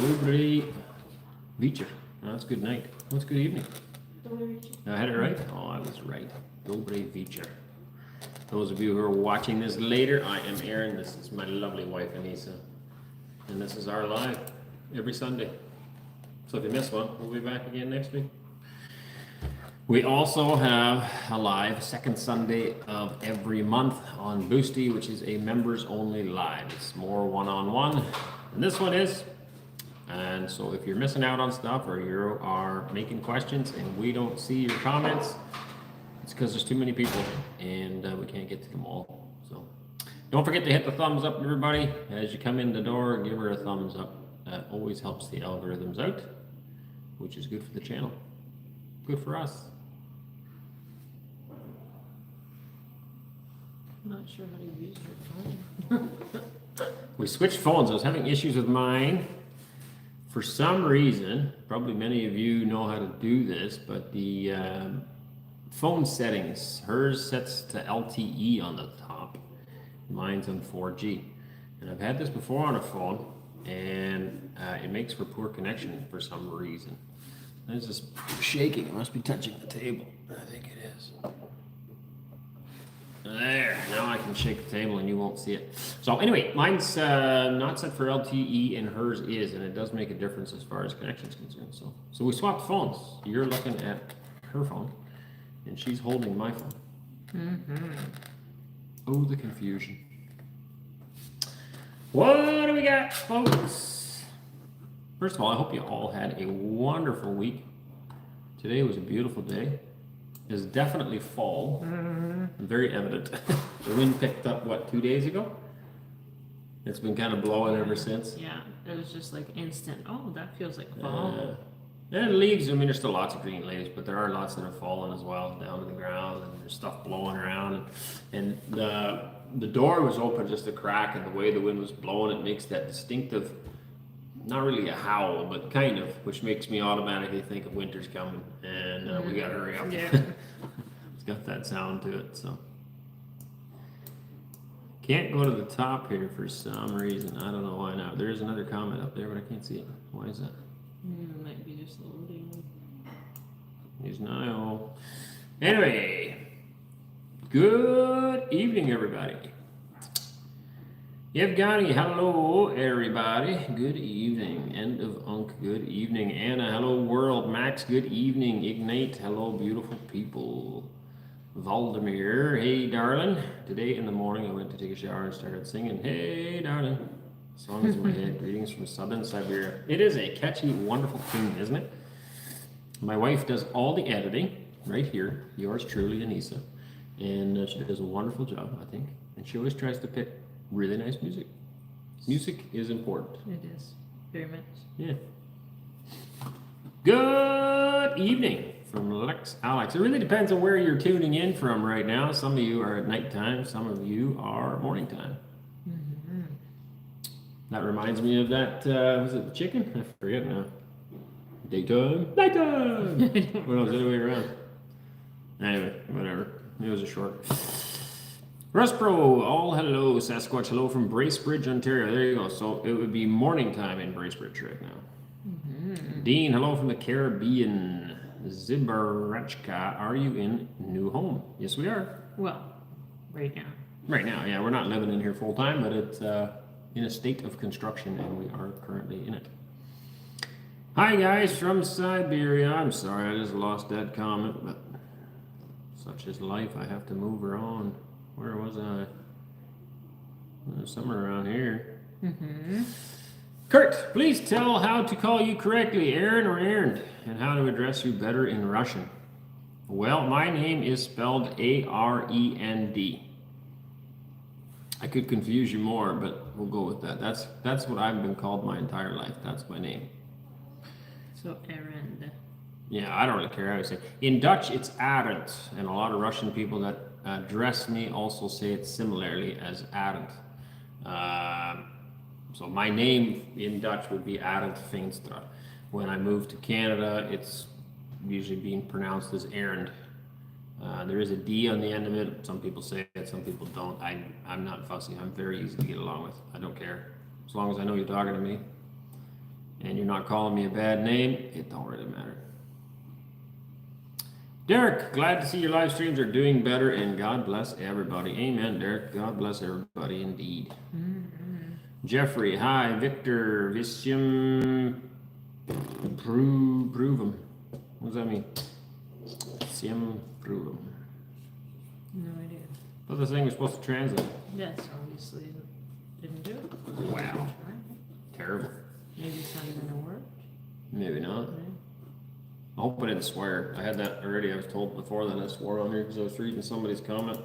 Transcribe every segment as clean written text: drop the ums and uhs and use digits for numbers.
Dobry Večer. That's good night. What's good evening? I had it right? Oh, I was right. Dobry Večer. Those of you who are watching this later, I am Arend. This is my lovely wife, Anneesa. And this is our live every Sunday. So if you miss one, we'll be back again next week. We also have a live second Sunday of every month on Boosty, which is a members only live. It's more one-on-one than this one is. And so if you're missing out on stuff or you are making questions and we don't see your comments, it's because there's too many people and we can't get to them all. So don't forget to hit the thumbs up, everybody. As you come in the door, give her a thumbs up. That always helps the algorithms out, which is good for the channel. Good for us. I'm not sure how to use your phone. We switched phones. I was having issues with mine. For some reason, probably many of you know how to do this, but the phone settings, hers sets to LTE on the top. Mine's on 4G. And I've had this before on a phone, and it makes for poor connection for some reason. It's just shaking. It must be touching the table. I think it is. There, now I can shake the table and you won't see it. So anyway, mine's not set for LTE and hers is, and it does make a difference as far as connection is concerned. So we swapped phones. You're looking at her phone, and she's holding my phone. Mm-hmm. Oh, the confusion. What do we got, folks? First of all, I hope you all had a wonderful week. Today was a beautiful day. It's definitely fall. Mm-hmm. Very evident. The wind picked up, what, 2 days ago? It's been kind of blowing ever since. Yeah, it was just like instant. Oh, that feels like fall. And leaves, I mean, there's still lots of green leaves, but there are lots that have fallen as well down to the ground, and there's stuff blowing around. And the door was open just a crack, and the way the wind was blowing, it makes that distinctive, not really a howl, but kind of, which makes me automatically think of winter's coming, and we gotta hurry up. Yeah. It's got that sound to it, so. Can't go to the top here for some reason. I don't know why not. There is another comment up there, but I can't see it. Why is that? Might be just loading. Here's Niall. Anyway, good evening, everybody. Evgeny, hello, everybody. Good evening. End of Unk, good evening. Anna, hello, world. Max, good evening. Ignite, hello, beautiful people. Valdemir, hey, darling. Today in the morning, I went to take a shower and started singing, hey, darling. Song is in my head. Greetings from southern Siberia. It is a catchy, wonderful tune, isn't it? My wife does all the editing right here. Yours truly, Anneesa. And she does a wonderful job, I think. And she always tries to pick really nice music. Music is important. It is. Very much. Yeah. Good evening from Alex. It really depends on where you're tuning in from right now. Some of you are at nighttime. Some of you are morning time. Mm-hmm. That reminds me of that, was it the chicken? I forget now. Daytime. Nighttime! What else? The other way around. Anyway, whatever. It was a short. Ruspro, all hello, Sasquatch, hello from Bracebridge, Ontario. There you go. So it would be morning time in Bracebridge right now. Mm-hmm. Dean, hello from the Caribbean. Zibarachka, are you in new home? Yes, we are. Well, right now. Right now, yeah. We're not living in here full time, but it's in a state of construction, and we are currently in it. Hi, guys from Siberia. I'm sorry, I just lost that comment, but such is life. I have to move her on. Where was I? Somewhere around here. Mm-hmm. Kurt, please tell how to call you correctly, Aaron or Arend, and how to address you better in Russian. Well, my name is spelled A-R-E-N-D. I could confuse you more, but we'll go with that. That's what I've been called my entire life. That's my name. So Arend. Yeah, I don't really care how you say it. In Dutch, it's Arend, and a lot of Russian people that address me also say it similarly as Arend. So my name in Dutch would be Arend Veenstra. When I moved to Canada, it's usually being pronounced as Arend. There is a D on the end of it. Some people say it, some people don't. I'm not fussy. I'm very easy to get along with. I don't care. As long as I know you're talking to me. and you're not calling me a bad name, it don't really matter. Derek, glad to see your live streams are doing better, and God bless everybody. Amen, Derek. God bless everybody indeed. Jeffrey, hi. Victor, Visium, Provum. What does that mean? Visium Provum. No idea. Well, this thing was supposed to translate. Yes, obviously didn't do it. Wow. Terrible. Maybe something that worked. Maybe not. I hope I didn't swear. I had that already. I was told before that I swore on here because I was reading somebody's comment.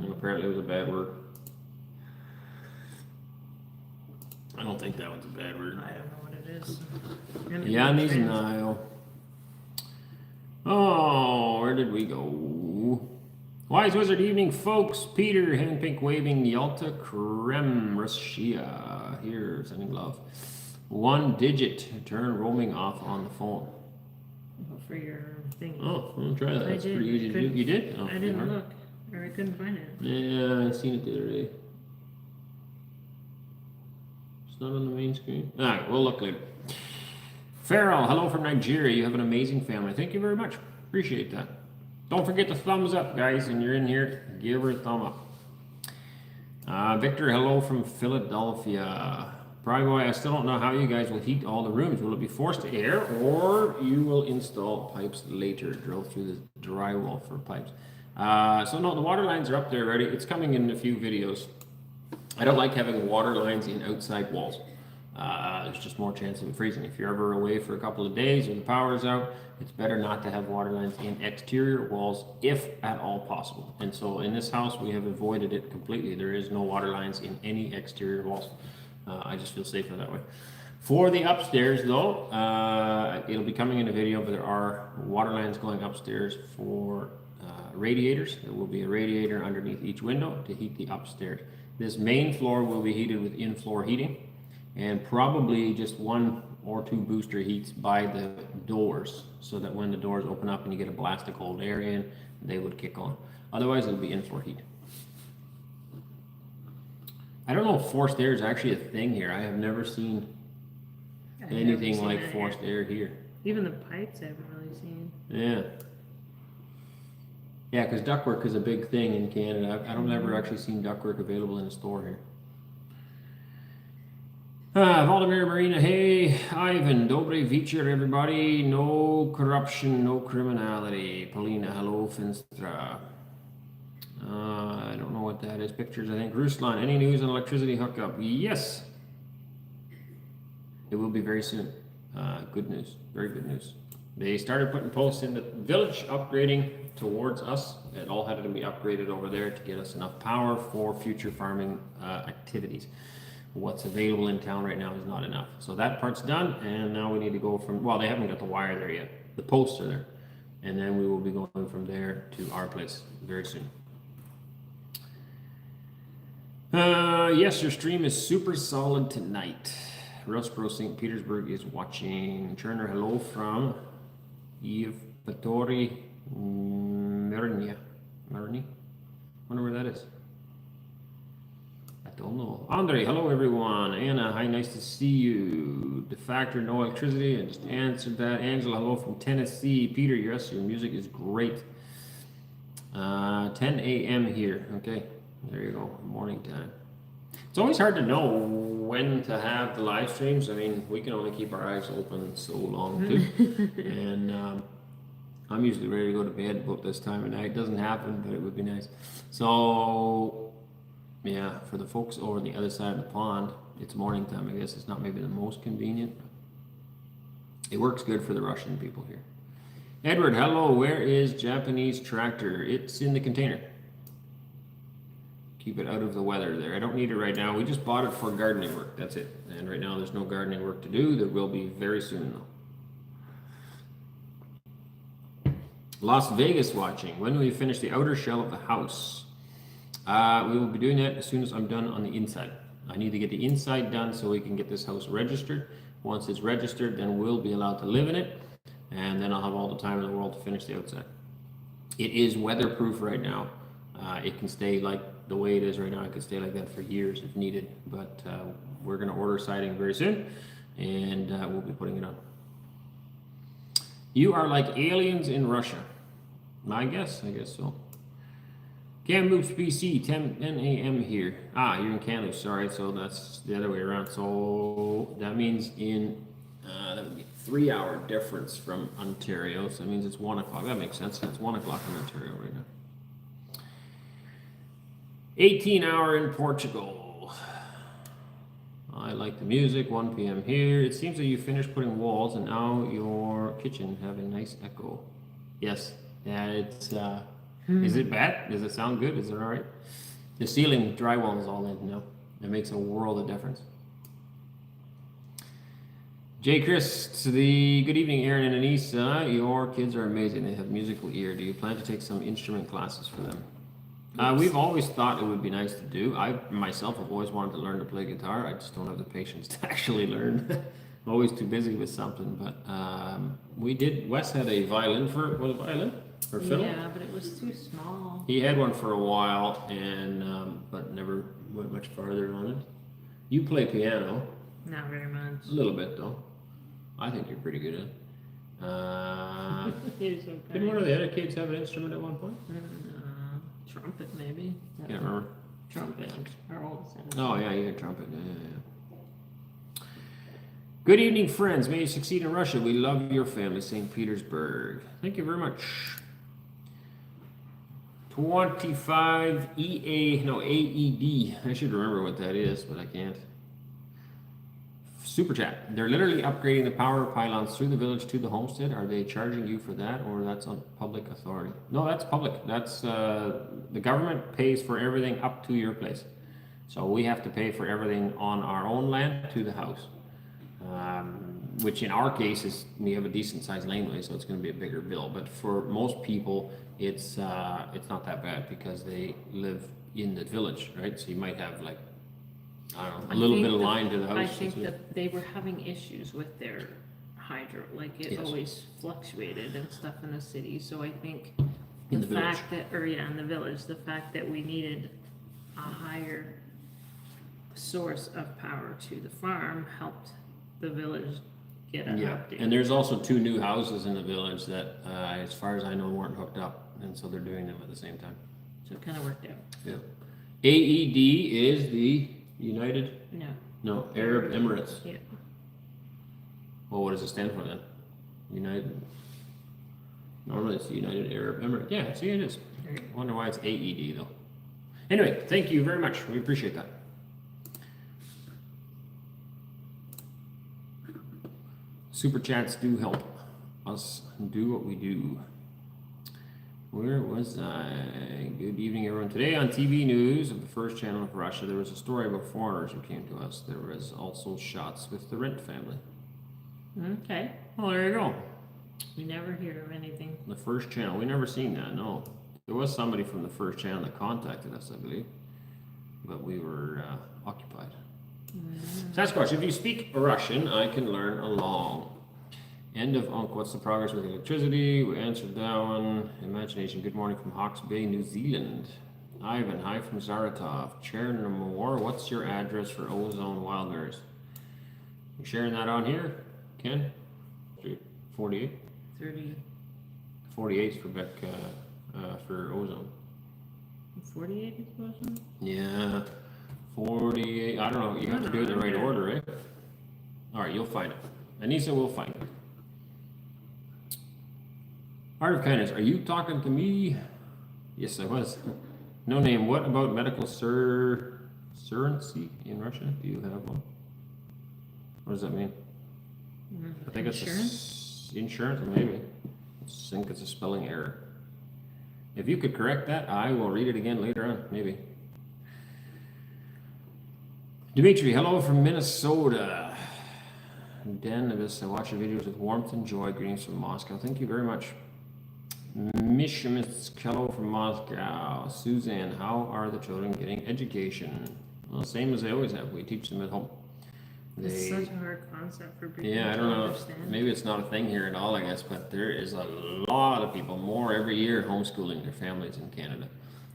And apparently it was a bad word. I don't think that one's a bad word. I don't know what it is. Yanni's Nile. Oh, where did we go? Wise Wizard evening, folks. Peter, hand pink waving, Yalta Krem, Russia. Here, sending love. 1 digit, turn roaming off on the phone. For your thing. Oh, I'll try that. That's pretty easy to do. You did? Oh, I didn't look, or I couldn't find it. Yeah, I seen it the other day. It's not on the main screen. All right, we'll look later. Farrell, hello from Nigeria. You have an amazing family. Thank you very much. Appreciate that. Don't forget the thumbs up, guys. And you're in here, give her a thumb up. Victor, hello from Philadelphia. Probably why I still don't know how you guys will heat all the rooms. Will it be forced to air, or you will install pipes later? Drill through the drywall for pipes. So no, the water lines are up there already. It's coming in a few videos. I don't like having water lines in outside walls. There's just more chance of it freezing. If you're ever away for a couple of days or the power's out, it's better not to have water lines in exterior walls if at all possible. And so in this house, we have avoided it completely. There is no water lines in any exterior walls. I just feel safer that way. For the upstairs though, it'll be coming in a video, but there are water lines going upstairs for radiators. There will be a radiator underneath each window to heat the upstairs. This main floor will be heated with in-floor heating, and probably just 1 or 2 booster heats by the doors, so that when the doors open up and you get a blast of cold air in, they would kick on. Otherwise, it'll be in-floor heat. I don't know if forced air is actually a thing here. I have never seen anything like forced air here. Even the pipes I haven't really seen. Yeah. Yeah, because ductwork is a big thing in Canada. I don't ever actually seen ductwork available in a store here. Valdemir Marina, hey, Ivan, dobre večer, everybody. No corruption, no criminality. Polina, hello, Finstra. I don't know what that is. Pictures, I think. Ruslan, any news on electricity hookup? Yes. It will be very soon. Good news. Very good news. They started putting posts in the village upgrading towards us. It all had to be upgraded over there to get us enough power for future farming activities. What's available in town right now is not enough. So that part's done, and now we need to go from, well, they haven't got the wire there yet. The posts are there. And then we will be going from there to our place very soon. Yes, your stream is super solid tonight. Rosbro St. Petersburg is watching. Turner, hello from Yevpatory, Myrnia. Myrnia? Wonder where that is. I don't know. Andre, hello everyone. Anna, hi, nice to see you. De factor, no electricity. I just answered that. Angela, hello from Tennessee. Peter, yes, your music is great. 10 a.m. here. Okay, there you go. Morning time. It's always hard to know when to have the live streams. I mean, we can only keep our eyes open so long too. And I'm usually ready to go to bed about this time of night. It doesn't happen, but it would be nice. So yeah, for the folks over on the other side of the pond, it's morning time. I guess it's not maybe the most convenient. It works good for the Russian people here. Edward, hello. Where is Japanese tractor? It's in the container. Keep it out of the weather there. I don't need it right now. We just bought it for gardening work. That's it. And right now there's no gardening work to do. There will be very soon though. Las Vegas watching. When will you finish the outer shell of the house? We will be doing that as soon as I'm done on the inside. I need to get the inside done so we can get this house registered. Once it's registered, then we'll be allowed to live in it. And then I'll have all the time in the world to finish the outside. It is weatherproof right now. It can stay like the way it is right now. It could stay like that for years if needed. But we're going to order siding very soon. and we'll be putting it on. You are like aliens in Russia. I guess so. Kamloops, BC, 10 a.m. here. Ah, you're in Kamloops, sorry, so that's the other way around. So that means that would be a 3-hour difference from Ontario, so that means it's 1 o'clock. That makes sense. It's 1 o'clock in Ontario right now. 18-hour in Portugal. I like the music, 1 p.m. here. It seems that you finished putting walls and now your kitchen have a nice echo. Yes, yeah, it's, is it bad? Does it sound good? Is it all right? The ceiling drywall is all in now. It makes a world of difference. Jay Chris, good evening, Aaron and Anneesa. Your kids are amazing. They have musical ear. Do you plan to take some instrument classes for them? We've always thought it would be nice to do. I myself have always wanted to learn to play guitar. I just don't have the patience to actually learn. I'm always too busy with something. But we did. Wes had a violin for fiddle. Yeah, but it was too small. He had one for a while, and but never went much farther on it. You play piano. Not very much. A little bit though. I think you're pretty good at it. Okay. Didn't one of the other kids have an instrument at one point? Trumpet, maybe. Can't remember. Trumpet. Our oldest. Oh yeah, you had trumpet. Yeah. Good evening, friends. May you succeed in Russia. We love your family, St. Petersburg. Thank you very much. 25 AED. I should remember what that is, but I can't. Super chat. They're literally upgrading the power pylons through the village to the homestead. Are they charging you for that, or that's on public authority? No, that's public. That's the government pays for everything up to your place. So we have to pay for everything on our own land to the house. Which in our case is we have a decent sized laneway, so it's going to be a bigger bill. But for most people, it's not that bad because they live in the village, right? So you might have like, I don't know, a little bit of line to the house. I think that they were having issues with their hydro, like it always fluctuated and stuff in the city. So I think in the fact in the village, the fact that we needed a higher source of power to the farm helped the village get an update. And there's also 2 new houses in the village that, as far as I know, weren't hooked up, and so they're doing them at the same time. So it kind of worked out. Yeah. AED is the United? No, Arab Emirates. Yeah. Well, what does it stand for then? United. Normally it's the United Arab Emirates. Yeah, see, it is. I wonder why it's AED though. Anyway, thank you very much. We appreciate that. Super chats do help us do what we do. Where was I? Good evening, everyone. Today on TV news of the first channel of Russia, there was a story about foreigners who came to us. There was also shots with the Rent family. Okay. Well, there you go. We never hear of anything. The first channel. We never seen that, no. There was somebody from the first channel that contacted us, I believe. But we were occupied. Sasquatch, if you speak Russian, I can learn along. End of Unk. What's the progress with electricity? We answered that one. Imagination. Good morning from Hawke's Bay, New Zealand. Ivan, hi from Zaratov. Chernomore, what's your address for Ozone Wildberries? You sharing that on here, Ken? 48? 30. 48 for Beck, for Ozone. 48 is Ozone? Yeah. 48. I don't know. You have to do it in the right order, right? All right, you'll find it. Anneesa will find it. Heart of Kindness, are you talking to me? Yes, I was. No name. What about medical surrency in Russia? Do you have one? What does that mean? I think it's insurance, maybe. I think it's a spelling error. If you could correct that, I will read it again later on, maybe. Dimitri, hello from Minnesota. Dan Nevis, I watch your videos with warmth and joy. Greetings from Moscow. Thank you very much. Mishamis, hello from Moscow. Suzanne, how are the children getting education? Well, same as they always have. We teach them at home. It's such a hard concept for people I don't know. understand. Maybe it's not a thing here at all, I guess, but there is a lot of people, more every year, homeschooling their families in Canada.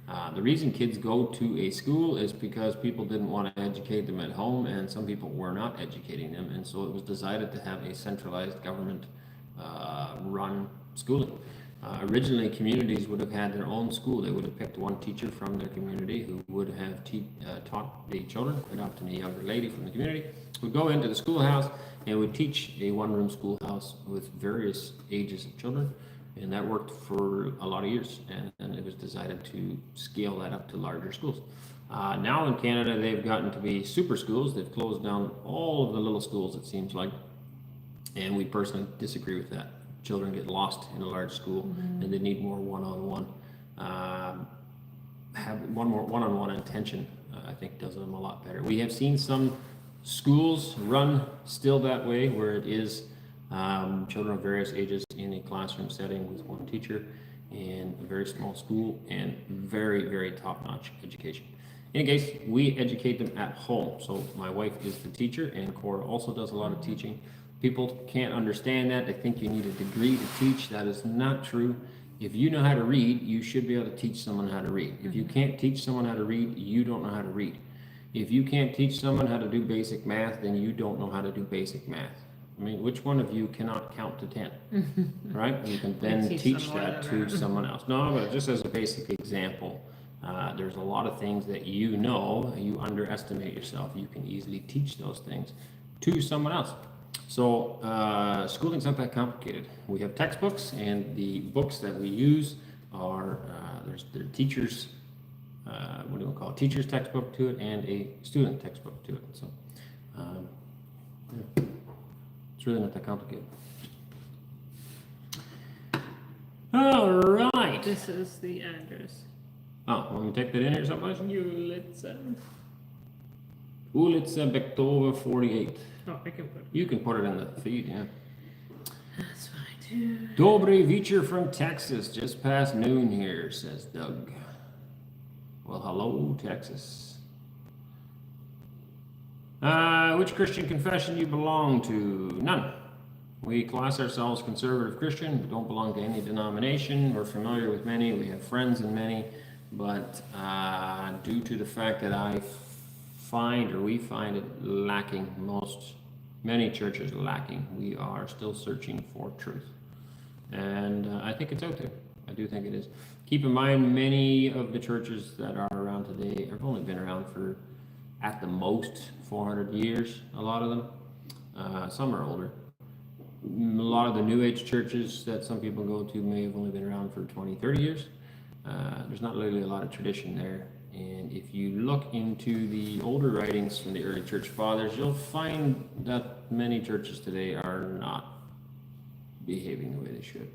The reason kids go to a school is because people didn't want to educate them at home, and some people were not educating them, and so it was decided to have a centralized government run schooling. Originally, communities would have had their own school. They would have picked one teacher from their community who would have taught the children, quite often a younger lady from the community, would go into the schoolhouse and would teach a one-room schoolhouse with various ages of children. And that worked for a lot of years, and it was decided to scale that up to larger schools. Now in Canada, they've gotten to be super schools. They've closed down all of the little schools, it seems like, and we personally disagree with that. Children get lost in a large school, and they need more one-on-one. Have more one-on-one attention, I think, does them a lot better. We have seen some schools run still that way, where it is children of various ages in a classroom setting with one teacher in a very small school and very, very top-notch education. In any case, we educate them at home. So my wife is the teacher, and Cora also does a lot of teaching. People can't understand that. They think you need a degree to teach. That is not true. If you know how to read, you should be able to teach someone how to read. If you can't teach someone how to read, you don't know how to read. If you can't teach someone how to do basic math, then you don't know how to do basic math. I mean, which one of you cannot count to 10, right? You can then teach that to someone else. No, but just as a basic example, there's a lot of things that you know, you underestimate yourself. You can easily teach those things to someone else. So schooling's not that complicated. We have textbooks, and the books that we use are, there's the teachers, what do we call it? Teacher's textbook to it and a student textbook to it. So yeah. It's really not that complicated. All right. This is the address. Oh, want me to take that in here someplace? Ulitsa. Bektova 48. Oh, I can put it. You can put it in the feed, yeah. That's fine too. Dobry Veacher from Texas, just past noon here, says Doug. Well, hello, Texas. Which Christian confession you belong to? None. We class ourselves conservative Christian. We don't belong to any denomination. We're familiar with many. We have friends in many. But due to the fact that we find it lacking, many churches lacking, we are still searching for truth. And I think it's out there. I do think it is. Keep in mind, many of the churches that are around today have only been around for, at the most, 400 years, a lot of them. Some are older. A lot of the New Age churches that some people go to may have only been around for 20, 30 years. There's not really a lot of tradition there. And if you look into the older writings from the early church fathers, you'll find that many churches today are not behaving the way they should.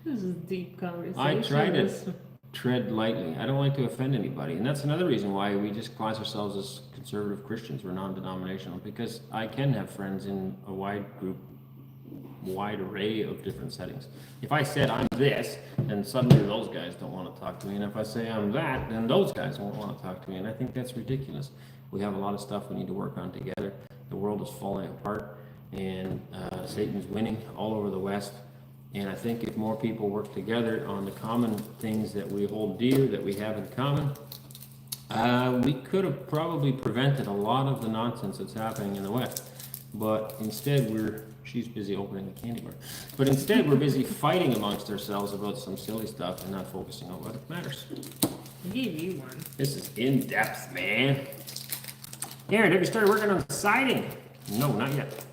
This is deep conversation. I try to tread lightly. I don't like to offend anybody. And that's another reason why we just class ourselves as conservative Christians. We're non-denominational, because I can have friends in a wide array of different settings. If I said I'm this, then suddenly those guys don't want to talk to me. And if I say I'm that, then those guys won't want to talk to me. And I think that's ridiculous. We have a lot of stuff we need to work on together. The world is falling apart, and Satan's winning all over the West. And I think if more people work together on the common things that we hold dear, that we have in common, we could have probably prevented a lot of the nonsense that's happening in the West. But instead she's busy opening the candy bar. But instead we're busy fighting amongst ourselves about some silly stuff and not focusing on what matters. I gave you one. This is in depth, man. Aaron, have you started working on siding? No, not yet.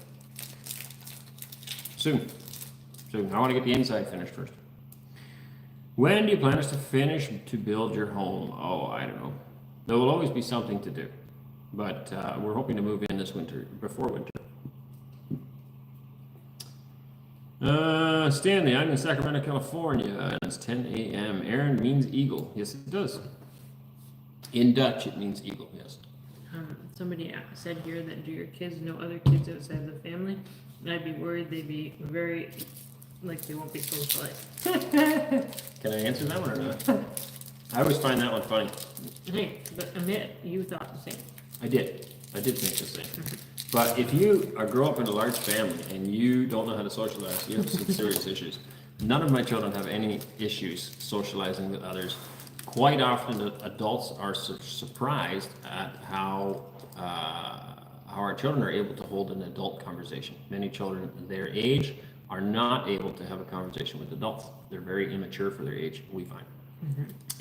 Soon. I want to get the inside finished first. When do you plan us to finish to build your home? Oh, I don't know. There will always be something to do. But we're hoping to move in this winter, before winter. Stanley, I'm in Sacramento, California, and it's 10 a.m. Aaron means eagle. Yes, it does. In Dutch, it means eagle, yes. Somebody said here that do your kids know other kids outside the family? I'd be worried they'd be very, like they won't be socialized. Can I answer that one or not? I always find that one funny. Hey, but admit you thought the same. I did think the same. But if you grow up in a large family and you don't know how to socialize, you have some serious issues. None of my children have any issues socializing with others. Quite often, adults are surprised at how our children are able to hold an adult conversation. Many children their age are not able to have a conversation with adults. They're very immature for their age, we find.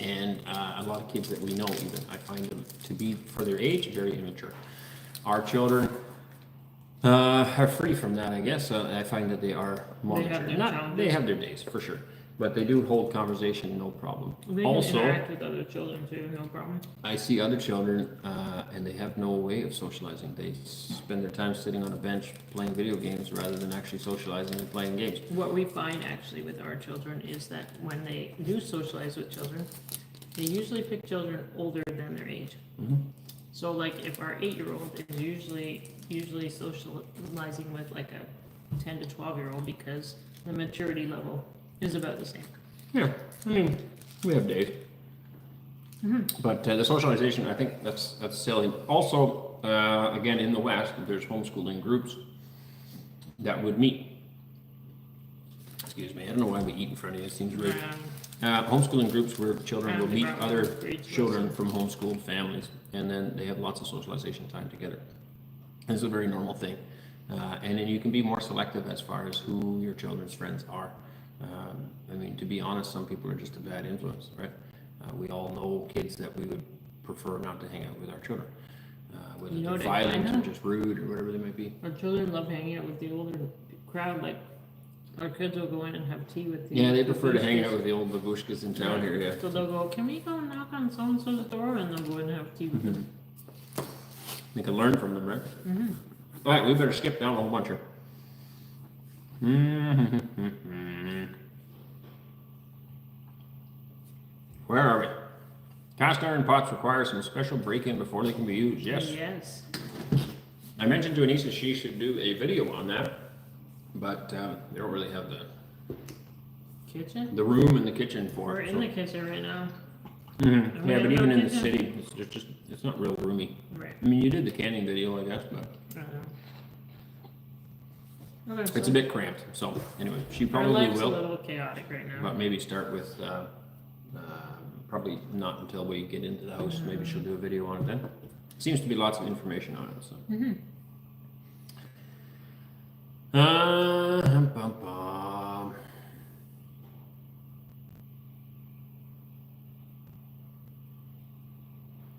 And a lot of kids that we know, even, I find them to be, for their age, very immature. Our children are free from that, I guess. I find that they are more They have mature. their challenges. They have their days, for sure. But they do hold conversation, no problem. They can interact with other children too, no problem. I see other children, and they have no way of socializing. They spend their time sitting on a bench playing video games rather than actually socializing and playing games. What we find actually with our children is that when they do socialize with children, they usually pick children older than their age. So like if our 8-year-old is usually socializing with like a 10 to 12-year-old because the maturity level is about the same. Yeah, I mean, we have days. But the socialization, I think that's silly. Also, again, in the West, there's homeschooling groups that would meet. Excuse me, I don't know why we eat in front of you, it seems rude. Homeschooling groups where children will meet other children from homeschooled families, and then they have lots of socialization time together. And it's a very normal thing. And then you can be more selective as far as who your children's friends are. I mean, to be honest, some people are just a bad influence, right? We all know kids that we would prefer not to hang out with our children, whether they're violent or just rude or whatever they might be. Our children love hanging out with the older crowd. Like our kids will go in and have tea with the Yeah, they prefer to hang out with the old babushkas in town here. Yeah. So they'll go, can we go knock on so and so's door, and they'll go in and have tea with them. They can learn from them, right? All right, we better skip down a whole bunch here. Where are we? Cast iron pots require some special break-in before they can be used. Yes. Yes. I mentioned to Anneesa she should do a video on that, but they don't really have Kitchen? the room in the kitchen for We're it. in the kitchen right now. Yeah, but even in the kitchen? city, it's not real roomy. Right. I mean, you did the canning video, I guess, but I don't know. Okay, it's a bit cramped. So anyway, she Our probably life's a will, little chaotic right now. but maybe start with probably not until we get into the house. Maybe she'll do a video on it then. Seems to be lots of information on it. So.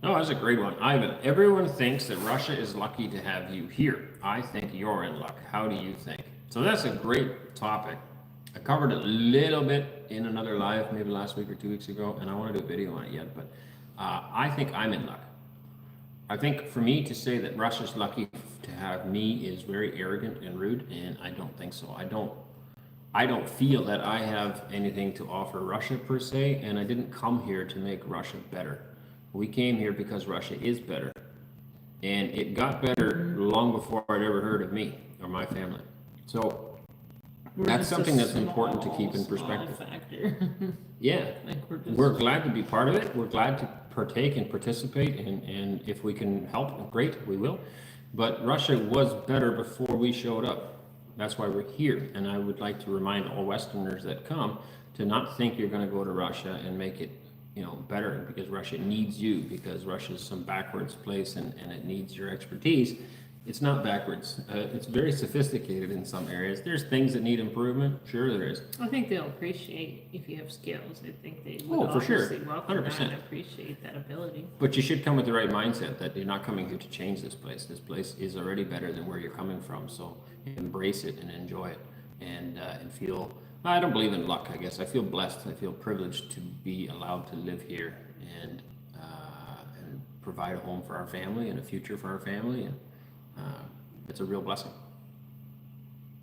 Oh, that's a great one. Ivan, everyone thinks that Russia is lucky to have you here. I think you're in luck. How do you think? So that's a great topic. I covered it a little bit in another live, maybe last week or 2 weeks ago, and I want to do a video on it yet, but I think I'm in luck. I think for me to say that Russia's lucky to have me is very arrogant and rude, and I don't think so. I don't feel that I have anything to offer Russia per se, and I didn't come here to make Russia better. We came here because Russia is better, and it got better long before I'd ever heard of me or my family. So that's something that's important to keep in perspective. Yeah, we're glad to be part of it. We're glad to partake and participate, and if we can help, great, we will. But Russia was better before we showed up. That's why we're here, and I would like to remind all Westerners that come to not think you're going to go to Russia and make it, better, because Russia needs you, because Russia's some backwards place and it needs your expertise. It's not backwards. It's very sophisticated in some areas. There's things that need improvement. Sure there is. I think they'll appreciate if you have skills. I think they would for sure. obviously welcome 100%. that and appreciate that ability. But you should come with the right mindset that you're not coming here to change this place. This place is already better than where you're coming from. So embrace it and enjoy it, and feel. I don't believe in luck, I guess. I feel blessed. I feel privileged to be allowed to live here and provide a home for our family and a future for our family. And it's a real blessing.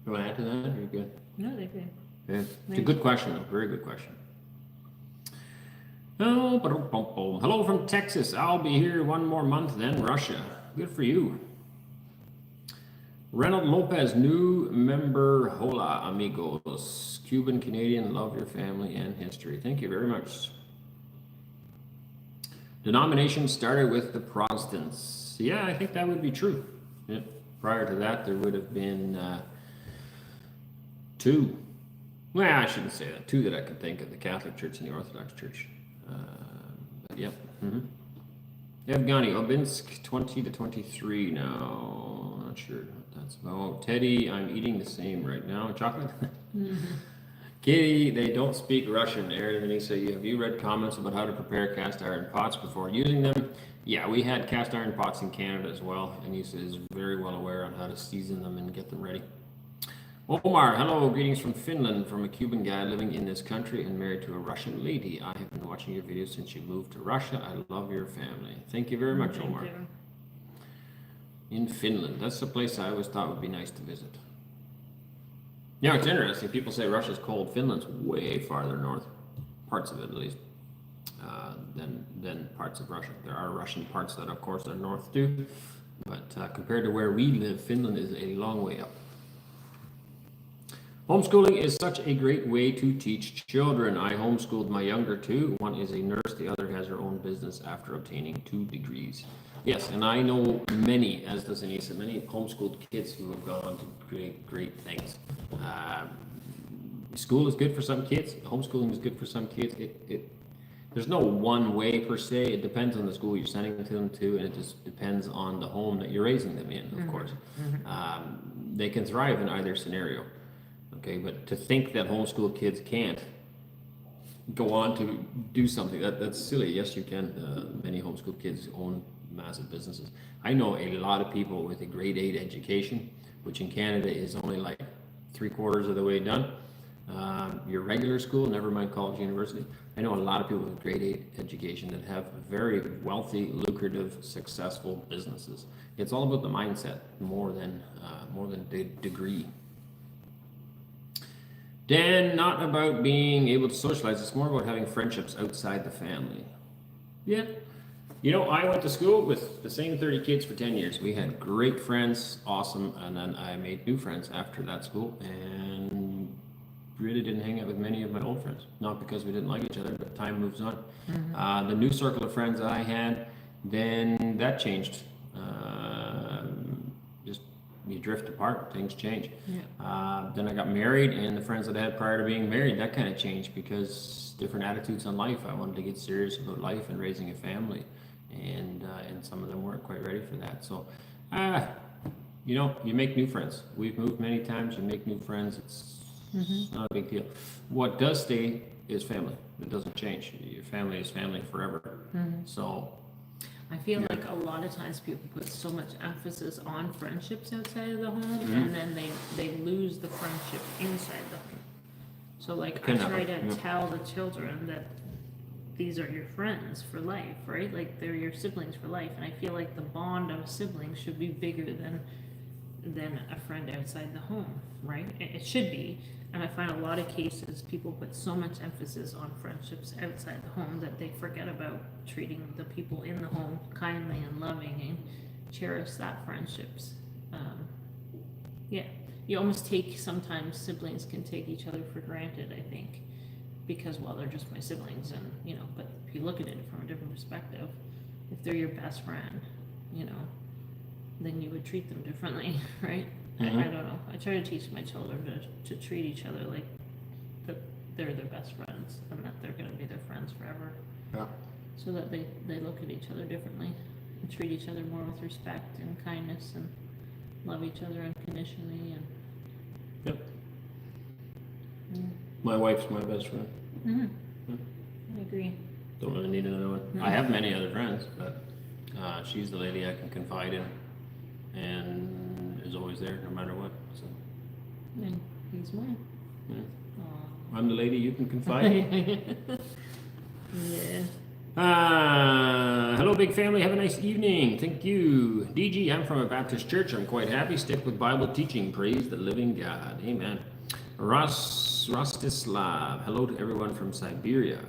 You want to add to that? Or are you good? No, they're good. Yeah. It's a good question, though. Very good question. Oh, hello from Texas. I'll be here one more month, then Russia. Good for you. Reynold Lopez, new member. Hola, amigos. Cuban, Canadian, love your family and history. Thank you very much. Denomination started with the Protestants. Yeah, I think that would be true. Yeah. Prior to that, there would have been two. Well, I shouldn't say that. Two that I can think of: the Catholic Church and the Orthodox Church. But yep. Evgeny Obinsk, 20 to 23 now. Not sure what that's about. Teddy, I'm eating the same right now. Chocolate. Katie, they don't speak Russian. Arend and Anneesa, have you read comments about how to prepare cast iron pots before using them? Yeah, we had cast iron pots in Canada as well. Anneesa is very well aware on how to season them and get them ready. Omar, hello, greetings from Finland, from a Cuban guy living in this country and married to a Russian lady. I have been watching your videos since you moved to Russia. I love your family. Thank you very much, Omar. Thank you. In Finland, that's a place I always thought would be nice to visit. Yeah, it's interesting. People say Russia's cold. Finland's way farther north, parts of it at least, than parts of Russia. There are Russian parts that, of course, are north too, but compared to where we live, Finland is a long way up. Homeschooling is such a great way to teach children. I homeschooled my younger two. One is a nurse, the other has her own business after obtaining 2 degrees. Yes, and I know many, as does Anneesa, many homeschooled kids who have gone on to create great things. School is good for some kids. Homeschooling is good for some kids. There's no one way per se. It depends on the school you're sending them to, and it just depends on the home that you're raising them in, of course. They can thrive in either scenario. Okay, but to think that homeschool kids can't go on to do something, that's silly. Yes, you can. Many homeschool kids own massive businesses. I know a lot of people with a grade 8 education, which in Canada is only like 3/4 of the way done. Your regular school, never mind college, university. I know a lot of people with grade 8 education that have very wealthy, lucrative, successful businesses. It's all about the mindset more than the degree. Dan, not about being able to socialize. It's more about having friendships outside the family. Yeah. You know, I went to school with the same 30 kids for 10 years. We had great friends, awesome, and then I made new friends after that school and really didn't hang out with many of my old friends. Not because we didn't like each other, but time moves on. The new circle of friends I had, then that changed. Just you drift apart, things change. Then I got married, and the friends that I had prior to being married, that kind of changed because different attitudes on life. I wanted to get serious about life and raising a family. And some of them weren't quite ready for that. So, you know, you make new friends. We've moved many times. You make new friends. It's not a big deal. What does stay is family. It doesn't change. Your family is family forever. So, I feel like a lot of times people put so much emphasis on friendships outside of the home, and then they lose the friendship inside the home. So, like, I try to tell the children that these are your friends for life, right? Like, they're your siblings for life, and I feel like the bond of siblings should be bigger than a friend outside the home, right? It should be, and I find a lot of cases people put so much emphasis on friendships outside the home that they forget about treating the people in the home kindly and loving and cherish that friendships. You almost sometimes siblings can take each other for granted, I think. Because, well, they're just my siblings, and, you know, but if you look at it from a different perspective, if they're your best friend, you know, then you would treat them differently, right? I don't know. I try to teach my children to treat each other like that they're their best friends and that they're going to be their friends forever. Yeah. So that they look at each other differently and treat each other more with respect and kindness and love each other unconditionally. And yep. My wife's my best friend. I agree. Don't really need another one. I have many other friends, but she's the lady I can confide in and is always there no matter what. So. And he's mine. I'm the lady you can confide in. Hello, big family. Have a nice evening. Thank you. DG, I'm from a Baptist church. I'm quite happy. Stick with Bible teaching. Praise the living God. Amen. Rostislav, hello to everyone from Siberia.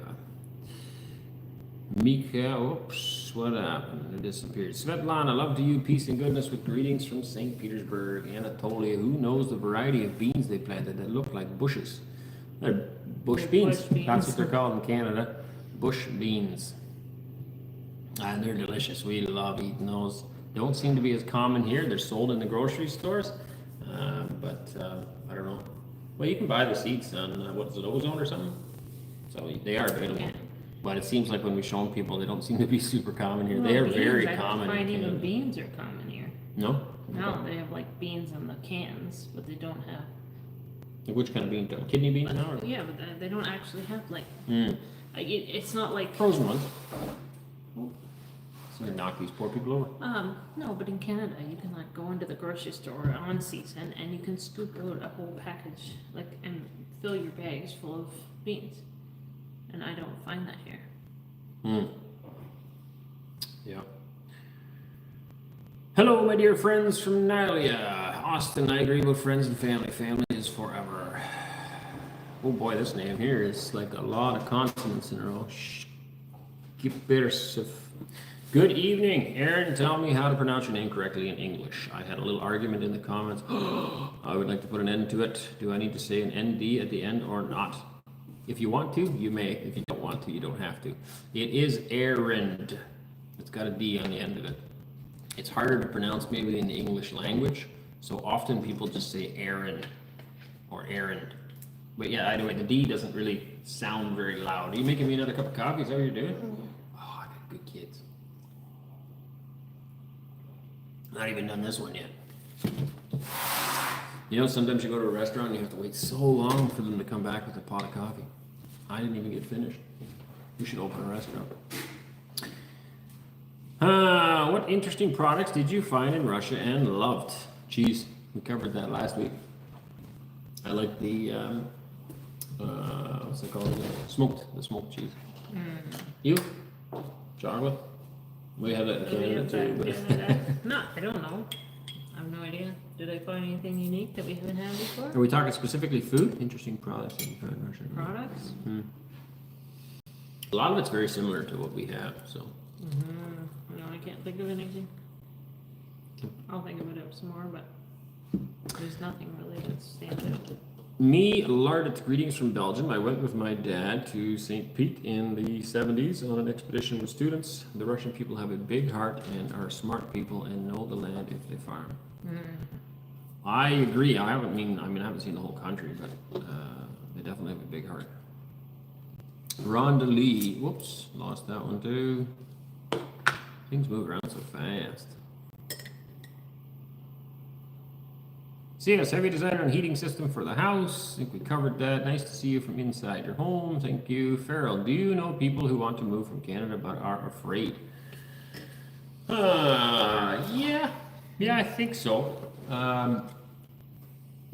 Mika, oops, what happened? It disappeared. Svetlana, love to you, peace and goodness with greetings from St. Petersburg. Anatolia, who knows the variety of beans they planted that look like bushes? They're bush beans. That's what they're called in Canada. Bush beans. And they're delicious. We love eating those. Don't seem to be as common here. They're sold in the grocery stores. But I don't know. Well, you can buy the seats on, what is it, Ozone or something? So they are available. Yeah. But it seems like when we show them people, they don't seem to be super common here. Well, They are beans, very I don't common in find even Canada. beans are common here. No? No, they have like beans in the cans, but they don't have. Like which kind of bean? Kidney bean now? Or? Yeah, but they don't actually have like. Mm. It's not like. Frozen ones. So they knock these poor people over. No, but in Canada, you can like go into the grocery store on season and you can scoop out a whole package, like, and fill your bags full of beans. And I don't find that here. Hmm. Yeah. Hello, my dear friends from Nylia. Austin, I agree with friends and family. Family is forever. Oh boy, this name here is like a lot of consonants in a row. Good evening, Aaron. Tell me how to pronounce your name correctly in English. I had a little argument in the comments. I would like to put an end to it. Do I need to say an ND at the end or not? If you want to, you may. If you don't want to, you don't have to. It is Arend. It's got a D on the end of it. It's harder to pronounce maybe in the English language, so often people just say Aaron or Arend. But yeah, anyway, the D doesn't really sound very loud. Are you making me another cup of coffee? Is that what you're doing? Oh, I got good kids. Not even done this one yet. You know, sometimes you go to a restaurant and you have to wait so long for them to come back with a pot of coffee. I didn't even get finished. You should open a restaurant. What interesting products did you find in Russia and loved? Cheese. We covered that last week. I like the, what's it called? The smoked cheese. You? Chocolate? We have that in Canada too. But No, I don't know. I have no idea. Did I find anything unique that we haven't had before? Are we talking specifically food? Interesting products that you found in Russia. Products? Hmm. A lot of it's very similar to what we have, so. No, I can't think of anything. I'll think of it up some more, but there's nothing really that stands out. Me, Lardit, greetings from Belgium. I went with my dad to St. Pete in the 70s on an expedition with students. The Russian people have a big heart and are smart people and know the land if they farm. I agree. I haven't seen the whole country, but they definitely have a big heart. Rhonda Lee, whoops, lost that one too. Things move around so fast. CS, heavy designer and heating system for the house. I think we covered that. Nice to see you from inside your home. Thank you. Farrell, do you know people who want to move from Canada but are afraid? Yeah, I think so.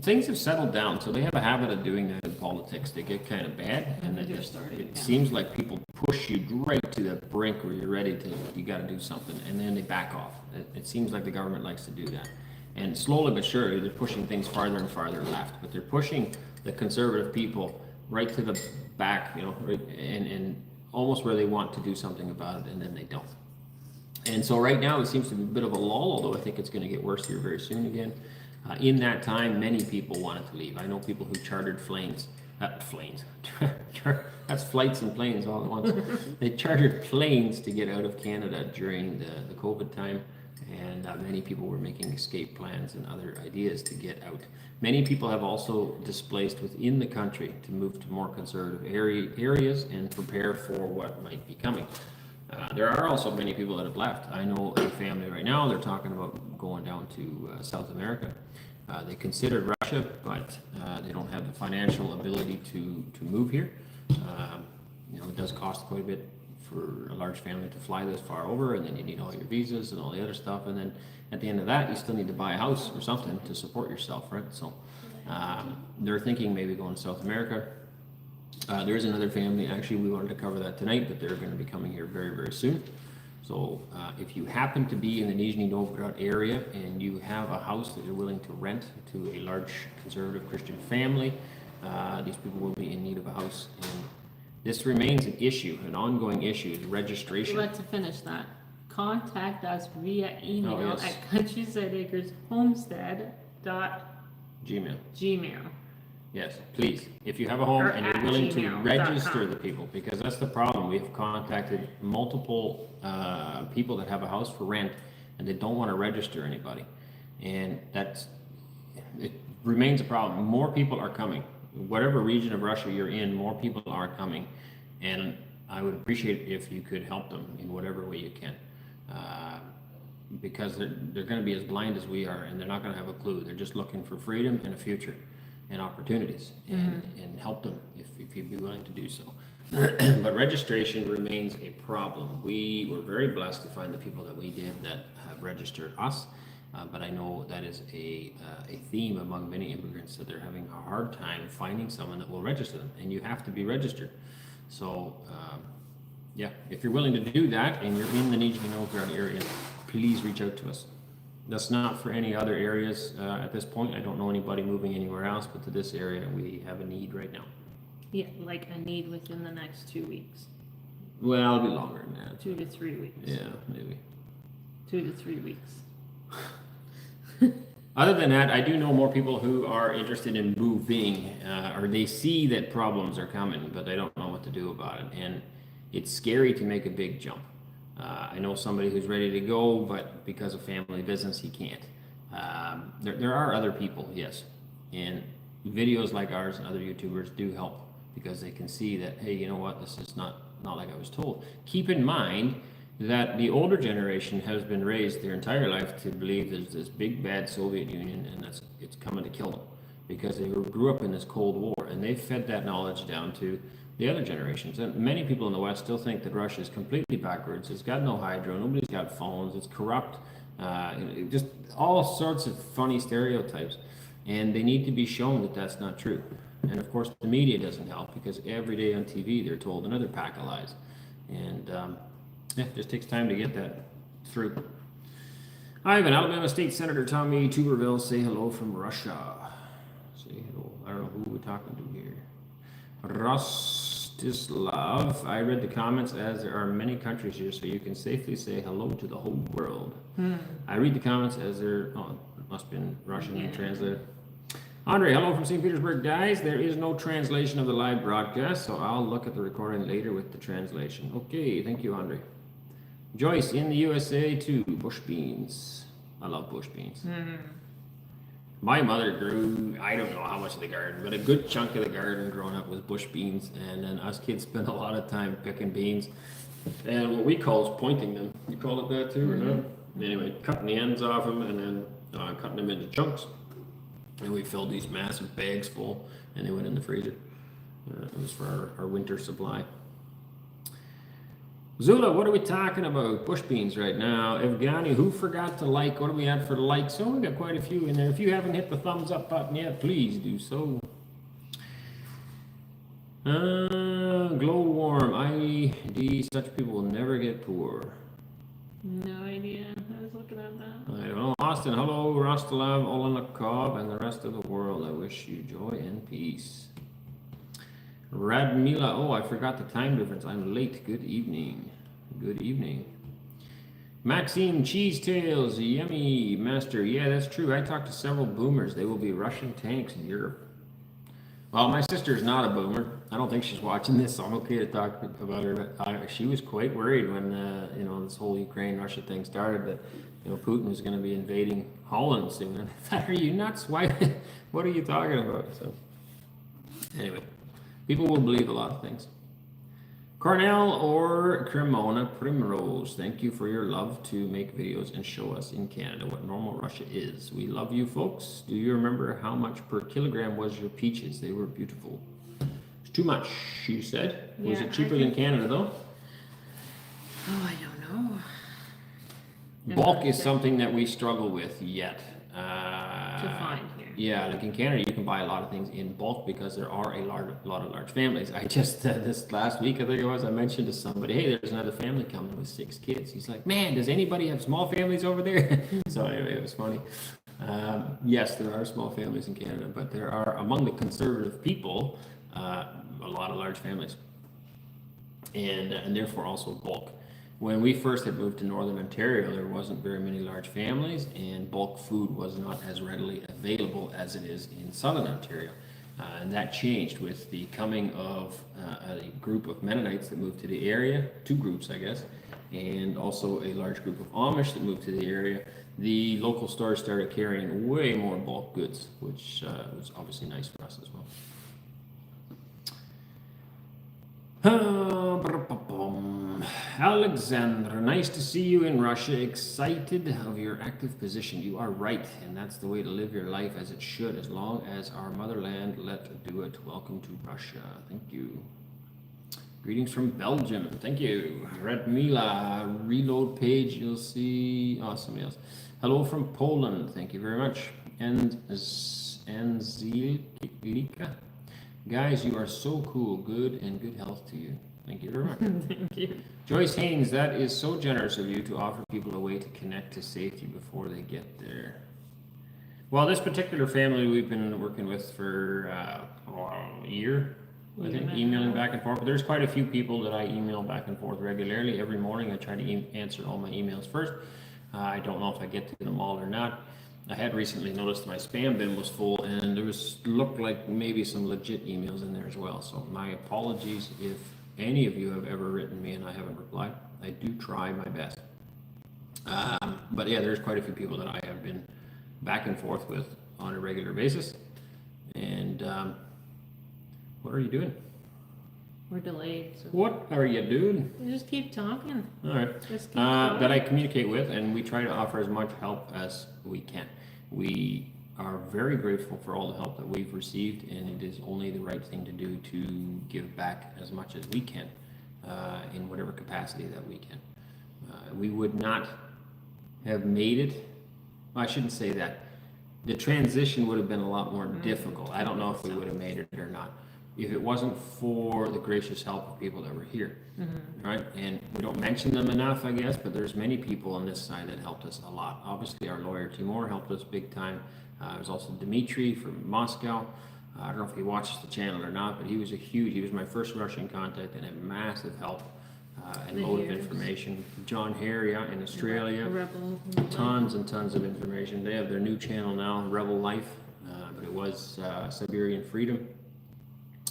Things have settled down, so they have a habit of doing that in politics. They get kind of bad, and then it seems like people push you right to the brink where you're ready to, you got to do something, and then they back off. It seems like the government likes to do that. And slowly but surely, they're pushing things farther and farther left. But they're pushing the conservative people right to the back, right, and almost where they want to do something about it, and then they don't. And so right now, it seems to be a bit of a lull, although I think it's going to get worse here very soon again. In that time, many people wanted to leave. I know people who chartered planes. That's flights and planes all at once. They chartered planes to get out of Canada during the COVID time. And many people were making escape plans and other ideas to get out. Many people have also displaced within the country to move to more conservative areas and prepare for what might be coming. There are also many people that have left. I know a family right now, they're talking about going down to South America. They considered Russia, but they don't have the financial ability to move here. It does cost quite a bit for a large family to fly this far over, and then you need all your visas and all the other stuff, and then at the end of that you still need to buy a house or something to support yourself, right? So they're thinking maybe going to South America. There is another family, actually we wanted to cover that tonight, but they're going to be coming here very, very soon. So if you happen to be in the Nizhny Novgorod area and you have a house that you're willing to rent to a large conservative Christian family, these people will be in need of a house. And this remains an issue, an ongoing issue, is registration. We'd like to finish that. Contact us via email yes. at countrysideacres.homestead.gmail. Yes, please. If you have a home Or and you're at willing to gmail.com. register the people, because that's the problem. We've contacted multiple people that have a house for rent and they don't want to register anybody. And remains a problem. More people are coming. Whatever region of Russia you're in, more people are coming, and I would appreciate it if you could help them in whatever way you can, because they're going to be as blind as we are, and they're not going to have a clue. They're just looking for freedom and a future and opportunities, and help them if you'd be willing to do so. But registration remains a problem. We were very blessed to find the people that we did that have registered us, but I know that is a theme among many immigrants, that they're having a hard time finding someone that will register them, and you have to be registered. So yeah, if you're willing to do that and you're in the Nizhny Novgorod area, please reach out to us. That's not for any other areas at this point. I don't know anybody moving anywhere else, but to this area we have a need right now. Yeah, like a need within the next 2 weeks. Well, it'll be longer than that. 2 to 3 weeks. Yeah, maybe. 2 to 3 weeks. Other than that, I do know more people who are interested in moving, or they see that problems are coming, but they don't know what to do about it. And it's scary to make a big jump. I know somebody who's ready to go, but because of family business, he can't. There are other people, yes. And videos like ours and other YouTubers do help, because they can see that, hey, you know what, this is not like I was told. Keep in mind that the older generation has been raised their entire life to believe there's this big bad Soviet Union and it's coming to kill them, because they grew up in this Cold War, and they fed that knowledge down to the other generations. And many people in the West still think that Russia is completely backwards. It's got no hydro, nobody's got phones, it's corrupt, just all sorts of funny stereotypes, and they need to be shown that that's not true. And of course the media doesn't help, because every day on TV they're told another pack of lies, and yeah, it just takes time to get that through. Ivan, Alabama State Senator Tommy Tuberville, say hello from Russia. Say hello. I don't know who we're talking to here. Rostislav, I read the comments as there are many countries here, so you can safely say hello to the whole world. I read the comments as there, oh, it must have been Russian translated. Andre, hello from St. Petersburg, guys. There is no translation of the live broadcast, so I'll look at the recording later with the translation. Okay, thank you, Andre. Joyce, in the USA too, bush beans. I love bush beans. My mother grew, I don't know how much of the garden, but a good chunk of the garden growing up was bush beans, and then us kids spent a lot of time picking beans, and what we call is pointing them. You call it that too, or not? Anyway, cutting the ends off them, and then cutting them into chunks, and we filled these massive bags full, and they went in the freezer. It was for our winter supply. Zula, what are we talking about? Bush beans right now. Evgeny, who forgot to like? What do we have for the likes? Oh, we got quite a few in there. If you haven't hit the thumbs up button yet, please do so. Glow warm. ID, such people will never get poor. No idea. I was looking at that. I don't know. Austin, hello. Rostalav, Olenikov, and the rest of the world. I wish you joy and peace. Radmila, oh, I forgot the time difference. I'm late. Good evening. Good evening. Maxine Cheesetails, yummy master. Yeah, that's true. I talked to several boomers. They will be Russian tanks in Europe. Well, my sister's not a boomer. I don't think she's watching this, so I'm okay to talk about her. But she was quite worried when you know, this whole Ukraine-Russia thing started, that Putin was going to be invading Holland soon. And I thought, are you nuts? Why? What are you talking about? So anyway. People will believe a lot of things. Cornell or Cremona Primrose, thank you for your love to make videos and show us in Canada what normal Russia is. We love you folks. Do you remember how much per kilogram was your peaches? They were beautiful. It's too much, you said. Yeah, was it cheaper than Canada though? Oh, I don't know. Bulk is something that we struggle with yet. To find here. Yeah, like in Canada, you can buy a lot of things in bulk because there are a lot of large families. I just, this last week, I think it was, I mentioned to somebody, hey, there's another family coming with 6 kids. He's like, man, does anybody have small families over there? So anyway, it was funny. Yes, there are small families in Canada, but there are, among the conservative people, a lot of large families. And therefore also bulk. When we first had moved to Northern Ontario, there wasn't very many large families, and bulk food was not as readily available as it is in Southern Ontario. And that changed with the coming of a group of Mennonites that moved to the area, 2 groups, I guess, and also a large group of Amish that moved to the area. the local stores started carrying way more bulk goods, which was obviously nice for us as well. Alexandra, nice to see you in Russia. Excited of your active position. You are right, and that's the way to live your life as it should, as long as our motherland let do it. Welcome to Russia. Thank you. Greetings from Belgium. Thank you. Radmila, reload page. You'll see. Oh, somebody else. Hello from Poland. Thank you very much. And Anzilika. Guys, you are so cool. Good and good health to you. Thank you very much. Thank you. Joyce Haynes, that is so generous of you to offer people a way to connect to safety before they get there. Well, this particular family we've been working with for a year, I think, emailing back and forth. But there's quite a few people that I email back and forth regularly. Every morning I try to answer all my emails first. I don't know if I get to them all or not. I had recently noticed my spam bin was full, and there looked like maybe some legit emails in there as well. So my apologies if any of you have ever written me and I haven't replied. I do try my best. But yeah, there's quite a few people that I have been back and forth with on a regular basis. And what are you doing? We're delayed. So What are you doing? we just keep talking. All right. Just keep That I communicate with, and we try to offer as much help as we can. We are very grateful for all the help that we've received, and it is only the right thing to do to give back as much as we can in whatever capacity that we can. We would not have made it. Well, I shouldn't say that. The transition would have been a lot more difficult. I don't know if we would have made it or not if it wasn't for the gracious help of people that were here, right? And we don't mention them enough, I guess, but there's many people on this side that helped us a lot. Obviously, our lawyer, Timur, helped us big time. There's also Dmitry from Moscow. I don't know if he watches the channel or not, but he was my first Russian contact and a massive help and load of information. John Hare, yeah, in Australia. Rebel. Tons and tons of information. They have their new channel now, Rebel Life, but it was Siberian Freedom.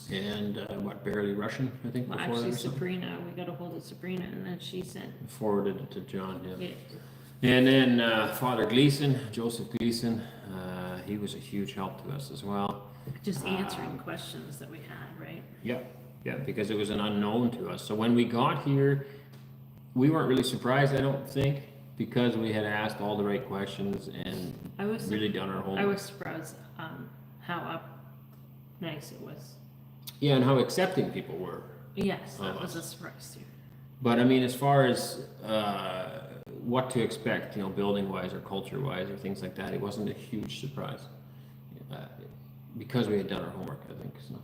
And barely Russian, I think. Well, before actually, that or something. Sabrina, we got a hold of Sabrina, and then she sent. Forwarded it to John, yeah. Yeah. And then Father Gleason, Joseph Gleason, he was a huge help to us as well. Just answering questions that we had, right? Yeah, because it was an unknown to us. So when we got here, we weren't really surprised, I don't think, because we had asked all the right questions and really done our homework. I was surprised how nice it was. Yeah, and how accepting people were. Yes, that was a surprise too. But I mean, as far as what to expect, building-wise or culture-wise or things like that, it wasn't a huge surprise because we had done our homework, I think. So.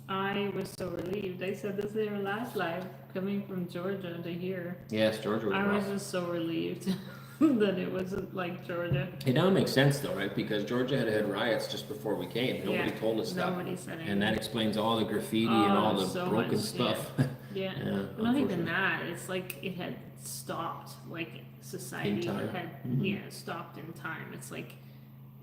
I was so relieved. I said this in our last live, coming from Georgia to here. Yes, Georgia was I rough. was just so relieved that it wasn't like Georgia. It now makes sense though, right? Because Georgia had riots just before we came. Nobody told us that. Nobody said anything. And that explains all the graffiti and all the so broken much, stuff. Yeah. Not even that. It's like it had stopped. Like society had stopped in time. It's like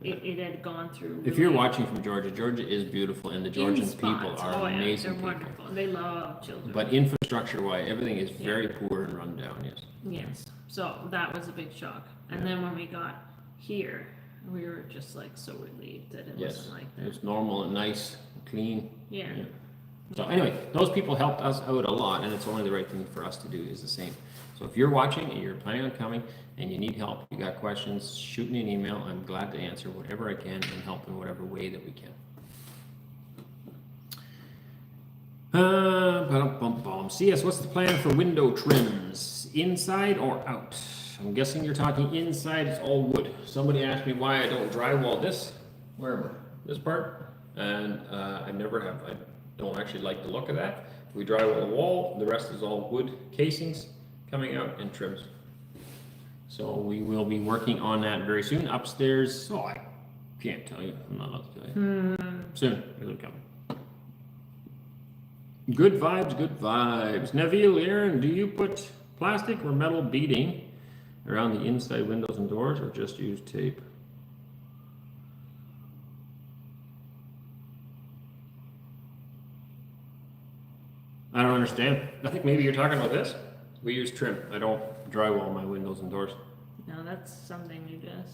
it had gone through. If you're watching from Georgia, Georgia is beautiful, and the Georgian people are amazing they're wonderful. They love children. But infrastructure-wise, everything is very poor and run down. Yes. Yes. So that was a big shock. And then when we got here, we were just like so relieved that it wasn't like that. It was normal and nice, clean. Yeah. So anyway, those people helped us out a lot, and it's only the right thing for us to do is the same. So if you're watching and you're planning on coming and you need help, you got questions, shoot me an email. I'm glad to answer whatever I can and help in whatever way that we can. CS, what's the plan for window trims? Inside or out? I'm guessing you're talking inside. It's all wood. Somebody asked me why I don't drywall this. This part, and I never have. I don't actually like the look of that. We drywall the wall. The rest is all wood casings coming out and trims. So we will be working on that very soon. Upstairs, I can't tell you. I'm not allowed to tell you. Soon, it'll come. Good vibes, good vibes. Neville, Aaron, do you put plastic or metal beading around the inside windows and doors, or just use tape? I don't understand. I think maybe you're talking about this. We use trim. I don't drywall my windows and doors. No, that's something new to us.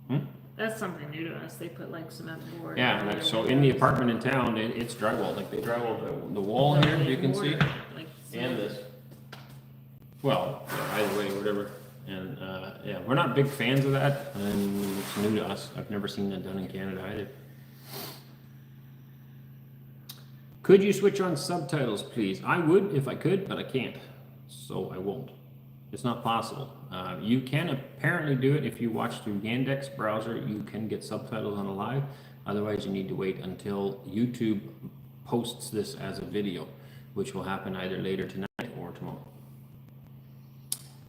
Hmm? That's something new to us. They put like cement board. Yeah, like, so in the apartment in town, it's drywall, like they drywall the wall here, you can see, Like and this. Well, yeah, either way, whatever. And, yeah, we're not big fans of that, and it's new to us. I've never seen that done in Canada either. Could you switch on subtitles, please? I would if I could, but I can't, so I won't. It's not possible. You can apparently do it if you watch through Yandex browser. You can get subtitles on a live. Otherwise, you need to wait until YouTube posts this as a video, which will happen either later tonight or tomorrow.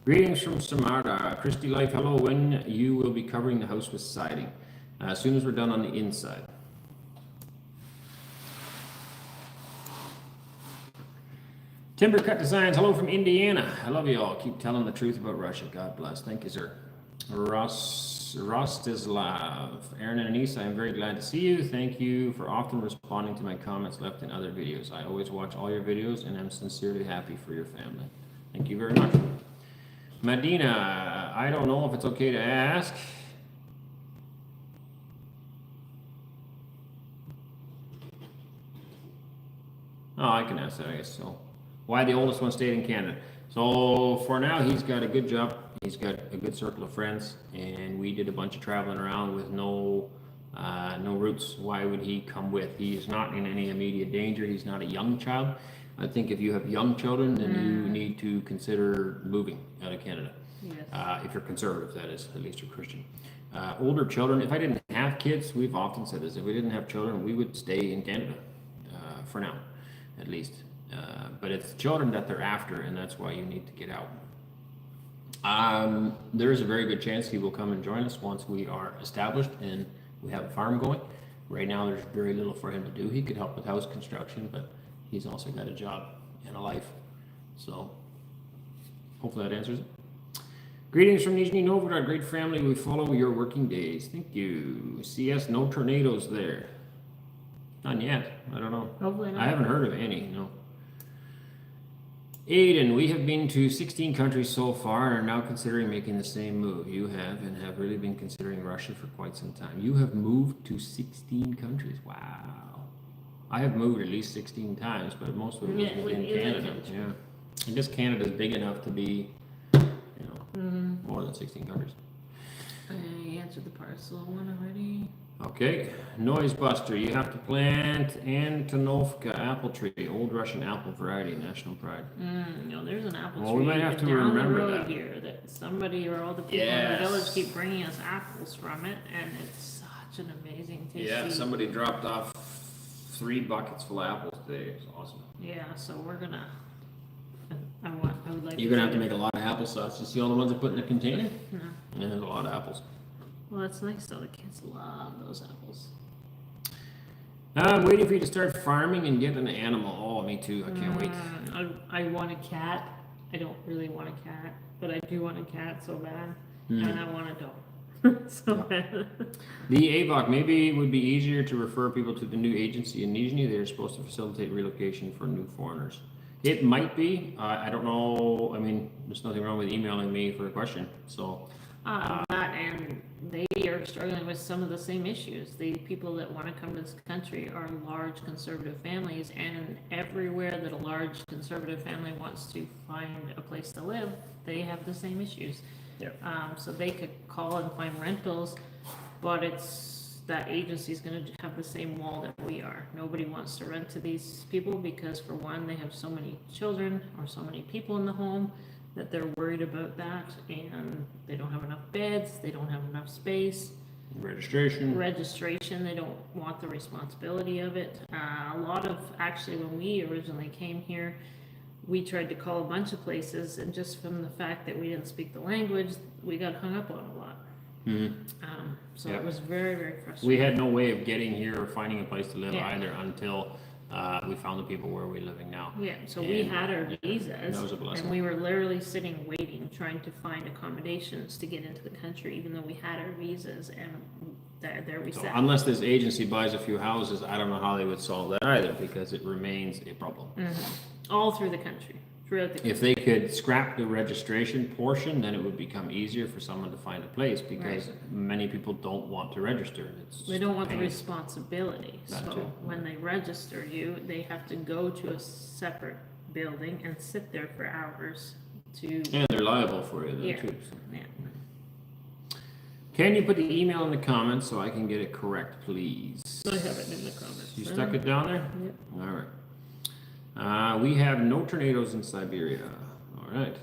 Greetings from Samarra. Christy Life, hello. When you will be covering the house with siding? As soon as we're done on the inside. Timber Cut Designs, hello from Indiana. I love you all. Keep telling the truth about Russia. God bless. Thank you, sir. Rostislav, Arend and Anneesa, I'm very glad to see you. Thank you for often responding to my comments left in other videos. I always watch all your videos and I'm sincerely happy for your family. Thank you very much. Medina, I don't know if it's okay to ask. Oh, I can ask that, I guess so. Why the oldest one stayed in Canada? So for now, he's got a good job. He's got a good circle of friends, and we did a bunch of traveling around with no roots. Why would he come with? He is not in any immediate danger. He's not a young child. I think if you have young children, then you need to consider moving out of Canada. Yes. If you're conservative, that is, at least you're Christian. Older children, if I didn't have kids, we've often said this, if we didn't have children, we would stay in Canada for now, at least. But it's children that they're after, and that's why you need to get out. There is a very good chance he will come and join us once we are established and we have a farm going. Right now, there's very little for him to do. He could help with house construction, but he's also got a job and a life. So hopefully that answers it. Greetings from Nizhny Novgorod, great family. We follow your working days. Thank you. CS, no tornadoes there. None yet. I don't know. Hopefully not. I haven't heard of any, no. Aiden, we have been to 16 countries so far and are now considering making the same move. You have and have really been considering Russia for quite some time. You have moved to 16 countries. Wow. I have moved at least 16 times, but most of it was within Canada. Yeah. I guess Canada is big enough to be, more than 16 countries. I answered the parcel one already. Okay, Noise Buster, you have to plant Antonovka apple tree, old Russian apple variety, national pride. There's an apple Well, tree we might have to down remember the road that. here that somebody or all the people in the village keep bringing us apples from it, and it's such an amazing tasty. Yeah, somebody dropped off 3 buckets full of apples today. It's awesome. Yeah, so we're gonna. I would like. You're gonna have to make a lot of applesauce. You see all the ones I put in the container? No. Yeah, there's a lot of apples. Well, that's nice though. The kids love those apples. I'm waiting for you to start farming and get an animal. Oh, me too. I can't wait. I want a cat. I don't really want a cat, but I do want a cat so bad, and I want a dog so bad. The AVOC, maybe it would be easier to refer people to the new agency in Nizhny. They're supposed to facilitate relocation for new foreigners. It might be. I don't know. I mean, there's nothing wrong with emailing me for a question. So. That and they are struggling with some of the same issues. The people that want to come to this country are large conservative families, and everywhere that a large conservative family wants to find a place to live, they have the same issues. Yep. So they could call and find rentals, but that agency is going to have the same wall that we are. Nobody wants to rent to these people because, for one, they have so many children or so many people in the home that they're worried about that, and they don't have enough beds, they don't have enough space. Registration, they don't want the responsibility of it. A lot of, actually, when we originally came here, we tried to call a bunch of places, and just from the fact that we didn't speak the language, we got hung up on a lot. So it was very, very frustrating. We had no way of getting here or finding a place to live either until we found the people where we're living now. Yeah, so we had our visas, that was a blessing. and we were literally sitting waiting, trying to find accommodations to get into the country, even though we had our visas, and there we sat. Unless this agency buys a few houses, I don't know how they would solve that either, because it remains a problem. All through the country. throughout the. If they could scrap the registration portion, then it would become easier for someone to find a place because many people don't want to register. They don't want the responsibility. That So too. when they register you, they have to go to a separate building and sit there for hours to. And they're liable for you then Yeah. too. So. Yeah. Can you put the email in the comments so I can get it correct, please? I have it in the comments. You stuck it down there? Yep. All right. We have no tornadoes in Siberia. All right.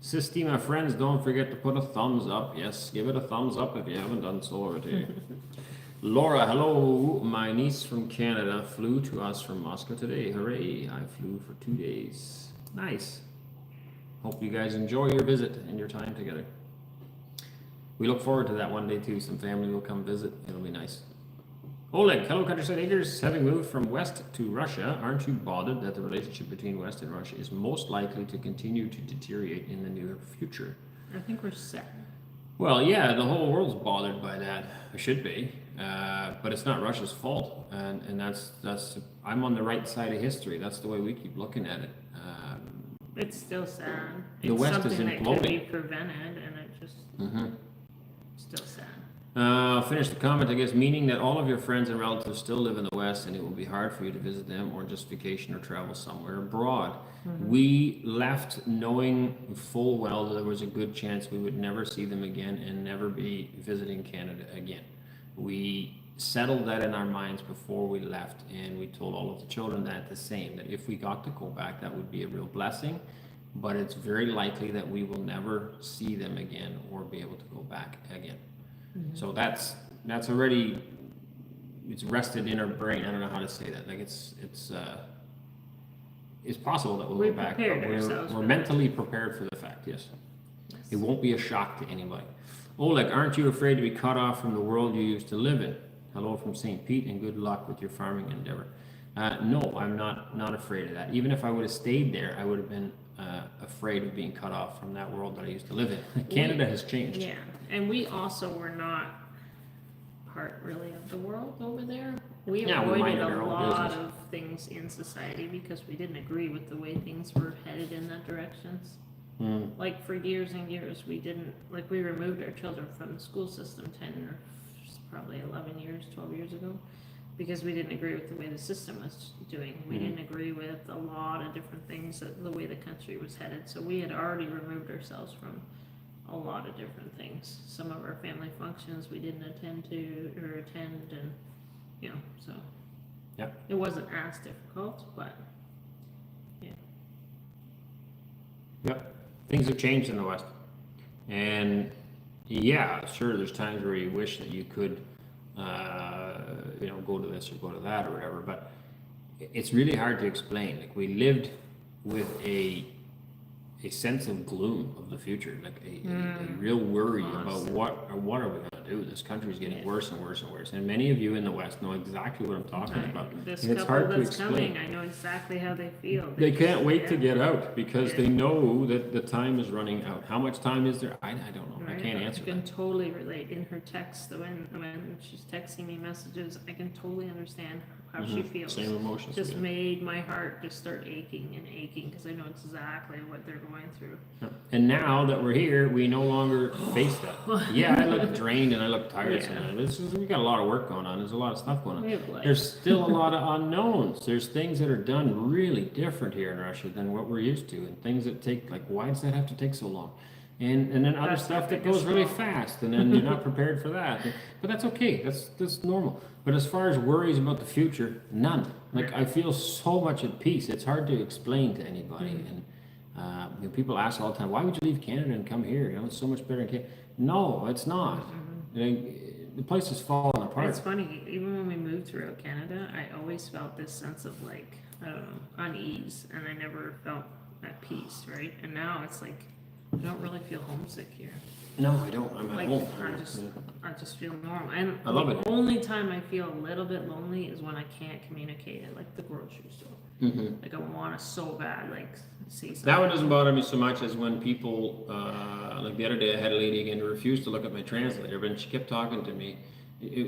Sisti, my friends, don't forget to put a thumbs up. Yes, give it a thumbs up if you haven't done so already. Laura, hello. My niece from Canada flew to us from Moscow today. Hooray. I flew for 2 days. Nice. Hope you guys enjoy your visit and your time together. We look forward to that one day too. Some family will come visit. It'll be nice. Oleg, hello Countryside Acres. Having moved from West to Russia, aren't you bothered that the relationship between West and Russia is most likely to continue to deteriorate in the near future? I think we're set. Well, yeah, the whole world's bothered by that. It should be, but it's not Russia's fault, and that's. I'm on the right side of history. That's the way we keep looking at it. It's still sad. The It's West is something that could be imploding. prevented, and it just still sad. I'll finish the comment, I guess, meaning that all of your friends and relatives still live in the West and it will be hard for you to visit them or just vacation or travel somewhere abroad. We left knowing full well that there was a good chance we would never see them again and never be visiting Canada again. We settled that in our minds before we left, and we told all of the children that the same, that if we got to go back, that would be a real blessing, but it's very likely that we will never see them again or be able to go back again. So that's already, it's rested in our brain. I don't know how to say that. Like it's possible that we'll We go back, prepared but ourselves we're for mentally prepared for the fact. Yes, it won't be a shock to anybody. Oleg, aren't you afraid to be cut off from the world you used to live in? Hello from St. Pete, and good luck with your farming endeavor. No, I'm not afraid of that. Even if I would have stayed there, I would have been afraid of being cut off from that world that I used to live in. Canada has changed. Yeah, and we also were not part really of the world over there. We Yeah, we avoided minded a our own lot business. of things in society because we didn't agree with the way things were headed in that directions. Like for years and years, we removed our children from the school system 10 or probably 11 years, 12 years ago, because we didn't agree with the way the system was doing. We didn't agree with a lot of different things, the way the country was headed. So we had already removed ourselves from a lot of different things. Some of our family functions we didn't attend, and so Yeah. it wasn't as difficult, but yeah. Yep. Things have changed in the West. And yeah, sure, there's times where you wish that you could, go to this or go to that or whatever, but it's really hard to explain. Like we lived with a sense of gloom of the future, like a real worry about what are we going to do? This country is getting worse and worse and worse. And many of you in the West know exactly what I'm talking about. This And it's couple hard to that's explain. coming, I know exactly how they feel. They can't wait to Yeah. get out because they know that the time is running out. How much time is there? I don't know. I Right, can't but answer I can that. totally relate in her text when she's texting me messages. I can totally understand how she feels. Same emotions. Just yeah. made my heart just start aching and aching because I know exactly what they're going through. And now that we're here, we no longer face that. Yeah, I look drained and I look tired Yeah. sometimes. We got a lot of work going on. There's a lot of stuff going on. We have life. There's still a lot of unknowns. There's things that are done really different here in Russia than what we're used to, and things that take, like, why does that have to take so long? And then other That's stuff the that goes biggest really problem. fast, and then you're not prepared for that. But that's okay. That's normal. But as far as worries about the future, none. Like I feel so much at peace. It's hard to explain to anybody. And people ask all the time, "Why would you leave Canada and come here? It's so much better in Canada." No, it's not. The place is falling apart. It's funny, even when we moved throughout Canada, I always felt this sense of like, I don't know, unease, and I never felt at peace, right? And now it's like, I don't really feel homesick here. No, I don't. I'm at Like, home. I just feel normal. And I love the it. only time I feel a little bit lonely is when I can't communicate at like the grocery store. Like I want to so bad, like see something. That one doesn't bother me so much as when people, like the other day I had a lady again who refused to look at my translator, but she kept talking to me,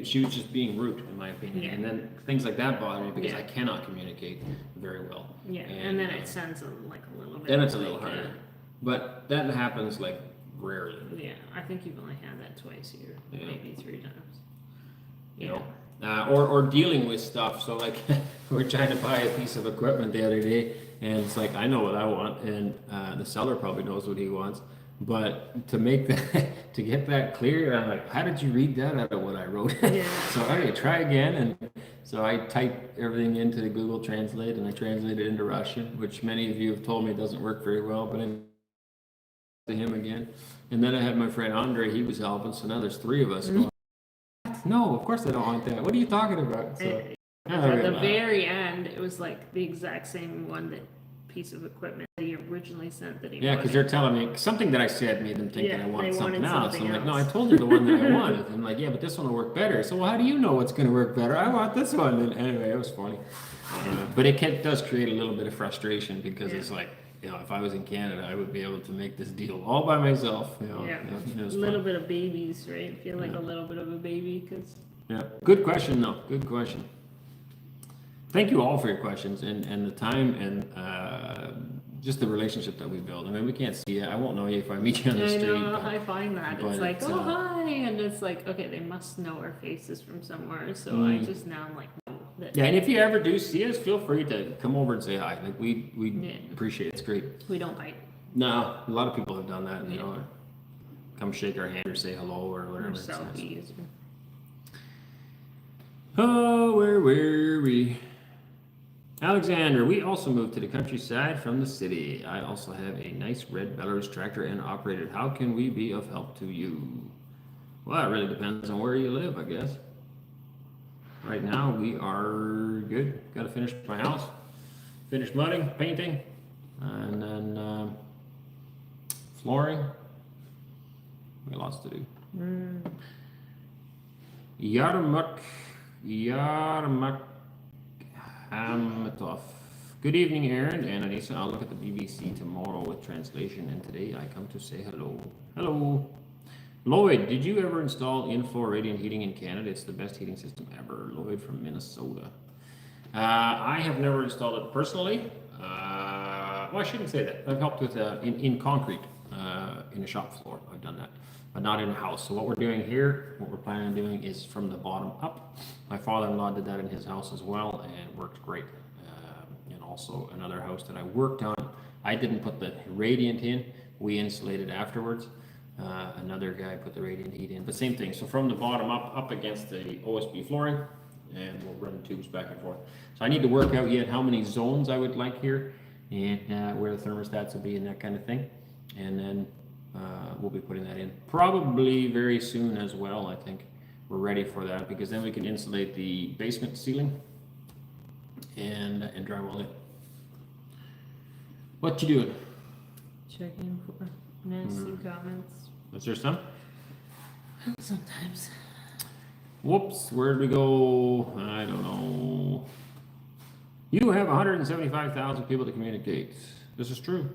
she was just being rude, in my opinion. Yeah. And then things like that bother me because Yeah. I cannot communicate very well. Yeah, and then it sends like a little bit. Then it's a little like, harder. But that happens like rarely. Yeah, I think you've only had that twice here, maybe 3 times. You know, or dealing with stuff. So like we're trying to buy a piece of equipment the other day, and it's like I know what I want, and the seller probably knows what he wants. But to make that to get that clear, I'm like, how did you read that out of what I wrote? Yeah. So okay, try again, and so I type everything into the Google Translate, and I translate it into Russian, which many of you have told me doesn't work very well, but to him again. And then I had my friend Andre, he was helping, so now there's 3 of us going, no, of course I don't want that. What are you talking about? So At the very end, it was like the exact same one, that piece of equipment that he originally sent that he yeah, because wanted. they're telling me something that I said made them think Yeah, that I wanted they something wanted else. something I'm like, no, I else. told you the one that I wanted. I'm like, yeah, but this one will work better. So, well, how do you know what's going to work better? I want this one. And anyway, it was funny. But it does create a little bit of frustration because it's like, you know, if I was in Canada, I would be able to make this deal all by myself. You know, Yeah, it was a little fun. bit of babies, right? Feel like a little bit of a baby, because Yeah, good question though. Good question. Thank you all for your questions and the time and just the relationship that we build. I mean, we can't see you. I won't know you if I meet you on the I street. know, but- I find that. but It's like, it's, oh, hi. And it's like, okay, they must know our faces from somewhere. So I just now, I'm like, no. Yeah, and if you ever do see us, feel free to come over and say hi. Like we Yeah. appreciate it. It's great. We don't bite. No, a lot of people have done that. You know, or come shake our hand or say hello or whatever. Or It's nice. selfies. Oh, where were we? Alexander, we also moved to the countryside from the city. I also have a nice red Belarus tractor and operated. How can we be of help to you? Well, it really depends on where you live, I guess. Right now, we are good. Got to finish my house, finish mudding, painting, and then flooring. We got lots to do. Yarmak Hamatov. Good evening, Arend and Anneesa. I'll look at the BBC tomorrow with translation, and today I come to say hello. Hello. Lloyd, did you ever install in-floor radiant heating in Canada? It's the best heating system ever. Lloyd from Minnesota. I have never installed it personally. Well, I shouldn't say that. I've helped with in concrete in a shop floor. I've done that, but not in a house. So what we're doing here, what we're planning on doing is from the bottom up. My father-in-law did that in his house as well, and it worked great. And also another house that I worked on, I didn't put the radiant in. We insulated afterwards. Another guy put the radiant heat in, but same thing. So from the bottom up against the OSB flooring, and we'll run tubes back and forth. So I need to work out yet how many zones I would like here, and where the thermostats will be and that kind of thing. And then we'll be putting that in probably very soon as well. I think we're ready for that because then we can insulate the basement ceiling and drywall it. What you doing? Checking for nasty comments. Is there some? Sometimes. Whoops, where'd we go? I don't know. You have 175,000 people to communicate. This is true.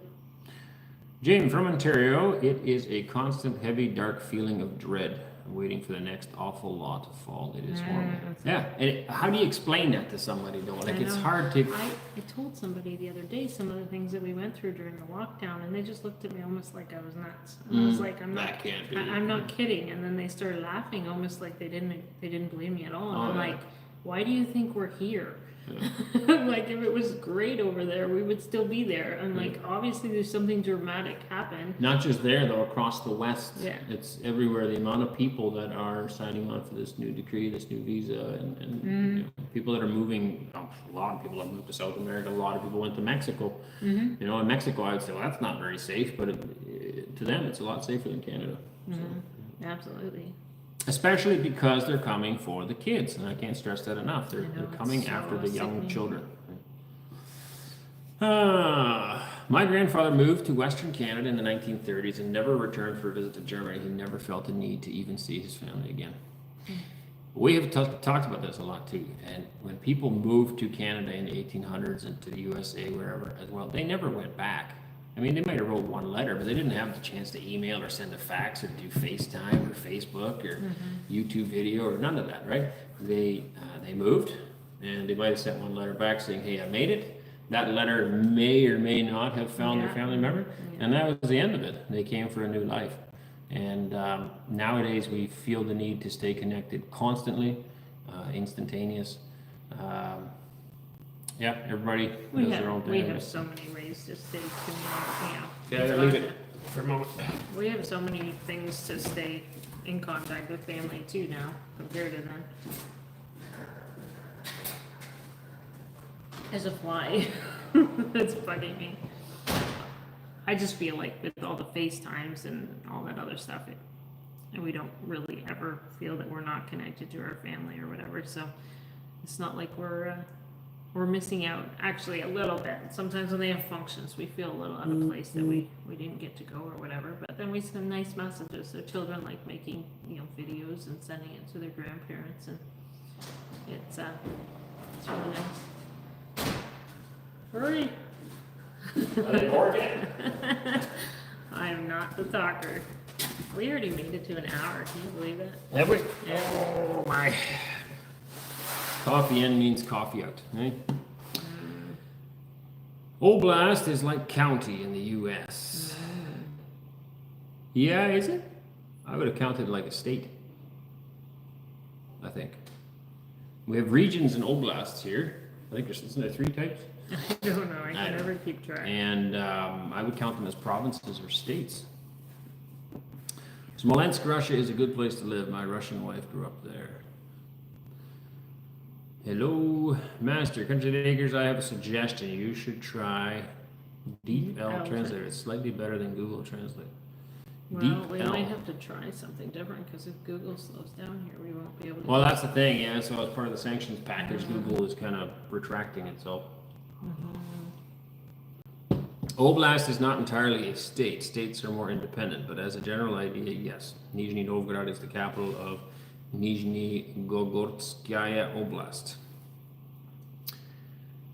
Jane from Ontario, it is a constant, heavy, dark feeling of dread. I'm waiting for the next awful lot to fall. It is horrible. Yeah, and how do you explain that to somebody though? Like, it's hard to... I told somebody the other day some of the things that we went through during the lockdown, and they just looked at me almost like I was nuts. And I was like, I'm not kidding. And then they started laughing, almost like they didn't believe me at all. And I'm like, why do you think we're here? Like, if it was great over there, we would still be there. And like, obviously there's something dramatic happened. Not just there though, across the West. Yeah. It's everywhere. The amount of people that are signing on for this new decree, this new visa, and you know, people that are moving, a lot of people have moved to South America, a lot of people went to Mexico. You know, in Mexico I would say, well, that's not very safe, but to them it's a lot safer than Canada. So. Absolutely. Especially because they're coming for the kids, and I can't stress that enough. They're coming it's so after the young sickening. children. My grandfather moved to Western Canada in the 1930s and never returned for a visit to Germany. He never felt a need to even see his family again. We have talked about this a lot too, and when people moved to Canada in the 1800s and to the USA, wherever as well, they never went back. I mean, they might have wrote one letter, but they didn't have the chance to email or send a fax or do FaceTime or Facebook or YouTube video or none of that, right? They moved, and they might have sent one letter back saying, "Hey, I made it." That letter may or may not have found their family member, and that was the end of it. They came for a new life. And nowadays, we feel the need to stay connected constantly, instantaneous. Yeah, everybody does their own thing. We have so many ways to stay connected. Yeah, I gotta leave it for a moment. We have so many things to stay in contact with family too now, compared to then. There's a fly that's bugging me. I just feel like with all the FaceTimes and all that other stuff, and we don't really ever feel that we're not connected to our family or whatever. So it's not like we're missing out. Actually, a little bit. Sometimes when they have functions, we feel a little out of place that we didn't get to go or whatever. But then we send nice messages. Their children like making videos and sending it to their grandparents, and it's really nice. Hurry! Are they working? I am not the talker. We already made it to an hour. Can you believe it? Have we? Yeah. Oh my. Coffee in means coffee out, right? Oblast is like county in the U.S. Yeah, is it? I would have counted like a state. I think. We have regions and oblasts here. I think isn't there 3 types? I don't know. I can never keep track. And I would count them as provinces or states. Smolensk, Russia is a good place to live. My Russian wife grew up there. Hello, Master. Country Acres, I have a suggestion. You should try DeepL Translator. It's slightly better than Google Translate. Well, we might have to try something different because if Google slows down here, we won't be able to. Well, that's the thing, yeah. So as part of the sanctions package, Google is kind of retracting itself. Oblast is not entirely a state. States are more independent, but as a general idea, yes. Nizhny Novgorod is the capital of Nizhny Novgorodskaya Oblast.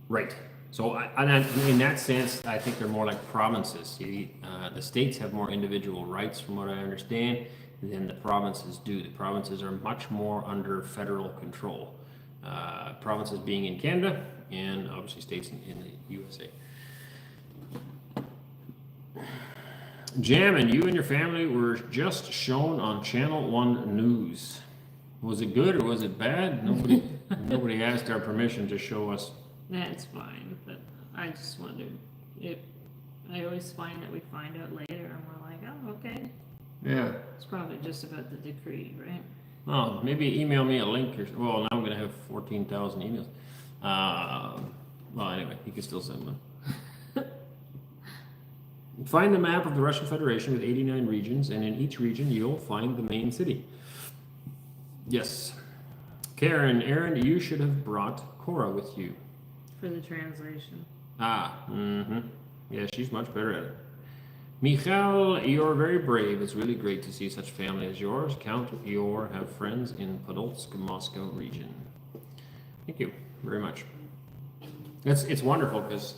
Right. So in that sense, I think they're more like provinces. See, the states have more individual rights, from what I understand, than the provinces do. The provinces are much more under federal control. Provinces being in Canada, and obviously states in the USA. Jammin', you and your family were just shown on Channel 1 News. Was it good or was it bad? Nobody asked our permission to show us. That's fine, but I just wondered if I always find that we find out later and we're like, oh, okay. Yeah. It's probably just about the decree, right? Oh, maybe email me a link. Well, now I'm going to have 14,000 emails. Well, anyway, you can still send them. Find the map of the Russian Federation with 89 regions, and in each region you'll find the main city. Yes. Karen, Arend, you should have brought Cora with you. For the translation. Yeah, she's much better at it. Michael, you're very brave. It's really great to see such family as yours. Count your have friends in Podolsk, Moscow region. Thank you very much. It's wonderful because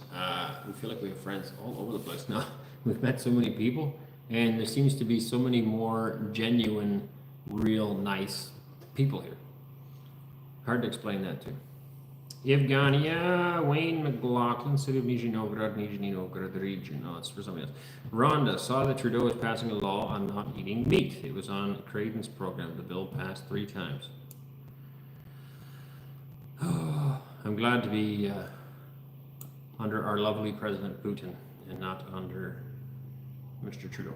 we feel like we have friends all over the place now. We've met so many people, and there seems to be so many more genuine, real, nice people here. Hard to explain that too. Evgenia, Wayne McLaughlin, City of Nizhny Novgorod region. Oh, it's for somebody else. Rhonda, saw that Trudeau is passing a law on not eating meat. It was on Creighton's program. The bill passed 3 times. Oh, I'm glad to be under our lovely President Putin and not under Mr. Trudeau.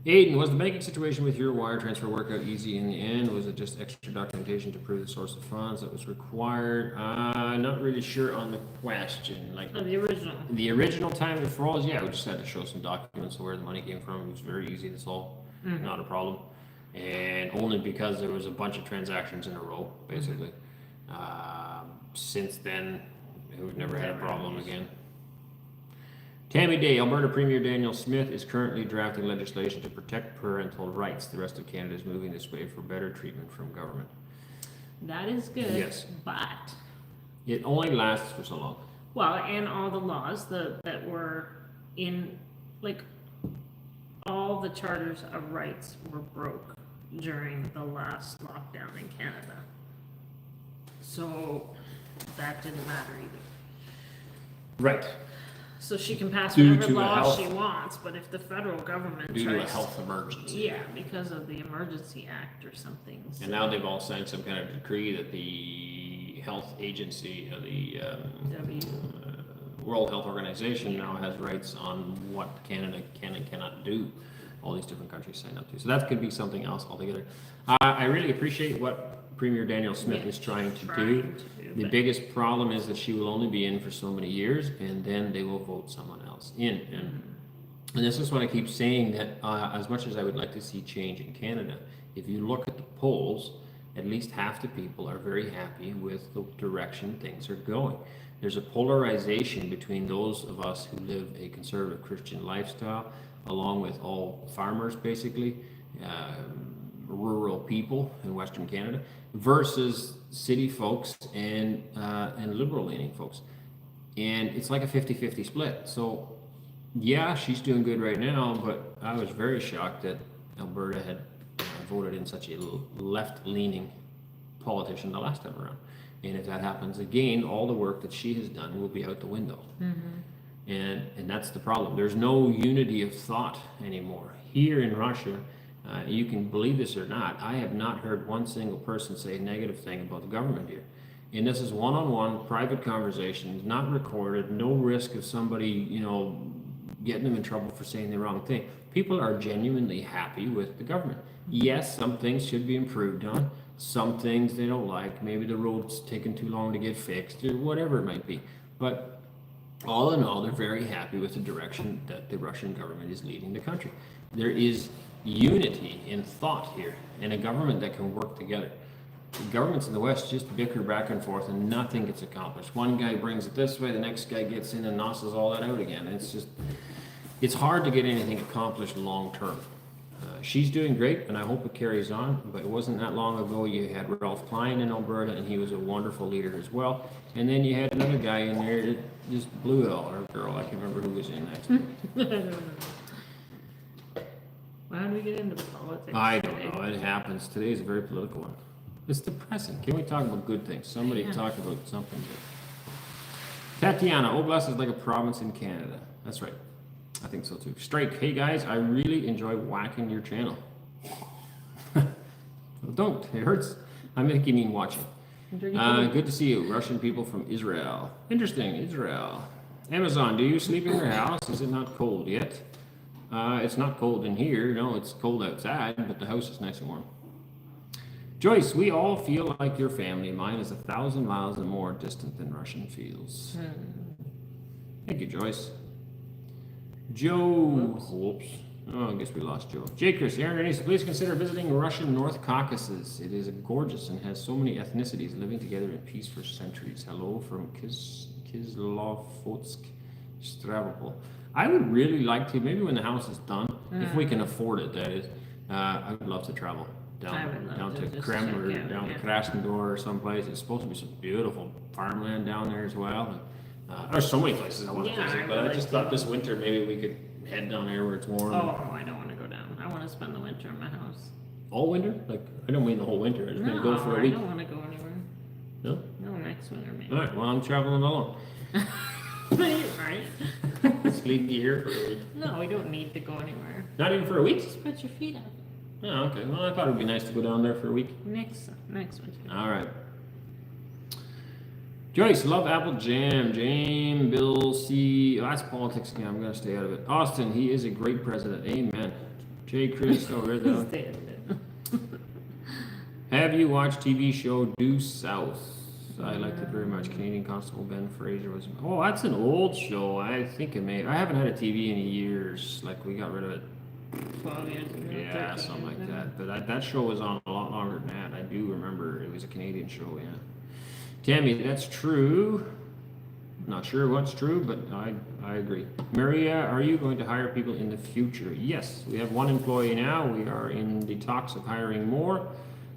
Aiden, was the banking situation with your wire transfer work out easy in the end? Was it just extra documentation to prove the source of funds that was required? Not really sure on the question. Like the original time it froze, yeah, we just had to show some documents of where the money came from. It was very easy to solve, not a problem. And only because there was a bunch of transactions in a row, basically. Since then, we've never had a problem again. Tammy Day, Alberta Premier Daniel Smith is currently drafting legislation to protect parental rights. The rest of Canada is moving this way for better treatment from government. That is good. Yes. But it only lasts for so long. Well, and all the laws that were in, like, all the charters of rights were broke during the last lockdown in Canada. So that didn't matter either. Right. So she can pass Due whatever to a law health- she wants, but if the federal government Due to a tries, health emergency. yeah, because of the Emergency Act or something. So. And now they've all signed some kind of decree that the health agency, World Health Organization now has rights on what Canada can and cannot do. All these different countries signed up to. So that could be something else altogether. I really appreciate what Premier Danielle Smith is trying to do. The biggest problem is that she will only be in for so many years, and then they will vote someone else in. And this is what I keep saying, that as much as I would like to see change in Canada, if you look at the polls, at least half the people are very happy with the direction things are going. There's a polarization between those of us who live a conservative Christian lifestyle, along with all farmers, basically, rural people in Western Canada, versus city folks and liberal-leaning folks. And it's like a 50-50 split. So, yeah, she's doing good right now, but I was very shocked that Alberta had voted in such a left-leaning politician the last time around. And if that happens again, all the work that she has done will be out the window. And that's the problem. There's no unity of thought anymore. Here in Russia, you can believe this or not, I have not heard one single person say a negative thing about the government here. And this is one-on-one, private conversations, not recorded, no risk of somebody, getting them in trouble for saying the wrong thing. People are genuinely happy with the government. Yes, some things should be improved on. Some things they don't like. Maybe the road's taking too long to get fixed, or whatever it might be. But all in all, they're very happy with the direction that the Russian government is leading the country. There is unity in thought here, and a government that can work together. The governments in the West just bicker back and forth, and nothing gets accomplished. One guy brings it this way, the next guy gets in and nosses all that out again. It's hard to get anything accomplished long term. She's doing great, and I hope it carries on, but it wasn't that long ago you had Ralph Klein in Alberta, and he was a wonderful leader as well. And then you had another guy in there that just blew it all, or girl, I can't remember who was in that. Well, how do we get into politics? I don't know, it happens. Today's a very political one. It's depressing. Can we talk about good things? Somebody talk about something good. Tatiana, Oblast is like a province in Canada. That's right. I think so too. Strike, hey guys, I really enjoy whacking your channel. Well, don't, it hurts. I'm thinking you mean watching. Good to see you, Russian people from Israel. Interesting, Israel. Amazon, do you sleep in your house? Is it not cold yet? It's not cold in here. No, it's cold outside, but the house is nice and warm. Joyce, we all feel like your family. Mine is 1,000 miles and more distant than Russian feels. Thank you, Joyce. Joe, whoops. Oh, I guess we lost Joe. J. Chris, Aaron, Anneesa, please consider visiting Russian North Caucasus. It is gorgeous and has so many ethnicities living together in peace for centuries. Hello from Kislovodsk, Stavropol. I would really like to, maybe when the house is done, if we can afford it, that is, I would love to travel down to Krem or down to Krasnodar or someplace. It's supposed to be some beautiful farmland down there as well. There's so many places I want to visit, but I just thought this winter maybe we could head down there where it's warm. Oh, I don't want to go down. I want to spend the winter in my house. All winter? Like, I don't mean the whole winter. I just mean go for a week. I don't want to go anywhere. No? No, next winter maybe. All right, well, I'm traveling alone. Right? Let's leave you here for a week. No, we don't need to go anywhere. Not even for a week? Just put your feet up. Oh, okay. Well, I thought it would be nice to go down there for a week. Next winter. All right. Joyce, love apple jam. Jam, Bill C. Oh, that's politics again. I'm going to stay out of it. Austin, he is a great president. Amen. J. Chris, oh, here's that. Stay out of it. Have you watched TV show Due South? I liked it very much. Canadian Constable Ben Fraser was. Oh, that's an old show. I think it may. I haven't had a TV in years. Like, we got rid of it. 12 years ago. Yeah, something like that. But that show was on a lot longer than that. I do remember it was a Canadian show, yeah. Tammy, that's true. Not sure what's true, but I agree. Maria, are you going to hire people in the future? Yes, we have one employee now. We are in the talks of hiring more.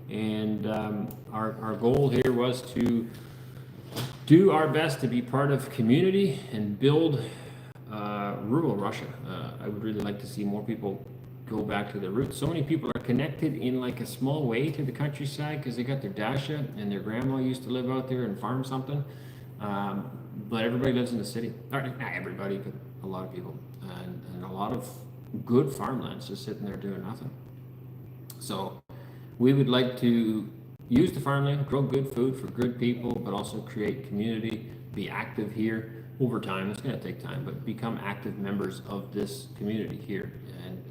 And our goal here was to do our best to be part of community and build rural Russia. I would really like to see more people go back to their roots. So many people are connected in like a small way to the countryside because they got their dasha and their grandma used to live out there and farm something. But everybody lives in the city. Or, not everybody, but a lot of people. And a lot of good farmlands just sitting there doing nothing. So we would like to use the farmland, grow good food for good people, but also create community, be active here over time. It's going to take time, but become active members of this community here and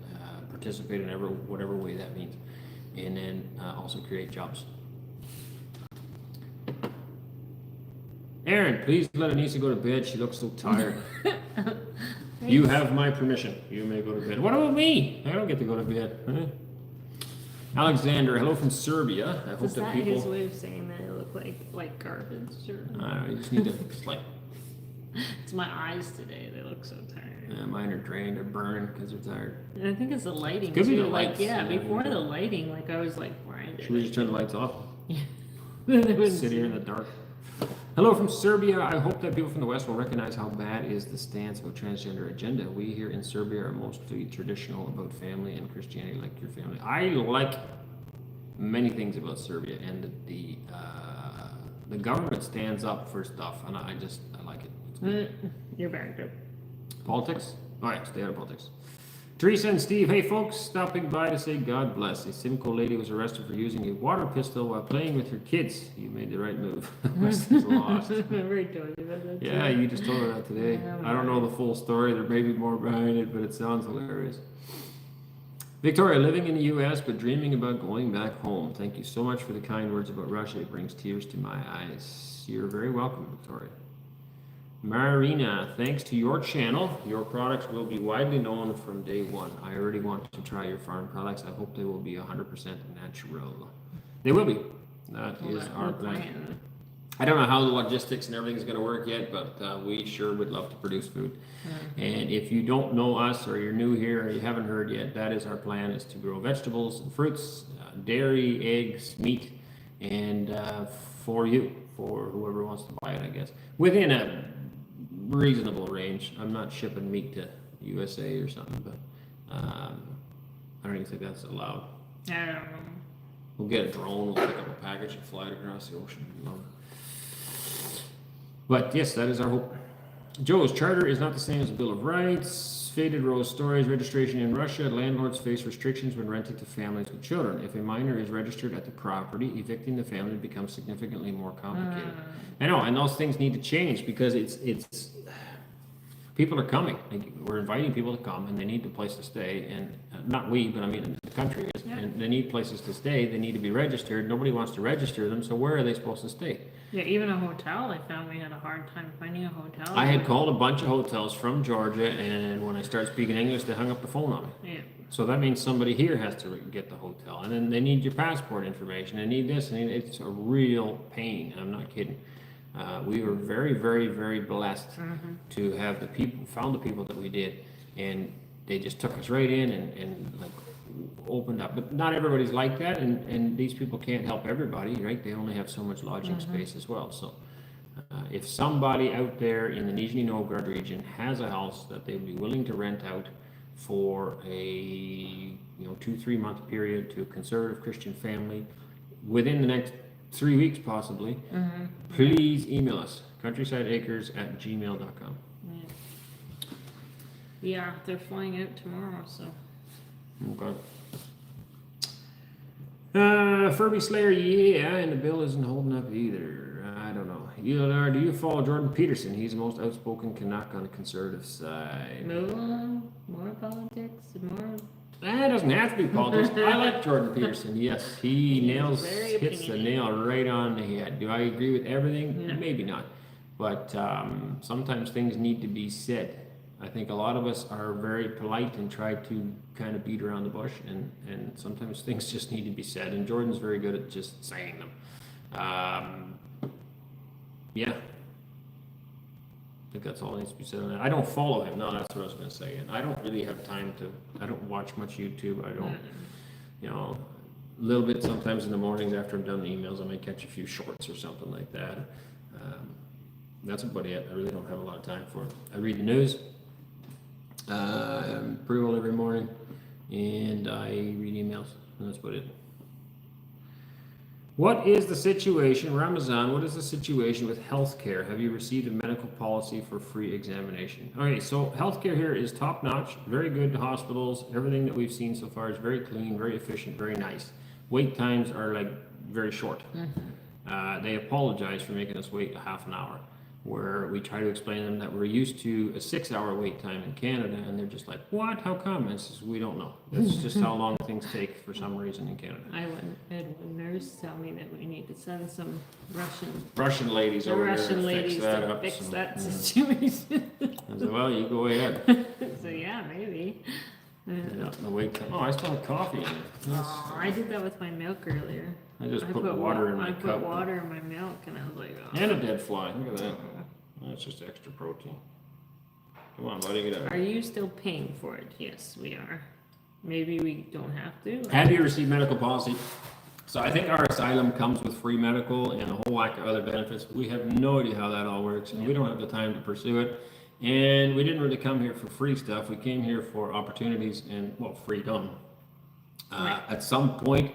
participate in whatever way that means. And then also create jobs. Aaron, please let Anneesa go to bed. She looks so tired. You have my permission. You may go to bed. What about me? I don't get to go to bed. Huh? Alexander, hello from Serbia. I hope Is that that people. his way of saying that it look like garbage? Or... You just need to just like. It's my eyes today. They look so tired. Yeah, mine are drained or burned because they're tired. And I think it's the lighting. Could be too. the Like, lights. yeah, before the lighting, like I was like, why did Should we just turn the lights off? Yeah. Sit here in the dark. Hello from Serbia. I hope that people from the West will recognize how bad is the stance about transgender agenda. We here in Serbia are mostly traditional about family and Christianity, like your family. I like many things about Serbia, and the government stands up for stuff, and I like it. It's good. You're very good. Politics? All right, stay out of politics. Teresa and Steve, hey folks, stopping by to say God bless. A Simcoe lady was arrested for using a water pistol while playing with her kids. You made the right move. West is lost. Remember I told you about that? Yeah, you just told her that today. I don't know the full story. There may be more behind it, but it sounds hilarious. Victoria, living in the U.S. but dreaming about going back home. Thank you so much for the kind words about Russia. It brings tears to my eyes. You're very welcome, Victoria. Marina, thanks to your channel, your products will be widely known from day one. I already want to try your farm products. I hope they will be 100% natural. They will be. That is our plan. I don't know how the logistics and everything is going to work yet, but we sure would love to produce food. And if you don't know us or you're new here or you haven't heard yet, that is our plan, is to grow vegetables and fruits, dairy, eggs, meat, and for you, for whoever wants to buy it, I guess. Within a reasonable range. I'm not shipping meat to USA or something, but I don't even think that's allowed. I don't know. We'll get a drone, we'll pick up a package and fly it across the ocean. But yes, that is our hope. Joe's charter is not the same as a Bill of Rights. Faded Rose stories, registration in Russia. Landlords face restrictions when renting to families with children. If a minor is registered at the property, evicting the family becomes significantly more complicated. I know, and those things need to change because it's people are coming. Like, we're inviting people to come, and they need a place to stay. And not we, but I mean the country is. Yeah. And they need places to stay. They need to be registered. Nobody wants to register them, so where are they supposed to stay? Yeah, even a hotel, I found we had a hard time finding a hotel. I had called a bunch of hotels from Georgia, and when I started speaking English, they hung up the phone on me. Yeah. So that means somebody here has to get the hotel, and then they need your passport information. They need this, and it's a real pain. I'm not kidding. We were very, very, very blessed to have found the people that we did, and they just took us right in and like opened up. But not everybody's like that, and these people can't help everybody, right? They only have so much lodging space as well. So if somebody out there in the Nizhny Novgorod region has a house that they'd be willing to rent out for a 2-3 month period to a conservative Christian family within the next 3 weeks possibly, please email us, countrysideacres@gmail.com. Yeah, they're flying out tomorrow, so. Okay. Furby Slayer, yeah, and the bill isn't holding up either. I don't know. Do you follow Jordan Peterson? He's the most outspoken Canuck on the conservative side. No, more politics, more. It doesn't have to be politics. I like Jordan Peterson. Yes, he hits the nail right on the head. Do I agree with everything? No. Maybe not. But sometimes things need to be said. I think a lot of us are very polite and try to kind of beat around the bush, and sometimes things just need to be said. And Jordan's very good at just saying them. Yeah. I think that's all that needs to be said on that. I don't follow him. No, that's what I was going to say. And I don't really have time I don't watch much YouTube. I don't, a little bit sometimes in the mornings after I'm done the emails, I might catch a few shorts or something like that. that's about it. I really don't have a lot of time for it. I read the news pretty well every morning, and I read emails, and that's about it. What is the situation, Ramazan, what is the situation with healthcare? Have you received a medical policy for free examination? Okay, so healthcare here is top notch, very good hospitals. Everything that we've seen so far is very clean, very efficient, very nice. Wait times are like very short. They apologize for making us wait a half an hour, where we try to explain to them that we're used to a 6-hour wait time in Canada, and they're just like, what? How come? And says, we don't know. That's just how long things take for some reason in Canada. I had one nurse tell me that we need to send some Russian ladies over here to fix that situation. I said, well, you go ahead. So yeah, maybe. Yeah, the wait time. Oh, I still have coffee in it. Oh, I did that with my milk earlier. I just put water in my cup. I cup. put water in my milk, and I was like, oh. And a dead fly. Look at that. That's just extra protein. Come on, buddy, get out. Are you still paying for it? Yes, we are. Maybe we don't have to. Have you received medical policy? So I think our asylum comes with free medical and a whole whack of other benefits. We have no idea how that all works, and we don't have the time to pursue it. And we didn't really come here for free stuff. We came here for opportunities and, well, freedom. Right. At some point,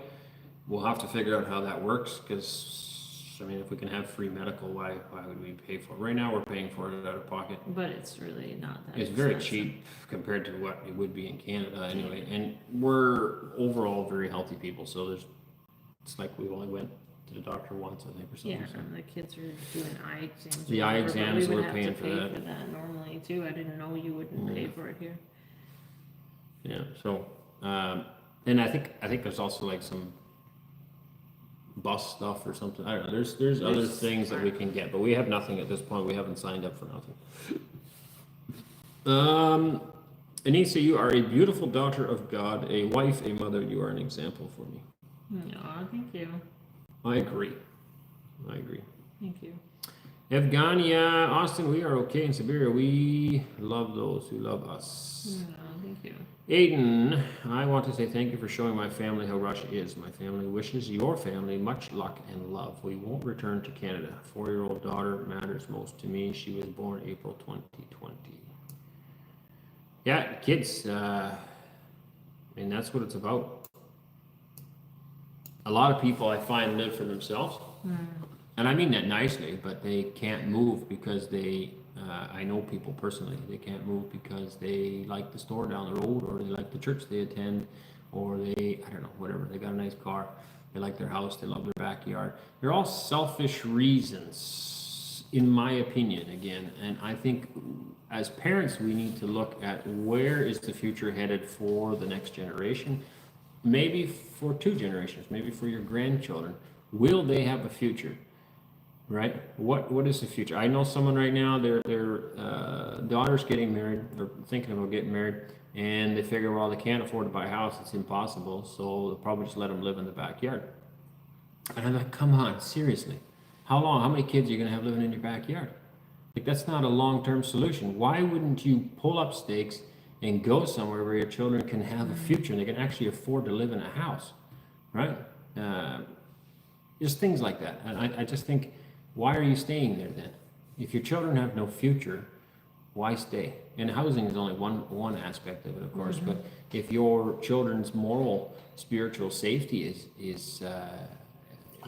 we'll have to figure out how that works, because, I mean, if we can have free medical, why would we pay for it? Right now, we're paying for it out of pocket. But it's really not that It's very expensive. cheap compared to what it would be in Canada anyway. And we're overall very healthy people, so it's like we only went to the doctor once, I think, or something. Yeah, and the kids are doing eye exams. The eye exams, we're paying for that. for that normally too. I didn't know you wouldn't pay for it here. Yeah, so, and I think there's also like some bus stuff or something. I don't know. There's other things that we can get, but we have nothing at this point. We haven't signed up for nothing. Anneesa, you are a beautiful daughter of God, a wife, a mother. You are an example for me. Oh, thank you. I agree. Thank you. Evgania, Austin, we are okay in Siberia. We love those who love us. Oh, thank you. Aiden, I want to say thank you for showing my family how Russia is. My family wishes your family much luck and love. We won't return to Canada. 4-year-old daughter matters most to me. She was born April 2020. Yeah, kids, I mean, that's what it's about. A lot of people I find live for themselves. And I mean that nicely, but they can't move because I know people personally, they can't move because they like the store down the road, or they like the church they attend, or I don't know, whatever. They got a nice car, they like their house, they love their backyard. They're all selfish reasons, in my opinion, again. And I think as parents, we need to look at where is the future headed for the next generation, maybe for 2 generations, maybe for your grandchildren. Will they have a future? Right? What is the future? I know someone right now, their daughter's getting married, or thinking about getting married, and they figure, well, they can't afford to buy a house, it's impossible, so they'll probably just let them live in the backyard. And I'm like, come on, seriously. How long? How many kids are you going to have living in your backyard? Like, that's not a long-term solution. Why wouldn't you pull up stakes and go somewhere where your children can have a future and they can actually afford to live in a house, right? Just things like that. And I just think, why are you staying there then? If your children have no future, why stay? And housing is only one aspect of it, of course. But if your children's moral, spiritual safety is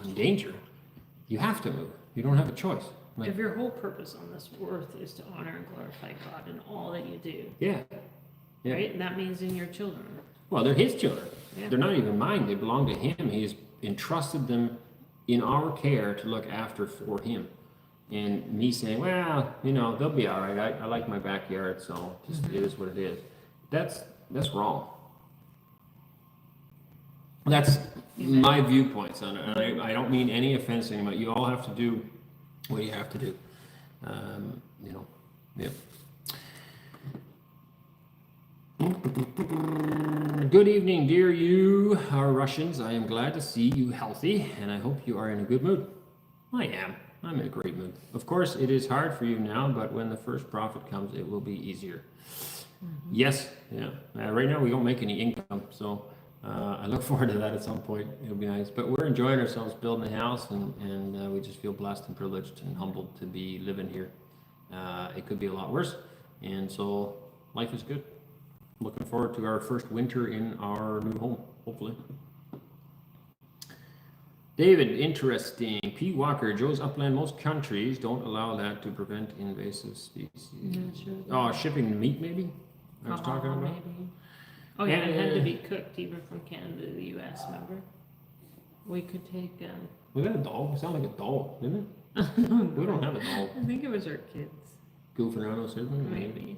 in danger, you have to move. You don't have a choice. Like, If your whole purpose on this earth is to honor and glorify God in all that you do, yeah. right? And that means in your children. Well, they're his children. Yeah. They're not even mine. They belong to him. He's entrusted them in our care to look after for him. And me saying, well, they'll be all right. I like my backyard, so just it is what it is. That's wrong. That's my viewpoints on it. And I don't mean any offense to anyone. You all have to do what you have to do. Yep. Good evening, dear you, our Russians. I am glad to see you healthy, and I hope you are in a good mood. I am. I'm in a great mood. Of course, it is hard for you now, but when the first profit comes, it will be easier. Yes, yeah. Right now, we don't make any income, so I look forward to that at some point. It'll be nice. But we're enjoying ourselves building a house, and we just feel blessed and privileged and humbled to be living here. It could be a lot worse, and so life is good. Looking forward to our first winter in our new home, hopefully. David, interesting. P. Walker, Joe's Upland, most countries don't allow that to prevent invasive species. Sure. Oh, shipping meat, maybe? I was talking about? Maybe. Oh, yeah, it had to be cooked even from Canada to the US, remember? We could take, Was that a dog? It sounded like a dog, didn't it? We don't have a dog. I think it was our kids. Goofing around or something? Maybe.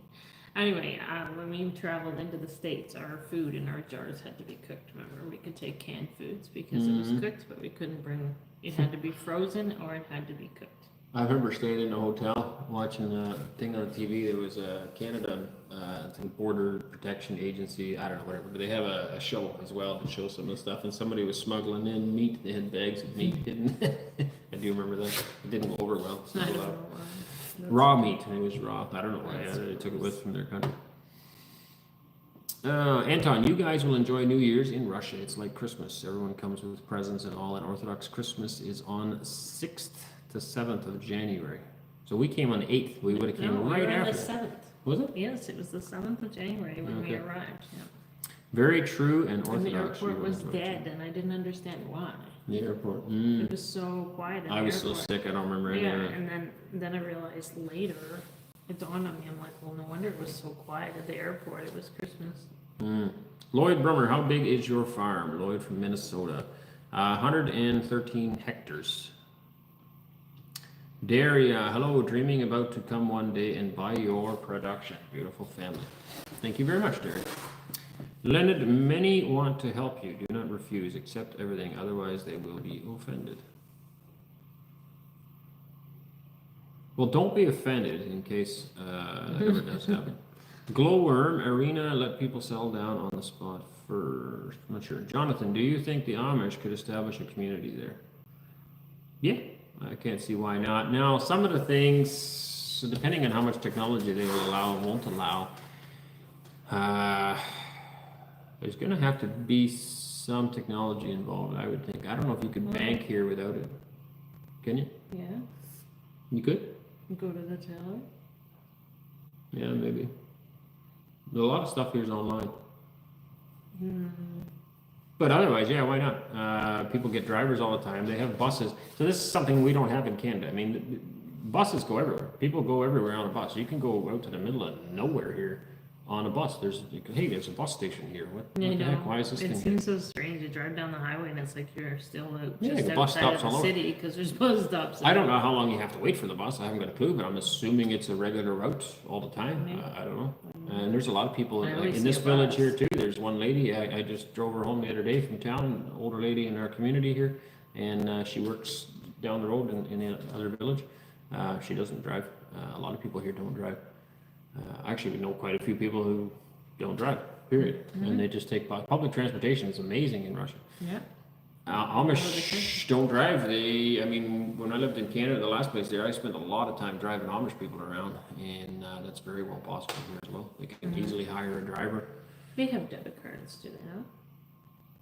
Anyway, when we traveled into the States, our food in our jars had to be cooked, remember? We could take canned foods because it was cooked, but we couldn't bring, it had to be frozen or it had to be cooked. I remember staying in a hotel watching a thing on TV. There was a Canada Border Protection Agency, I don't know, whatever, but they have a show as well to show some of the stuff. And somebody was smuggling in meat. They had bags of meat hidden. I do remember that. It didn't go over well. I don't know why. Raw meat. It was raw. I don't know why. They took it with from their country. Anton, you guys will enjoy New Year's in Russia. It's like Christmas. Everyone comes with presents and all. And Orthodox Christmas is on 6th to 7th of January. So we came on the 8th. We would have came right we were after. the 7th. Was it? Yes, it was the 7th of January when we arrived. Yeah. Very true and And the Orthodox. airport was dead, and I didn't understand why. The airport. It was so quiet. I was so sick. I don't remember any Yeah, of it. and then I realized later, it dawned on me. I'm like, well, no wonder it was so quiet at the airport. It was Christmas. Lloyd Brummer, how big is your farm? Lloyd from Minnesota. 113 hectares. Daria, hello, dreaming about to come one day and buy your production. Beautiful family. Thank you very much, Daria. Leonard, many want to help you. Do not refuse. Accept everything. Otherwise, they will be offended. Well, don't be offended in case that ever does happen. Glowworm, Arena, let people settle down on the spot first. I'm not sure. Jonathan, do you think the Amish could establish a community there? Yeah, I can't see why not. Now, some of the things, depending on how much technology they will allow and won't allow, there's going to have to be some technology involved, I would think. I don't know if you could bank here without it. Can you? Yeah. You could? Go to the teller. Yeah, maybe. A lot of stuff here is online. But otherwise, yeah, why not? People get drivers all the time. They have buses. So this is something we don't have in Canada. I mean, buses go everywhere. People go everywhere on a bus. You can go out to the middle of nowhere here on a bus. There's a bus station here. What the heck? Why is this thing? It seems so strange. You drive down the highway and it's like you're still out just the bus outside stops of all the over. city because there's bus stops. I don't know how long you have to wait for the bus. I haven't got a clue, but I'm assuming it's a regular route all the time. I don't know. And there's a lot of people in this village here too. There's one lady. I just drove her home the other day from town. An older lady in our community here, and she works down the road in the other village. She doesn't drive. A lot of people here don't drive. Actually, we know quite a few people who don't drive, period. And they just take public transportation. Is amazing in Russia. Yeah. Amish don't drive. I mean, when I lived in Canada, the last place there, I spent a lot of time driving Amish people around, and that's very well possible here as well. They can easily hire a driver. They have debit cards, do they not?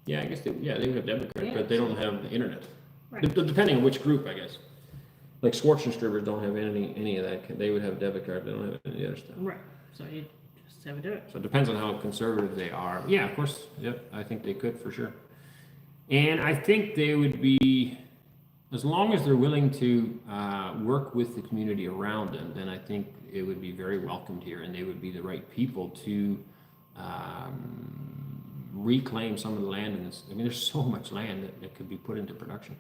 Yeah, I guess they would have debit cards, but they don't have the internet. Right. Depending on which group, I guess. Like Schwarzenstribbers don't have any of that. They would have debit card. They don't have any of the other stuff. Right. So you just have to do it. So it depends on how conservative they are. Yeah, of course. Yep, I think they could for sure. And I think they would be, as long as they're willing to work with the community around them, then I think it would be very welcomed here, and they would be the right people to reclaim some of the land in this. I mean, there's so much land that could be put into production.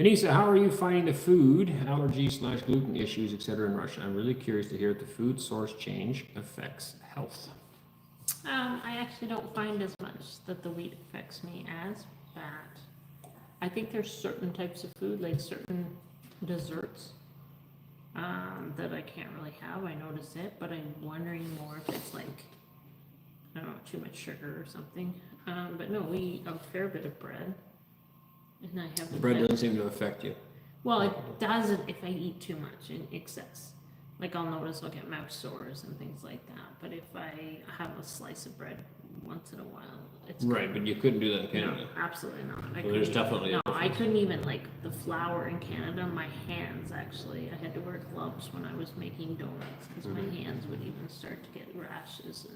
Anneesa, how are you finding the food, allergies/gluten issues, etc. in Russia? I'm really curious to hear if the food source change affects health. I actually don't find as much that the wheat affects me as bad. I think there's certain types of food, like certain desserts, that I can't really have. I notice it, but I'm wondering more if it's like, I don't know, too much sugar or something. But no, we eat a fair bit of bread. And I have the bread doesn't seem to affect you. Well, it doesn't if I eat too much in excess. Like I'll notice I'll get mouth sores and things like that. But if I have a slice of bread once in a while, it's Right, good. but you couldn't do that in Canada. No, absolutely not. So there's definitely a no. I difference. couldn't even like the flour in Canada. My hands actually, I had to wear gloves when I was making donuts because my hands would even start to get rashes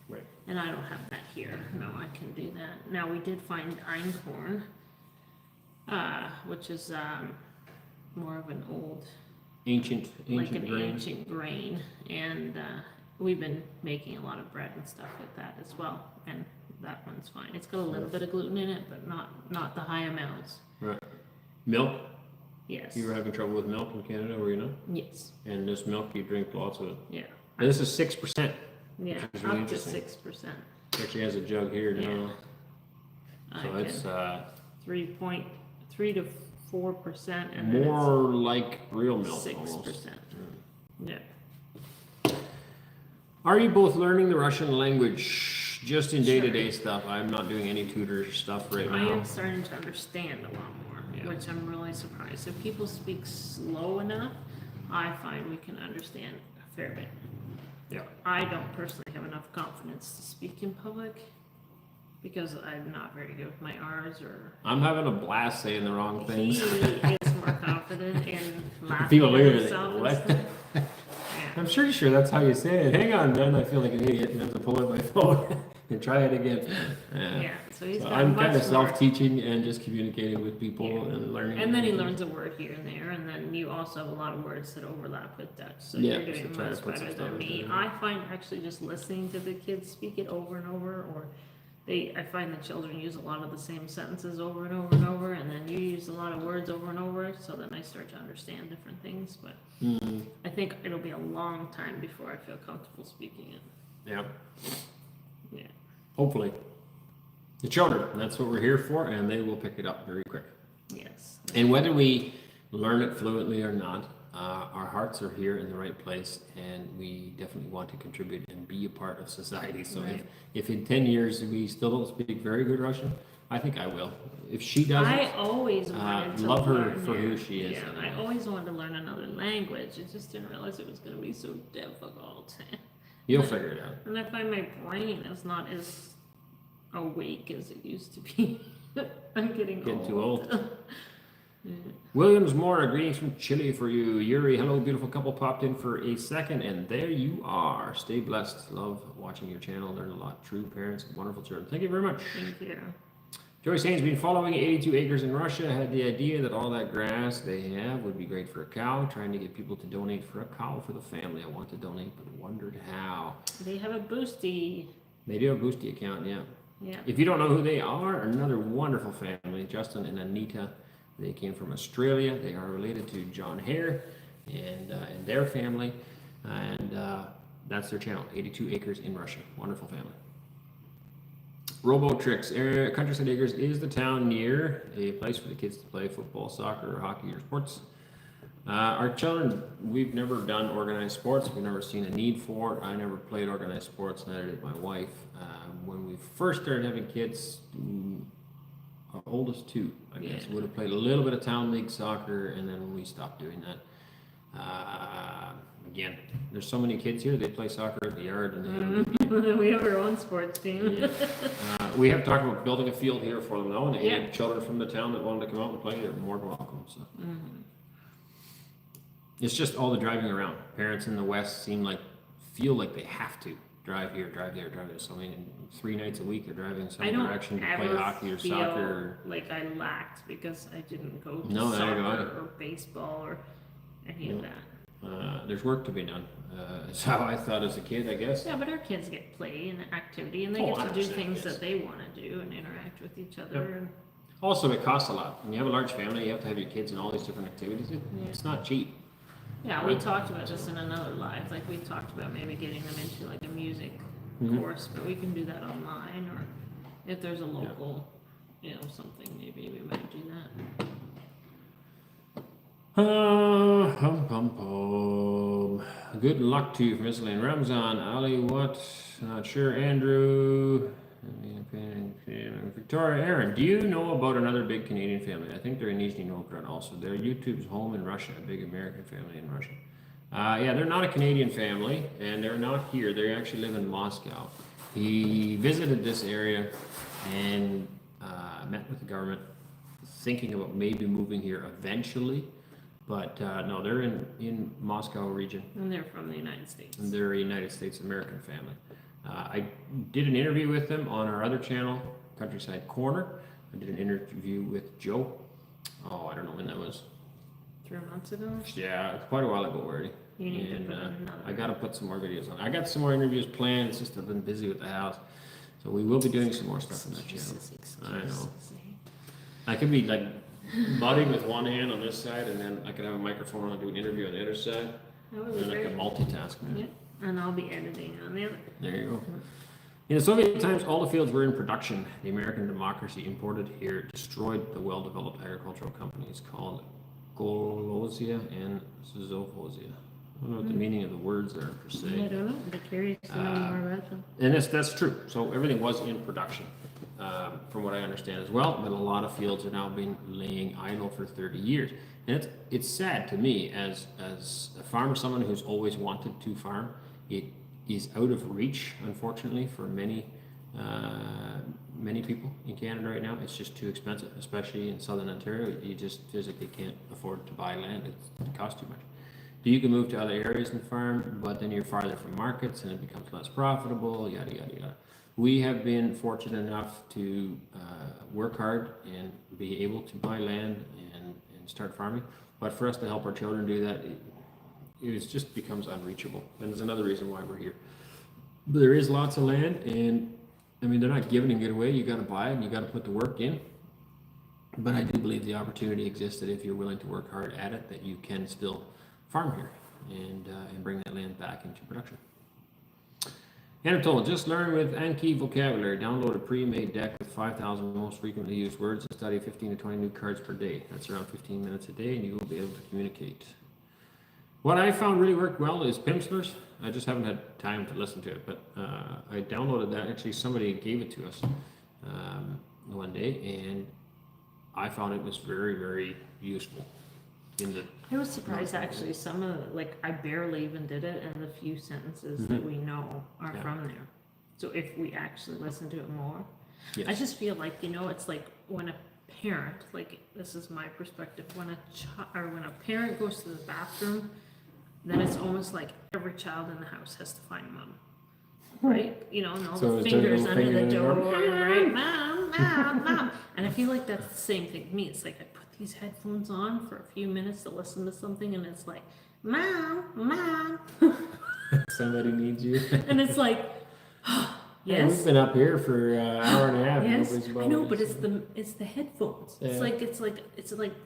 Right. and I don't have that here. No, I can do that. Now we did find einkorn, which is more of an old, Ancient like an grain. ancient grain, and we've been making a lot of bread and stuff with that as well, and that one's fine. It's got a little bit of gluten in it, but not the high amounts. Right. Milk? Yes. You were having trouble with milk in Canada, were you not? Yes. And this milk, you drink lots of it. Yeah. And this is 6%. Yeah. Which is really Up to interesting. 6%. It actually has a jug here now. I So it's 3.3 to 4%, and then more like real milk it's 6%. almost. Yeah. Are you both learning the Russian language just in day-to-day stuff? I'm not doing any tutor stuff right I now. am starting to understand a lot more, Yeah. which I'm really surprised. If people speak slow enough, I find we can understand a fair bit. Yeah. I don't personally have enough confidence to speak in public because I'm not very good with my R's or. I'm having a blast saying the wrong He things. is more confident in laughing People at look at it himself like, and what? stuff. Yeah. I'm pretty sure that's how you say it. Hang on, then I feel like an idiot and have to pull out my phone and try it again. Yeah, so he's So got I'm much kind of more. self-teaching and just communicating with people Yeah. and learning. And then he learns a word here and there, and then you also have a lot of words that overlap with Dutch, so Yeah, you're doing so try to much put some better stuff than me. in. I find actually just listening to the kids speak it over and over, or I find the children use a lot of the same sentences over and over and over, and then you use a lot of words over and over, so then I start to understand different things, but I think it'll be a long time before I feel comfortable speaking it. Yeah, Yeah. hopefully. The children, that's what we're here for, and they will pick it up very quick. Yes. And whether we learn it fluently or not, our hearts are here in the right place, and we definitely want to contribute and be a part of society. So Right. if in 10 years we still don't speak very good Russian, I think I will. If she doesn't, I always wanted to love her learn for who it. she is. Yeah, I always wanted to learn another language. I just didn't realize it was going to be so difficult. You'll figure it out. And I find my brain is not as awake as it used to be. I'm getting Too old. Yeah. Williams Mora, greetings from Chile for you. Yuri, hello, beautiful couple, popped in for a second, and there you are. Stay blessed. Love watching your channel. Learn a lot. True parents, wonderful children. Thank you very much. Thank you. Joyce Haynes, been following 82 acres in Russia. Had the idea that all that grass they have would be great for a cow. Trying to get people to donate for a cow for the family. I want to donate, but wondered how. They have a boosty. They do a Boosty account, yeah. Yeah. If you don't know who they are, another wonderful family, Justin and Anita. They came from Australia. They are related to John Hare and their family. And that's their channel, 82 Acres in Russia. Wonderful family. Robo Tricks. Countryside Acres is the town near a place for the kids to play football, soccer, or hockey, or sports. Our children, we've never done organized sports. We've never seen a need for it. I never played organized sports, neither did my wife. When we first started having kids, our oldest two, I guess, Yeah. would have played a little bit of town league soccer, and then we stopped doing that. Again, there's so many kids here, they play soccer at the yard, and We have our own sports team. yeah. We have talked about building a field here for them now, and any Yeah. children from the town that wanted to come out and play, they're more than welcome. So. It's just all the driving around. Parents in the West feel like they have to drive here, drive there, drive there. So I mean, 3 nights a week they're driving some I don't direction to play ever hockey or feel soccer. like I lacked because I didn't go to No, neither do I. soccer or baseball or any of that. There's work to be done. It's how I thought as a kid, I guess. Yeah, but our kids get play and activity, and they Oh, get to do 100%, things yes. that they want to do and interact with each other. Yep. And Also, it costs a lot. When you have a large family, you have to have your kids in all these different activities. It's not cheap. yeah, we talked about this in another live. Like we talked about maybe getting them into like a music course, but we can do that online, or if there's a local, something, maybe we might do that. Good luck to you from Italy and Ramzan. Ali, what? Not sure. Andrew. Victoria, Aaron, do you know about another big Canadian family? I think they're in Nizhny Novgorod also. They're YouTube's home in Russia, a big American family in Russia. Yeah, they're not a Canadian family, and they're not here. They actually live in Moscow. he visited this area and met with the government, thinking about maybe moving here eventually. But no, they're in Moscow region. And they're from the United States. And they're a United States American family. I did an interview with them on our other channel, Countryside Corner. I did an interview with Joe. Oh, I don't know when that was. 3 months ago? Yeah, quite a while ago already. You need And to put another. I got to put some more videos on. I got some more interviews planned. It's just I've been busy with the house. So we will be doing some more stuff on that channel. I know. I could be like butting with one hand on this side, and then I could have a microphone and do an interview on the other side. That would And be then I could great. multitask. Man. Yeah, and I'll be editing on the other. There you go. In the Soviet times, all the fields were in production. The American democracy imported here destroyed the well-developed agricultural companies called Kolozia and Zovozia. I don't know what the meaning of the words are per se. I don't know. I'm curious to know more about them. And that's true. So everything was in production, from what I understand as well. But a lot of fields are now been laying idle for 30 years, and it's sad to me as a farmer, someone who's always wanted to farm. It is out of reach, unfortunately, for many people in Canada right now. It's just too expensive, especially in southern Ontario. You just physically can't afford to buy land. It costs too much. You can move to other areas and farm, but then you're farther from markets and it becomes less profitable, yada, yada, yada. We have been fortunate enough to work hard and be able to buy land and start farming. But for us to help our children do that, it just becomes unreachable. And there's another reason why we're here. But there is lots of land, and I mean, they're not giving it away. You got to buy it and you got to put the work in. But I do believe the opportunity exists that if you're willing to work hard at it, that you can still farm here and bring that land back into production. Anatole, just learn with Anki vocabulary. Download a pre-made deck with 5,000 most frequently used words and study 15 to 20 new cards per day. That's around 15 minutes a day, and you will be able to communicate. What I found really worked well is Pimsleur's. I just haven't had time to listen to it, but I downloaded that. Actually, somebody gave it to us one day, and I found it was very, very useful. I was surprised actually. Some of like I barely even did it, and the few sentences that we know are from there. So if we actually listen to it more, yes. I just feel like it's like when a parent, like this is my perspective, when a parent goes to the bathroom, then it's almost like every child in the house has to find mom. Right? And all So the fingers under the door, door. right? Mom. And I feel like that's the same thing to me. It's like I put these headphones on for a few minutes to listen to something, and it's like, Mom. Somebody needs you. And it's like, Hey, yes. we've been up here for an hour and a half. Yes, Nobody's I bothered know, us. but it's the headphones. Yeah. It's like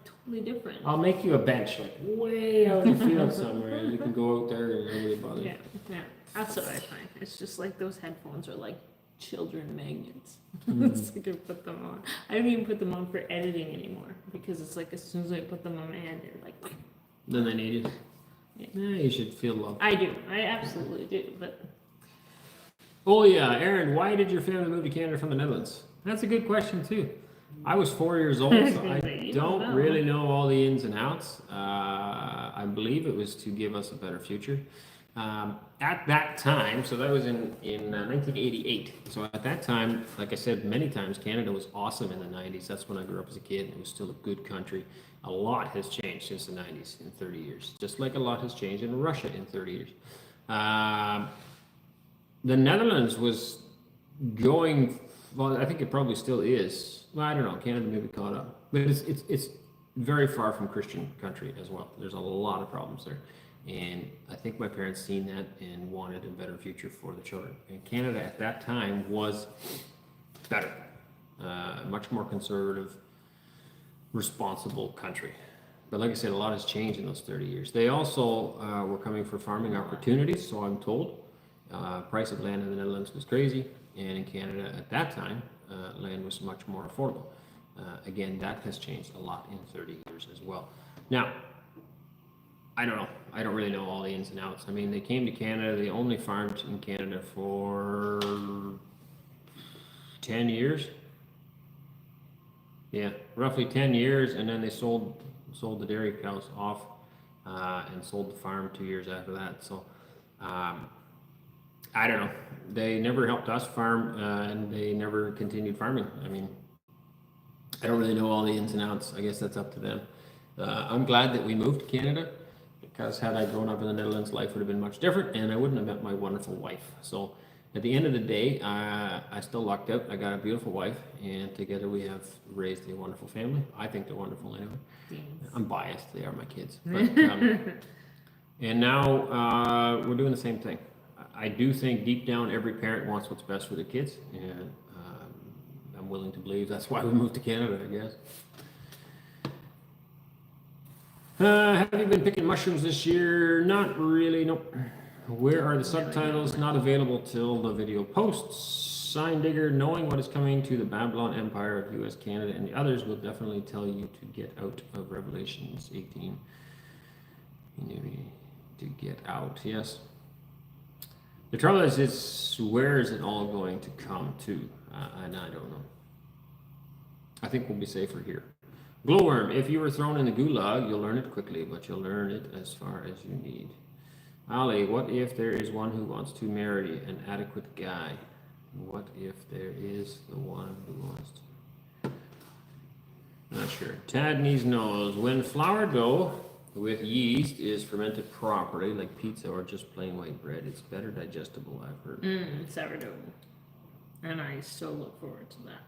totally different. I'll make you a bench, like way out in the field somewhere, and you can go out there and nobody bothers you. Yeah. That's what I find. It's just like those headphones are like children magnets. Mm. It's like I put them on. I don't even put them on for editing anymore because it's like as soon as I put them on my head, they're like. Then they need you. Yeah, you should feel love. I do. I absolutely do. But Oh yeah, Aaron, why did your family move to Canada from the Netherlands? That's a good question too. I was 4 years old, so I You don't don't know. really know all the ins and outs. I believe it was to give us a better future. At that time, so that was in 1988. So at that time, like I said many times, Canada was awesome in the 90s. That's when I grew up as a kid. It was still a good country. A lot has changed since the 90s in 30 years, just like a lot has changed in Russia in 30 years. The Netherlands was going, well, I think it probably still is. Well, I don't know. Canada maybe caught up, but it's very far from Christian country as well. There's a lot of problems there. And I think my parents seen that and wanted a better future for the children. And Canada at that time was better, much more conservative, responsible country. But like I said, a lot has changed in those 30 years. They also were coming for farming opportunities, so I'm told. Price of land in the Netherlands was crazy, and in Canada at that time, land was much more affordable. Again, that has changed a lot in 30 years as well. Now, I don't know. I don't really know all the ins and outs. I mean, they came to Canada. They only farmed in Canada for 10 years. Yeah, roughly 10 years, and then they sold the dairy cows off and sold the farm 2 years after that. So I don't know. They never helped us farm, and they never continued farming. I mean, I don't really know all the ins and outs. I guess that's up to them. I'm glad that we moved to Canada, because had I grown up in the Netherlands, life would have been much different, and I wouldn't have met my wonderful wife. So at the end of the day, I still lucked out. I got a beautiful wife, and together we have raised a wonderful family. I think they're wonderful anyway. Yes. I'm biased. They are my kids. But, and now we're doing the same thing. I do think deep down every parent wants what's best for their kids, and I'm willing to believe that's why we moved to Canada, I guess. Have you been picking mushrooms this year? Not really, nope. Where are the subtitles? Not available till the video posts. Sign digger, knowing what is coming to the Babylon Empire of US, Canada, and the others will definitely tell you to get out of Revelations 18. You need to get out, yes. The trouble is where is it all going to come to? And I don't know. I think we'll be safer here. Glowworm, if you were thrown in the gulag, you'll learn it quickly, but you'll learn it as far as you need. Ali, what if there is one who wants to marry an adequate guy? What if there is the one who wants to? Not sure. Tad needs knows, when flour dough with yeast is fermented properly, like pizza or just plain white bread, it's better digestible, I've heard. Sourdough. And I still look forward to that.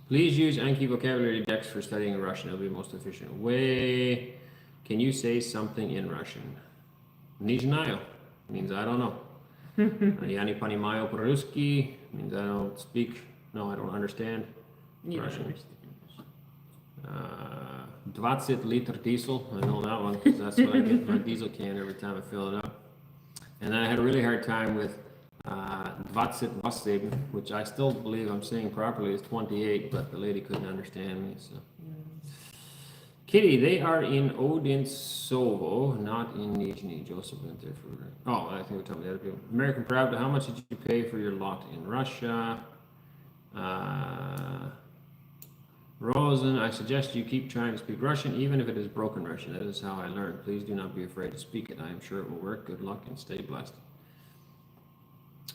Please use Anki vocabulary decks for studying Russian. It'll be the most efficient way. Can you say something in Russian? Не знаю means I don't know. Я не понимаю по-русски means I don't speak. No, I don't understand Russian. Don't understand. 20 liter diesel. I know that one because that's what I get in my diesel can every time I fill it up. And then I had a really hard time with 28, which I still believe I'm saying properly is 28, but the lady couldn't understand me. So, Kitty, they are in Odinsovo, not in Nizhny. Joseph went there for. Oh, I think we're talking about the other people. American Pravda, how much did you pay for your lot in Russia? Rosen, I suggest you keep trying to speak Russian, even if it is broken Russian. That is how I learned. Please do not be afraid to speak it. I am sure it will work. Good luck and stay blessed.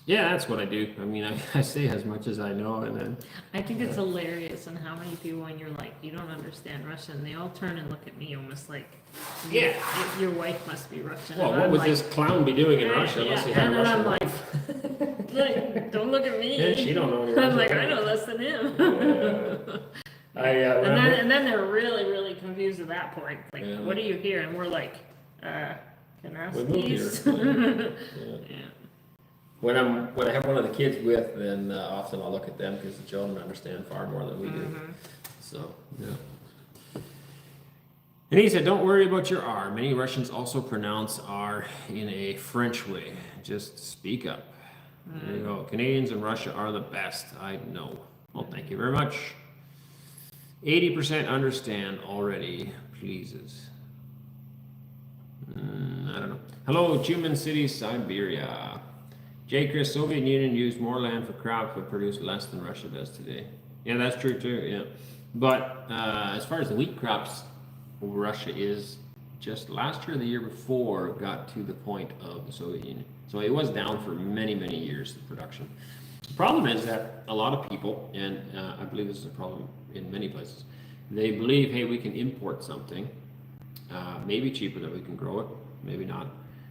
Yeah, that's what I do. I mean, I say as much as I know, and then. I think it's hilarious and how many people, when you're like, you don't understand Russian, they all turn and look at me almost like, Yeah. Your wife must be Russian. Well, and what I'm would like, this clown be doing in Russia unless he had and a then Russian I'm wife? like, don't look at me. Yeah, she don't know any I'm like, Russian. I know less than him. And then they're really, really confused at that point. Like, Yeah. what do you hear? And we're like, We moved here. Kanaskis. Yeah. When I have one of the kids with, then often I'll look at them because the children understand far more than we do. So, yeah. Anneesa, don't worry about your R. Many Russians also pronounce R in a French way. Just speak up. There you go. Canadians and Russia are the best. I know. Well, thank you very much. 80% understand already. Pleases. I don't know. Hello, Chuman City, Siberia. J. Chris, Soviet Union used more land for crops but produced less than Russia does today. Yeah, that's true too, yeah. But as far as the wheat crops, Russia is just last year or the year before got to the point of the Soviet Union. So it was down for many, many years, the production. The problem is that a lot of people, and I believe this is a problem in many places, they believe, hey, we can import something, maybe cheaper than we can grow it, maybe not.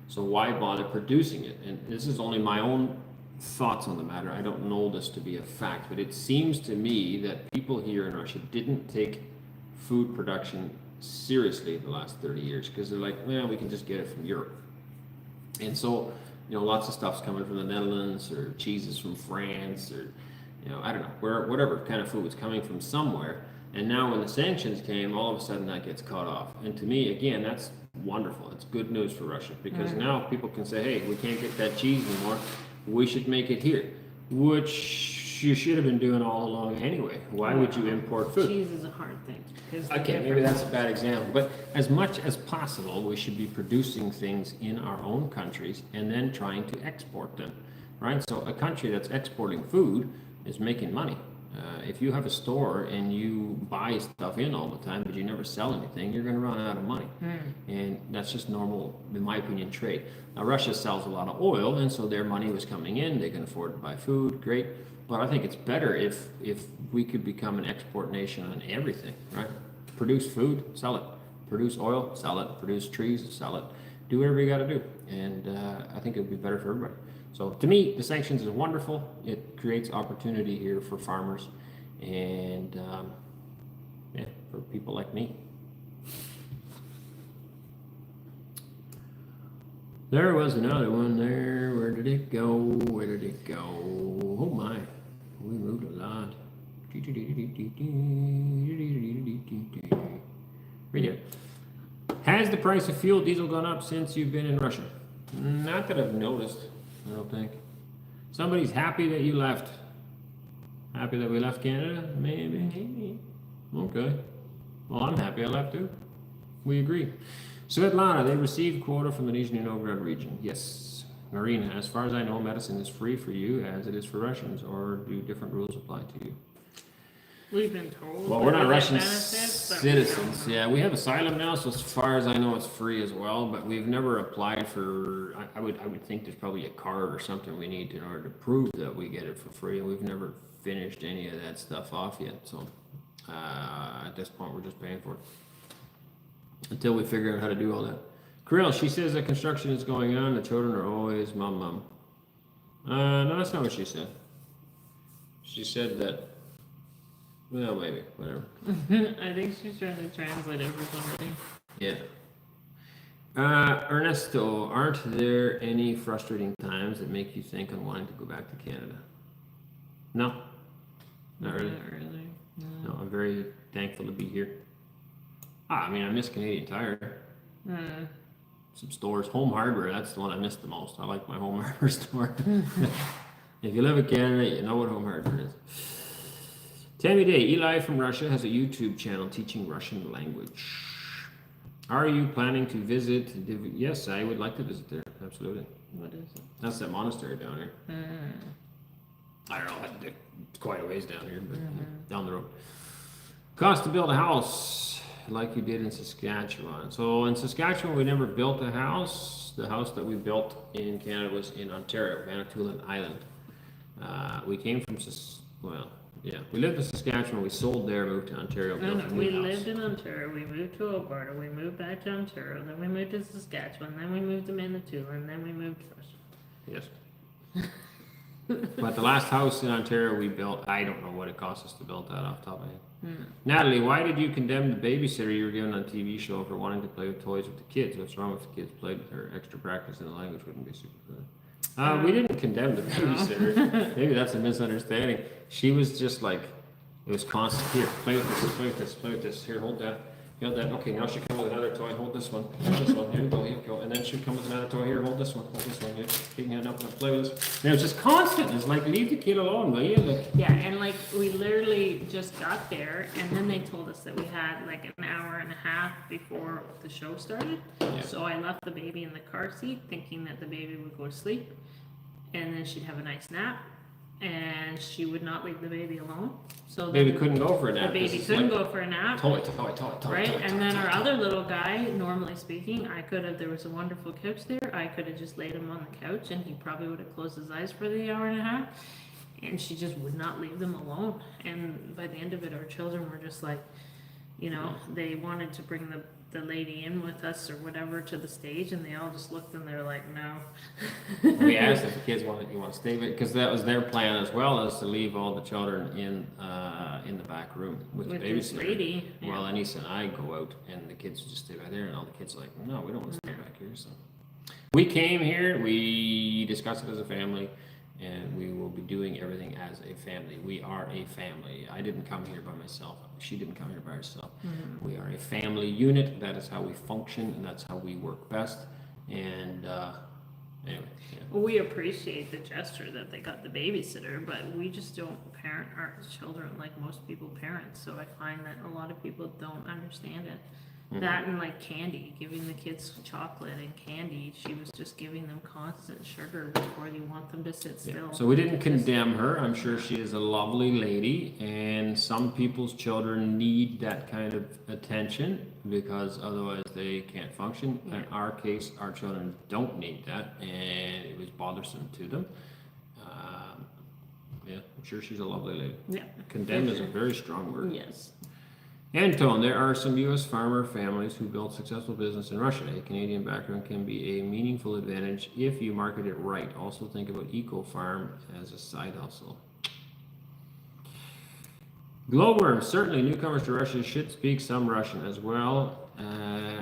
So why bother producing it? And this is only my own thoughts on the matter. I don't know this to be a fact, but it seems to me that people here in Russia didn't take food production seriously the last 30 years because they're like, well, we can just get it from Europe. And so, lots of stuff's coming from the Netherlands or cheeses from France or, I don't know, whatever kind of food was coming from somewhere. And now when the sanctions came, all of a sudden that gets cut off. And to me, again, that's wonderful. It's good news for Russia because now people can say, hey, we can't get that cheese anymore. We should make it here, which you should have been doing all along anyway. Why would you import food? Cheese is a hard thing. Okay, maybe that's a bad example. But as much as possible, we should be producing things in our own countries and then trying to export them, right? So a country that's exporting food is making money. If you have a store and you buy stuff in all the time, but you never sell anything, you're going to run out of money. And that's That's just normal, in my opinion, trade. Now Russia sells a lot of oil, and so their money was coming in. They can afford to buy food, great. But I think it's better if we could become an export nation on everything, right? Produce food, sell it. Produce oil, sell it. Produce trees, sell it. Do whatever you got to do, and I think it would be better for everybody. So to me, the sanctions is wonderful. It creates opportunity here for farmers, and yeah, for people like me. There was another one there. Where did it go? Where did it go? Oh my, we moved a lot. Radio. Has the price of fuel diesel gone up since you've been in Russia? Not that I've noticed, I don't think. Somebody's happy that you left. Happy that we left Canada? Maybe. Okay. Well, I'm happy I left too. We agree. Svetlana, they received quota from the Nizhny Novgorod region. Yes. Marina, as far as I know, medicine is free for you as it is for Russians, or do different rules apply to you? We've been told. Well, we're not Russian citizens. Yeah, we have asylum now, so as far as I know, it's free as well. But we've never applied for. I would think there's probably a card or something we need in order to prove that we get it for free. And we've never finished any of that stuff off yet. So at this point, we're just paying for it until we figure out how to do all that. Krill, she says that construction is going on. The children are always mom. No, that's not what she said. She said that. Well, maybe, whatever. I think she's trying to translate it for somebody. Yeah. Ernesto, aren't there any frustrating times that make you think on wanting to go back to Canada? No. Not really. No, I'm very thankful to be here. I mean, I miss Canadian Tire. Some stores. Home Hardware, that's the one I miss the most. I like my Home Hardware store. If you live in Canada, you know what Home Hardware is. Tammy Day, Eli from Russia has a YouTube channel teaching Russian language. Are you planning to visit? Yes, I would like to visit there. Absolutely. What is it? That's that monastery down here. I don't know. It's quite a ways down here, but down the road. Cost to build a house like you did in Saskatchewan. So in Saskatchewan, we never built a house. The house that we built in Canada was in Ontario, Manitoulin Island. We came from, we lived in Saskatchewan, we sold there, moved to Ontario, built a new we house. lived in Ontario, we moved to Alberta, we moved back to Ontario, then we moved to Saskatchewan, then we moved to Manitoulin, then we moved to Russia. Yes. But the last house in Ontario we built, I don't know what it cost us to build that off the top of my head. Natalie, why did you condemn the babysitter you were given on a TV show for wanting to play with toys with the kids? What's wrong if the kids played with her? Extra practice in the language wouldn't be super good. We didn't condemn the babysitter. Maybe that's a misunderstanding. She was just like, it was constant. Here, play with this, play with this, play with this. Here, hold that. You got that? Okay, now she come with another toy. Hold this one. Hold this one. Here you go. Here you go. And then she'd come with another toy. Here, hold this one. Hold this one. Here, keep your hand up and play with this. And it was just constant. It's like, leave the kid alone, will you? Like, yeah, and like we literally just got there, and then they told us that we had like an hour and a half before the show started. Yeah. So I left the baby in the car seat, thinking that the baby would go to sleep, and then she'd have a nice nap. And she would not leave the baby alone. So baby couldn't go for a nap. The baby couldn't go for a nap. Toy. Right? And then our other little guy, normally speaking, there was a wonderful couch there. I could have just laid him on the couch and he probably would have closed his eyes for the hour and a half. And she just would not leave them alone. And by the end of it, our children were just like, they wanted to bring the lady in with us or whatever to the stage, and they all just looked and they're like, no. We asked if the kids wanted to stay with, because that was their plan as well, as to leave all the children in the back room with the this babysitter. lady. Yeah. Well, Anneesa and I go out, and the kids just stay right there, and all the kids are like, no, we don't want to stay back here. So we came here, we discussed it as a family, and we will be doing everything as a family. We are a family. I didn't come here by myself. She didn't come here by herself. We are a family unit. That is how we function, and that's how we work best. And anyway. Yeah. Well, we appreciate the gesture that they got the babysitter, but we just don't parent our children like most people parent. So I find that a lot of people don't understand it. That and like candy, giving the kids chocolate and candy. She was just giving them constant sugar before you want them to sit still. So we didn't condemn her. I'm sure she is a lovely lady, and some people's children need that kind of attention because otherwise they can't function. In our case, our children don't need that, and it was bothersome to them. I'm sure she's a lovely lady. Yeah. Condemn is a very strong word. Yes. Antone, there are some U.S. farmer families who built successful business in Russia. A Canadian background can be a meaningful advantage if you market it right. Also think about eco-farm as a side hustle. Glowworm, certainly newcomers to Russia should speak some Russian as well.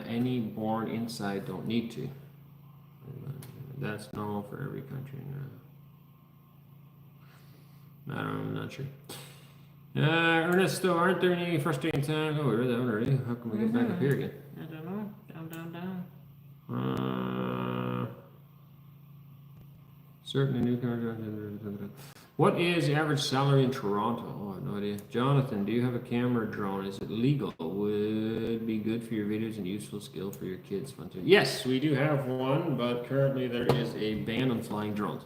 Any born inside don't need to. That's normal for every country. I'm not sure. Ernesto, aren't there any frustrating times? Oh, we read that one already. How can we get back up here again? I don't know. Down. Certainly newcomers. What is the average salary in Toronto? Oh, I have no idea. Jonathan, do you have a camera or drone? Is it legal? Would be good for your videos and useful skill for your kids. Fun too. Yes, we do have one, but currently there is a ban on flying drones.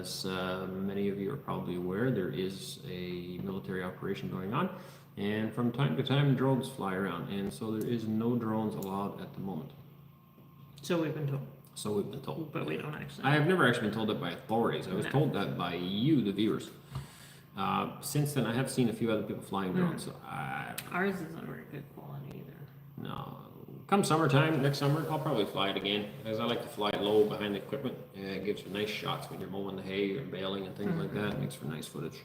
As many of you are probably aware, there is a military operation going on, and from time to time drones fly around, and so there is no drones allowed at the moment. So we've been told. But we don't actually. I have never actually been told that by authorities. I was told that by you, the viewers. Since then, I have seen a few other people flying drones. So ours isn't very good quality either. No. Come summertime, next summer, I'll probably fly it again, because I like to fly it low behind the equipment. It gives for nice shots when you're mowing the hay or baling and things like that. It makes for nice footage.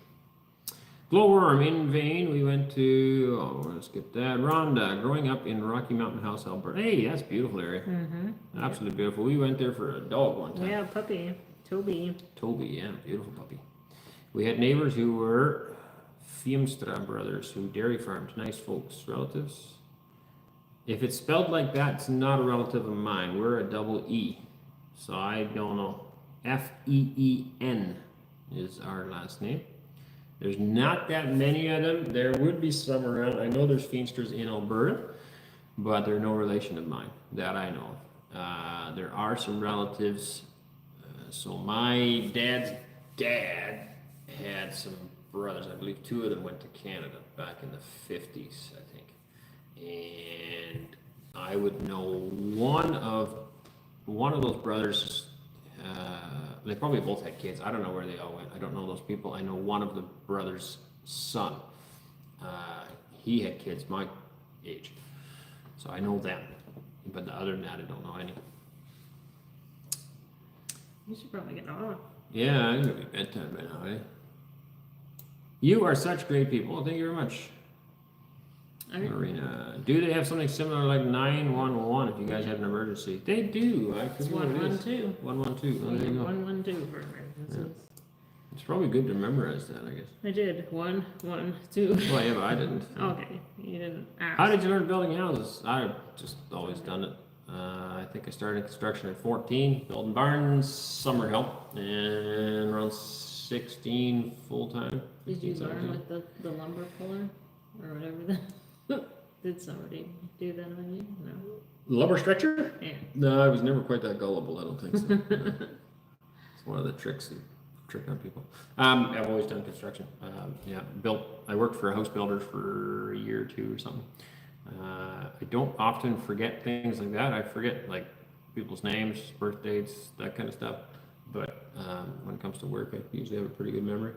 Glowworm, in vain, we went to, we're going to skip that. Rhonda, growing up in Rocky Mountain House, Alberta. Hey, that's a beautiful area. Absolutely beautiful. We went there for a dog one time. Yeah, puppy. Toby, yeah, Beautiful puppy. We had neighbors who were Fiemstra brothers who dairy farmed. Nice folks, relatives. If it's spelled like that, it's not a relative of mine. We're a double E. So I don't know. Feen is our last name. There's not that many of them. There would be some around. I know there's Feimsters in Alberta, but they're no relation of mine that I know of. There are some relatives. So my dad's dad had some brothers. I believe two of them went to Canada back in the 50s, I think. And I would know one of those brothers. They probably both had kids. I don't know where they all went. I don't know those people. I know one of the brothers' son. He had kids my age, so I know them. But other than that, I don't know any. You should probably get on. Yeah, I think it'll be bedtime by now, eh? You are such great people. Thank you very much. Marina, do they have something similar like 911 if you guys have an emergency? They do. I It's 112. 112. Oh, there you go. 112 for emergencies. It's probably good to memorize that, I guess. I did. 112. Well, yeah, but I didn't. Okay, you didn't ask. How did you learn building houses? I've just always done it. I think I started construction at 14, building barns, summer help, and around 16 full time. Did you learn with the lumber puller or whatever that? Did somebody do that on you? No. Lumber stretcher? Yeah. No, I was never quite that gullible. I don't think so. No. It's one of the tricks that trick on people. I've always done construction. I worked for a house builder for a year or two or something. I don't often forget things like that. I forget like people's names, birth dates, that kind of stuff. But when it comes to work, I usually have a pretty good memory.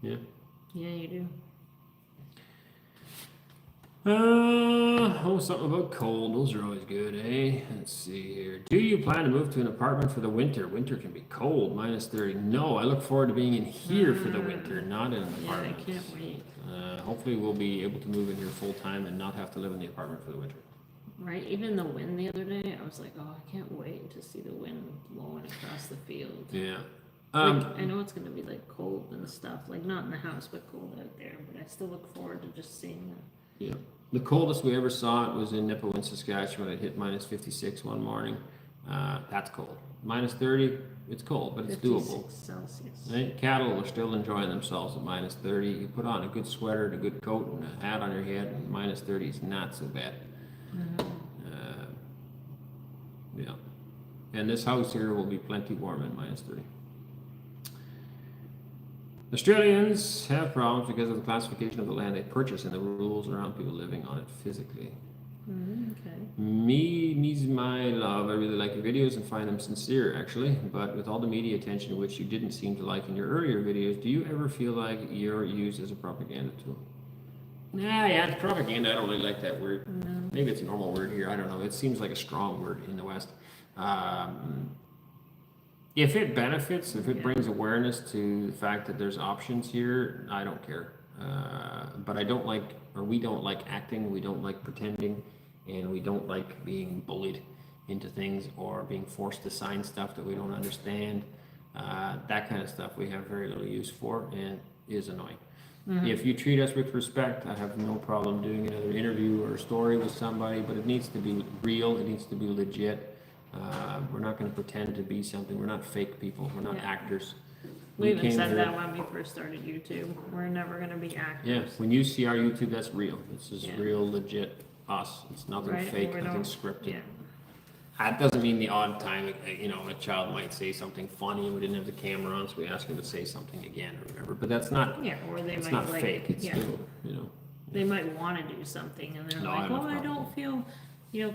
Yeah. Yeah, you do. Something about cold. Those are always good, eh? Let's see here. Do you plan to move to an apartment for the winter? Winter can be cold, -30. No, I look forward to being in here for the winter, not in an apartment. Yeah, I can't wait. Hopefully we'll be able to move in here full time and not have to live in the apartment for the winter. Right, even the wind the other day, I was like, oh, I can't wait to see the wind blowing across the field. Yeah. I know it's gonna be like cold and stuff, like not in the house, but cold out there. But I still look forward to just seeing that. Yeah. The coldest we ever saw it was in Nipawin, Saskatchewan. It hit -56 one morning. That's cold. -30, it's cold, but it's doable. Celsius. Right? Cattle are still enjoying themselves at -30. You put on a good sweater and a good coat and a hat on your head, and -30 is not so bad. Yeah. And this house here will be plenty warm at -30. Australians have problems because of the classification of the land they purchase and the rules around people living on it physically. Okay. Me needs my love. I really like your videos and find them sincere, actually. But with all the media attention, which you didn't seem to like in your earlier videos, do you ever feel like you're used as a propaganda tool? Yeah, it's propaganda. I don't really like that word. No. Maybe it's a normal word here. I don't know. It seems like a strong word in the West. If it benefits, if it brings awareness to the fact that there's options here, I don't care. But I don't like, or we don't like acting. We don't like pretending. And we don't like being bullied into things or being forced to sign stuff that we don't understand. That kind of stuff we have very little use for and is annoying. If you treat us with respect, I have no problem doing another interview or story with somebody, but it needs to be real, it needs to be legit. We're not going to pretend to be something. We're not fake people, we're not actors. We even said that when we first started YouTube. We're never going to be actors. Yeah, when you see our YouTube, that's real. This is real, legit us. It's nothing fake, nothing scripted. Yeah. That doesn't mean the odd time, a child might say something funny and we didn't have the camera on, so we ask them to say something again or whatever. But that's not. Yeah, or they it's might not fake. It's still, They might want to do something and they're like, "Oh, I don't feel,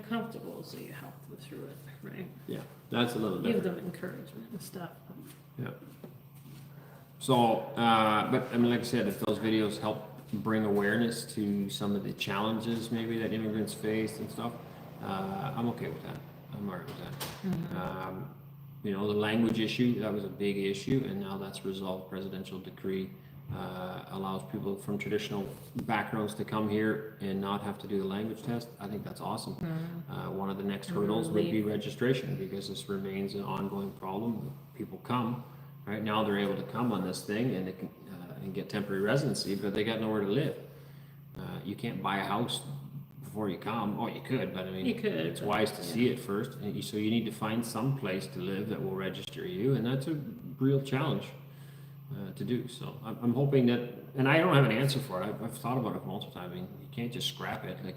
comfortable," so you help them through it, right? Yeah, that's a little different. Give them encouragement and stuff. Yeah. So, but I mean, like I said, if those videos help bring awareness to some of the challenges maybe that immigrants face and stuff, I'm okay with that. I'm alright with that. The language issue, that was a big issue, and now that's resolved. Presidential decree allows people from traditional backgrounds to come here and not have to do the language test. I think that's awesome. One of the next hurdles would be registration, because this remains an ongoing problem. People come, right now they're able to come on this thing and they can and get temporary residency, but they got nowhere to live. You can't buy a house before you come. Oh, you could, but I mean, it's wise to see it first. And so you need to find some place to live that will register you, and that's a real challenge to do. So I'm hoping that, and I don't have an answer for it. I've thought about it multiple times. I mean, you can't just scrap it. Like,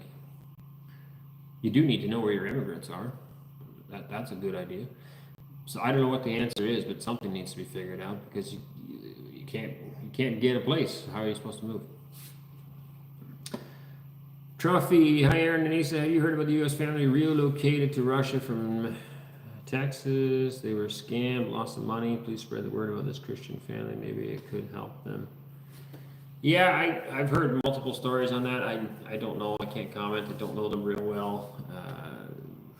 you do need to know where your immigrants are. That's a good idea. So I don't know what the answer is, but something needs to be figured out, because you can't get a place. How are you supposed to move? Trophy, hi Arend and Anneesa, have you heard about the U.S. family relocated to Russia from Texas? They were scammed, lost some money. Please spread the word about this Christian family. Maybe it could help them. Yeah, I've heard multiple stories on that. I don't know. I can't comment. I don't know them real well.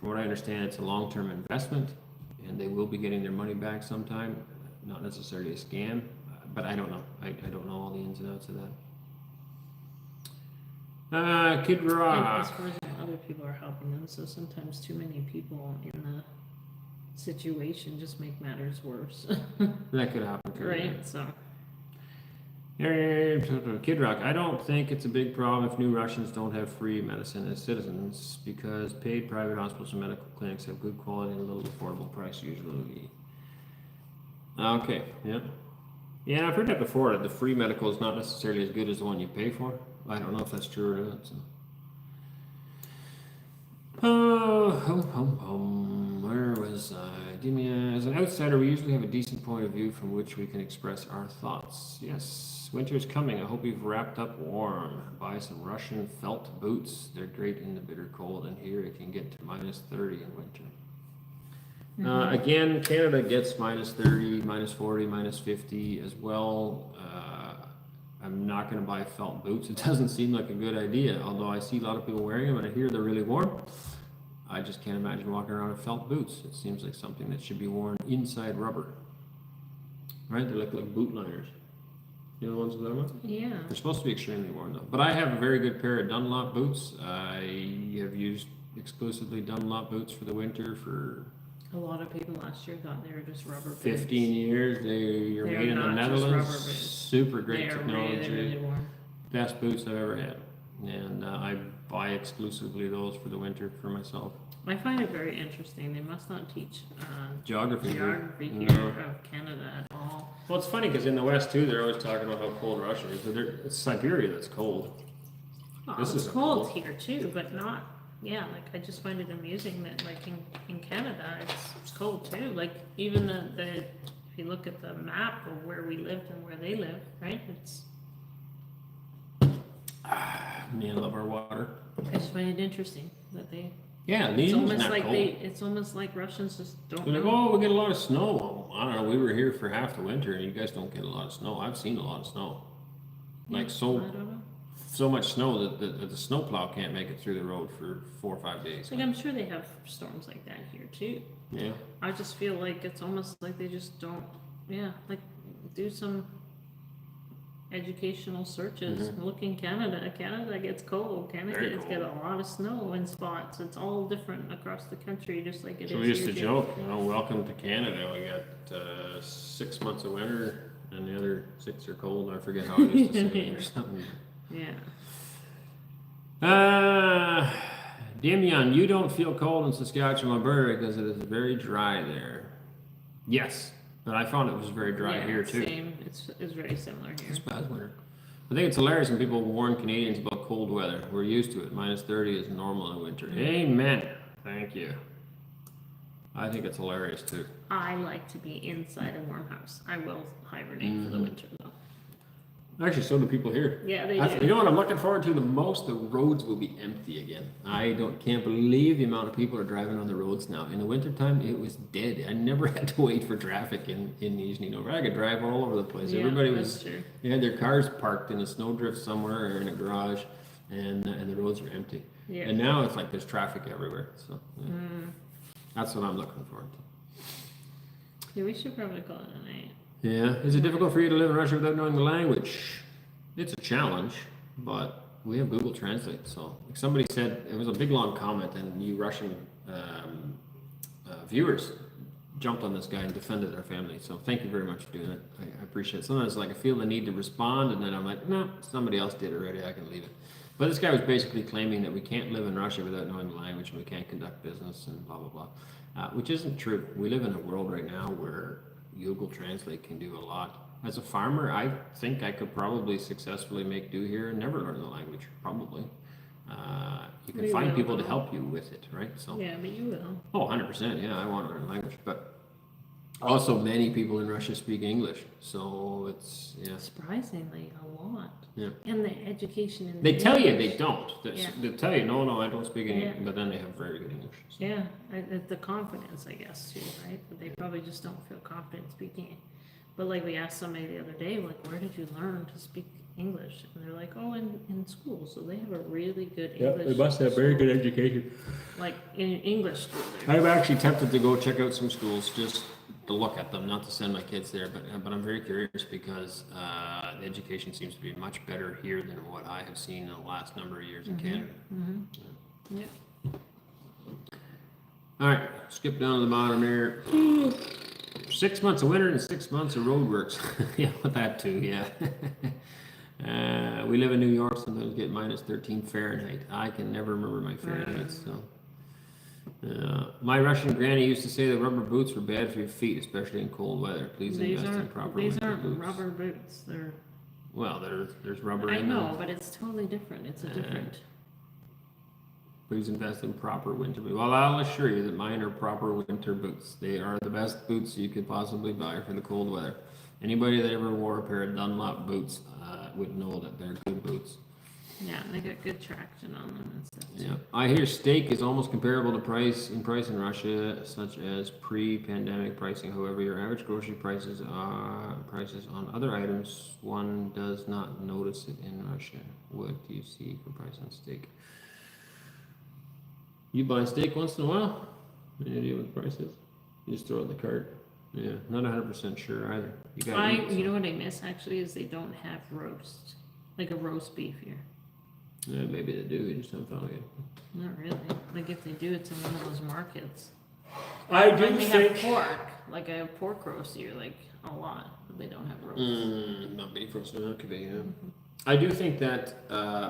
From what I understand, it's a long-term investment, and they will be getting their money back sometime. Not necessarily a scam, but I don't know. I don't know all the ins and outs of that. Kid Rock. And as far as other people are helping them, so sometimes too many people in the situation just make matters worse. That could happen too. Right, so. Kid Rock, I don't think it's a big problem if new Russians don't have free medicine as citizens, because paid private hospitals and medical clinics have good quality and a little affordable price usually. Okay, yeah. Yeah, I've heard that before, that the free medical is not necessarily as good as the one you pay for. I don't know if that's true or not. So. Where was I? As an outsider, we usually have a decent point of view from which we can express our thoughts. Yes, winter is coming. I hope you've wrapped up warm. Buy some Russian felt boots. They're great in the bitter cold, and here it can get to -30 in winter. Again, Canada gets -30, -40, -50 as well. I'm not going to buy felt boots. It doesn't seem like a good idea, although I see a lot of people wearing them and I hear they're really warm. I just can't imagine walking around in felt boots. It seems like something that should be worn inside rubber. Right? They look like boot liners. You know the ones with them? Yeah. They're supposed to be extremely warm though. But I have a very good pair of Dunlop boots. I have used exclusively Dunlop boots for the winter for a lot of people last year thought they were just rubber boots. 15 years. They're made in the Netherlands. Super great technology. Really warm. Best boots I've ever had. And I buy exclusively those for the winter for myself. I find it very interesting. They must not teach geography here no. of Canada at all. Well, it's funny because in the West too, they're always talking about how cold Russia is. But it's Siberia that's cold. Well, This it's is cold here too, but not yeah, like I just find it amusing that like in Canada it's cold too. Like even the if you look at the map of where we lived and where they live, right? It's Me, I love our water. I just find it interesting that they. Yeah, It's not almost like cold. it's almost like Russians just don't They're like, know. oh, we get a lot of snow. I don't know. We were here for half the winter, and you guys don't get a lot of snow. I've seen a lot of snow. Like I don't know. so much snow that the snowplow can't make it through the road for 4 or 5 days. Like I'm sure they have storms like that here too. Yeah. I just feel like it's almost like they just don't. Yeah, like do some educational searches. Look in Canada. Canada gets cold. Canada Very gets cold. get a lot of snow in spots. It's all different across the country, just like it So is we used to here, too. joke, welcome to Canada. We got 6 months of winter, and the other 6 are cold. I forget how it used to say it or something. Yeah. Damian, you don't feel cold in Saskatchewan, Alberta, because it is very dry there. Yes, but I found it was very dry here too. Same. It's very similar here. It's bad winter. I think it's hilarious when people warn Canadians about cold weather. We're used to it. -30 is normal in winter. Amen. Thank you. I think it's hilarious too. I like to be inside a warm house. I will hibernate for the winter though. Actually, so do people here. Yeah, they You do. know what I'm looking forward to the most? The roads will be empty again. I can't believe the amount of people are driving on the roads now. In the wintertime, it was dead. I never had to wait for traffic in Nizhny Novgorod. I could drive all over the place. Yeah, Everybody that's true. They had their cars parked in a snowdrift somewhere or in a garage, and the roads were empty. Yeah. And now it's like there's traffic everywhere. So yeah. That's what I'm looking forward to. Yeah, we should probably call it a night. Yeah. Is it difficult for you to live in Russia without knowing the language? It's a challenge, but we have Google Translate. So like somebody said, it was a big long comment, and you Russian viewers jumped on this guy and defended our family. So thank you very much for doing it. I appreciate it. Sometimes like I feel the need to respond, and then I'm like, no, somebody else did already. I can leave it. But this guy was basically claiming that we can't live in Russia without knowing the language, and we can't conduct business, and blah blah blah, which isn't true. We live in a world right now where Google Translate can do a lot. As a farmer, I think I could probably successfully make do here and never learn the language. Probably. You can We find will, people to though. help you with it, right? So. Yeah, but you will. Oh, 100%. Yeah, I want to learn the language, but also many people in Russia speak English, so it's Surprisingly, a lot. Yeah. And the education in They the tell you English. they don't. Yeah. They'll tell you no, I don't speak English, Yeah. but then they have very good English. So. Yeah, the confidence, I guess, too, right? But they probably just don't feel confident speaking it. But like we asked somebody the other day, like, where did you learn to speak English? And they're like, oh, in school. So they have a really good English. they must have very good education. Like in English school. There. I'm actually tempted to go check out some schools just to look at them, not to send my kids there, but I'm very curious because the education seems to be much better here than what I have seen in the last number of years in Canada. Yeah. All right, skip down to the bottom here. 6 months of winter and 6 months of road works. Yeah, with that too, yeah. We live in New York, sometimes get -13 Fahrenheit. I can never remember my Fahrenheit, so. My Russian granny used to say that rubber boots were bad for your feet, especially in cold weather. Please invest in proper These winter aren't boots. rubber boots. They're. Well, there's rubber I in know, them. but it's totally different. It's a different. Please invest in proper winter boots. Well, I'll assure you that mine are proper winter boots. They are the best boots you could possibly buy for the cold weather. Anybody that ever wore a pair of Dunlop boots would know that they're good boots. Yeah, and they got good traction on them and stuff. Yeah, I hear steak is almost comparable to price in Russia, such as pre-pandemic pricing. However, your average grocery prices on other items, one does not notice it in Russia. What do you see for price on steak? You buy steak once in a while? Any idea what the price is? You just throw it in the cart. Yeah, not 100% sure either. You know what I miss actually is they don't have roast, like a roast beef here. Yeah, maybe they do. You just haven't found it. Not really. Like if they do, it's in one of those markets. I Like they have pork, like I have pork roast here, like a lot. But they don't have roast. Not beef roast. No, that could be. Yeah. I do think that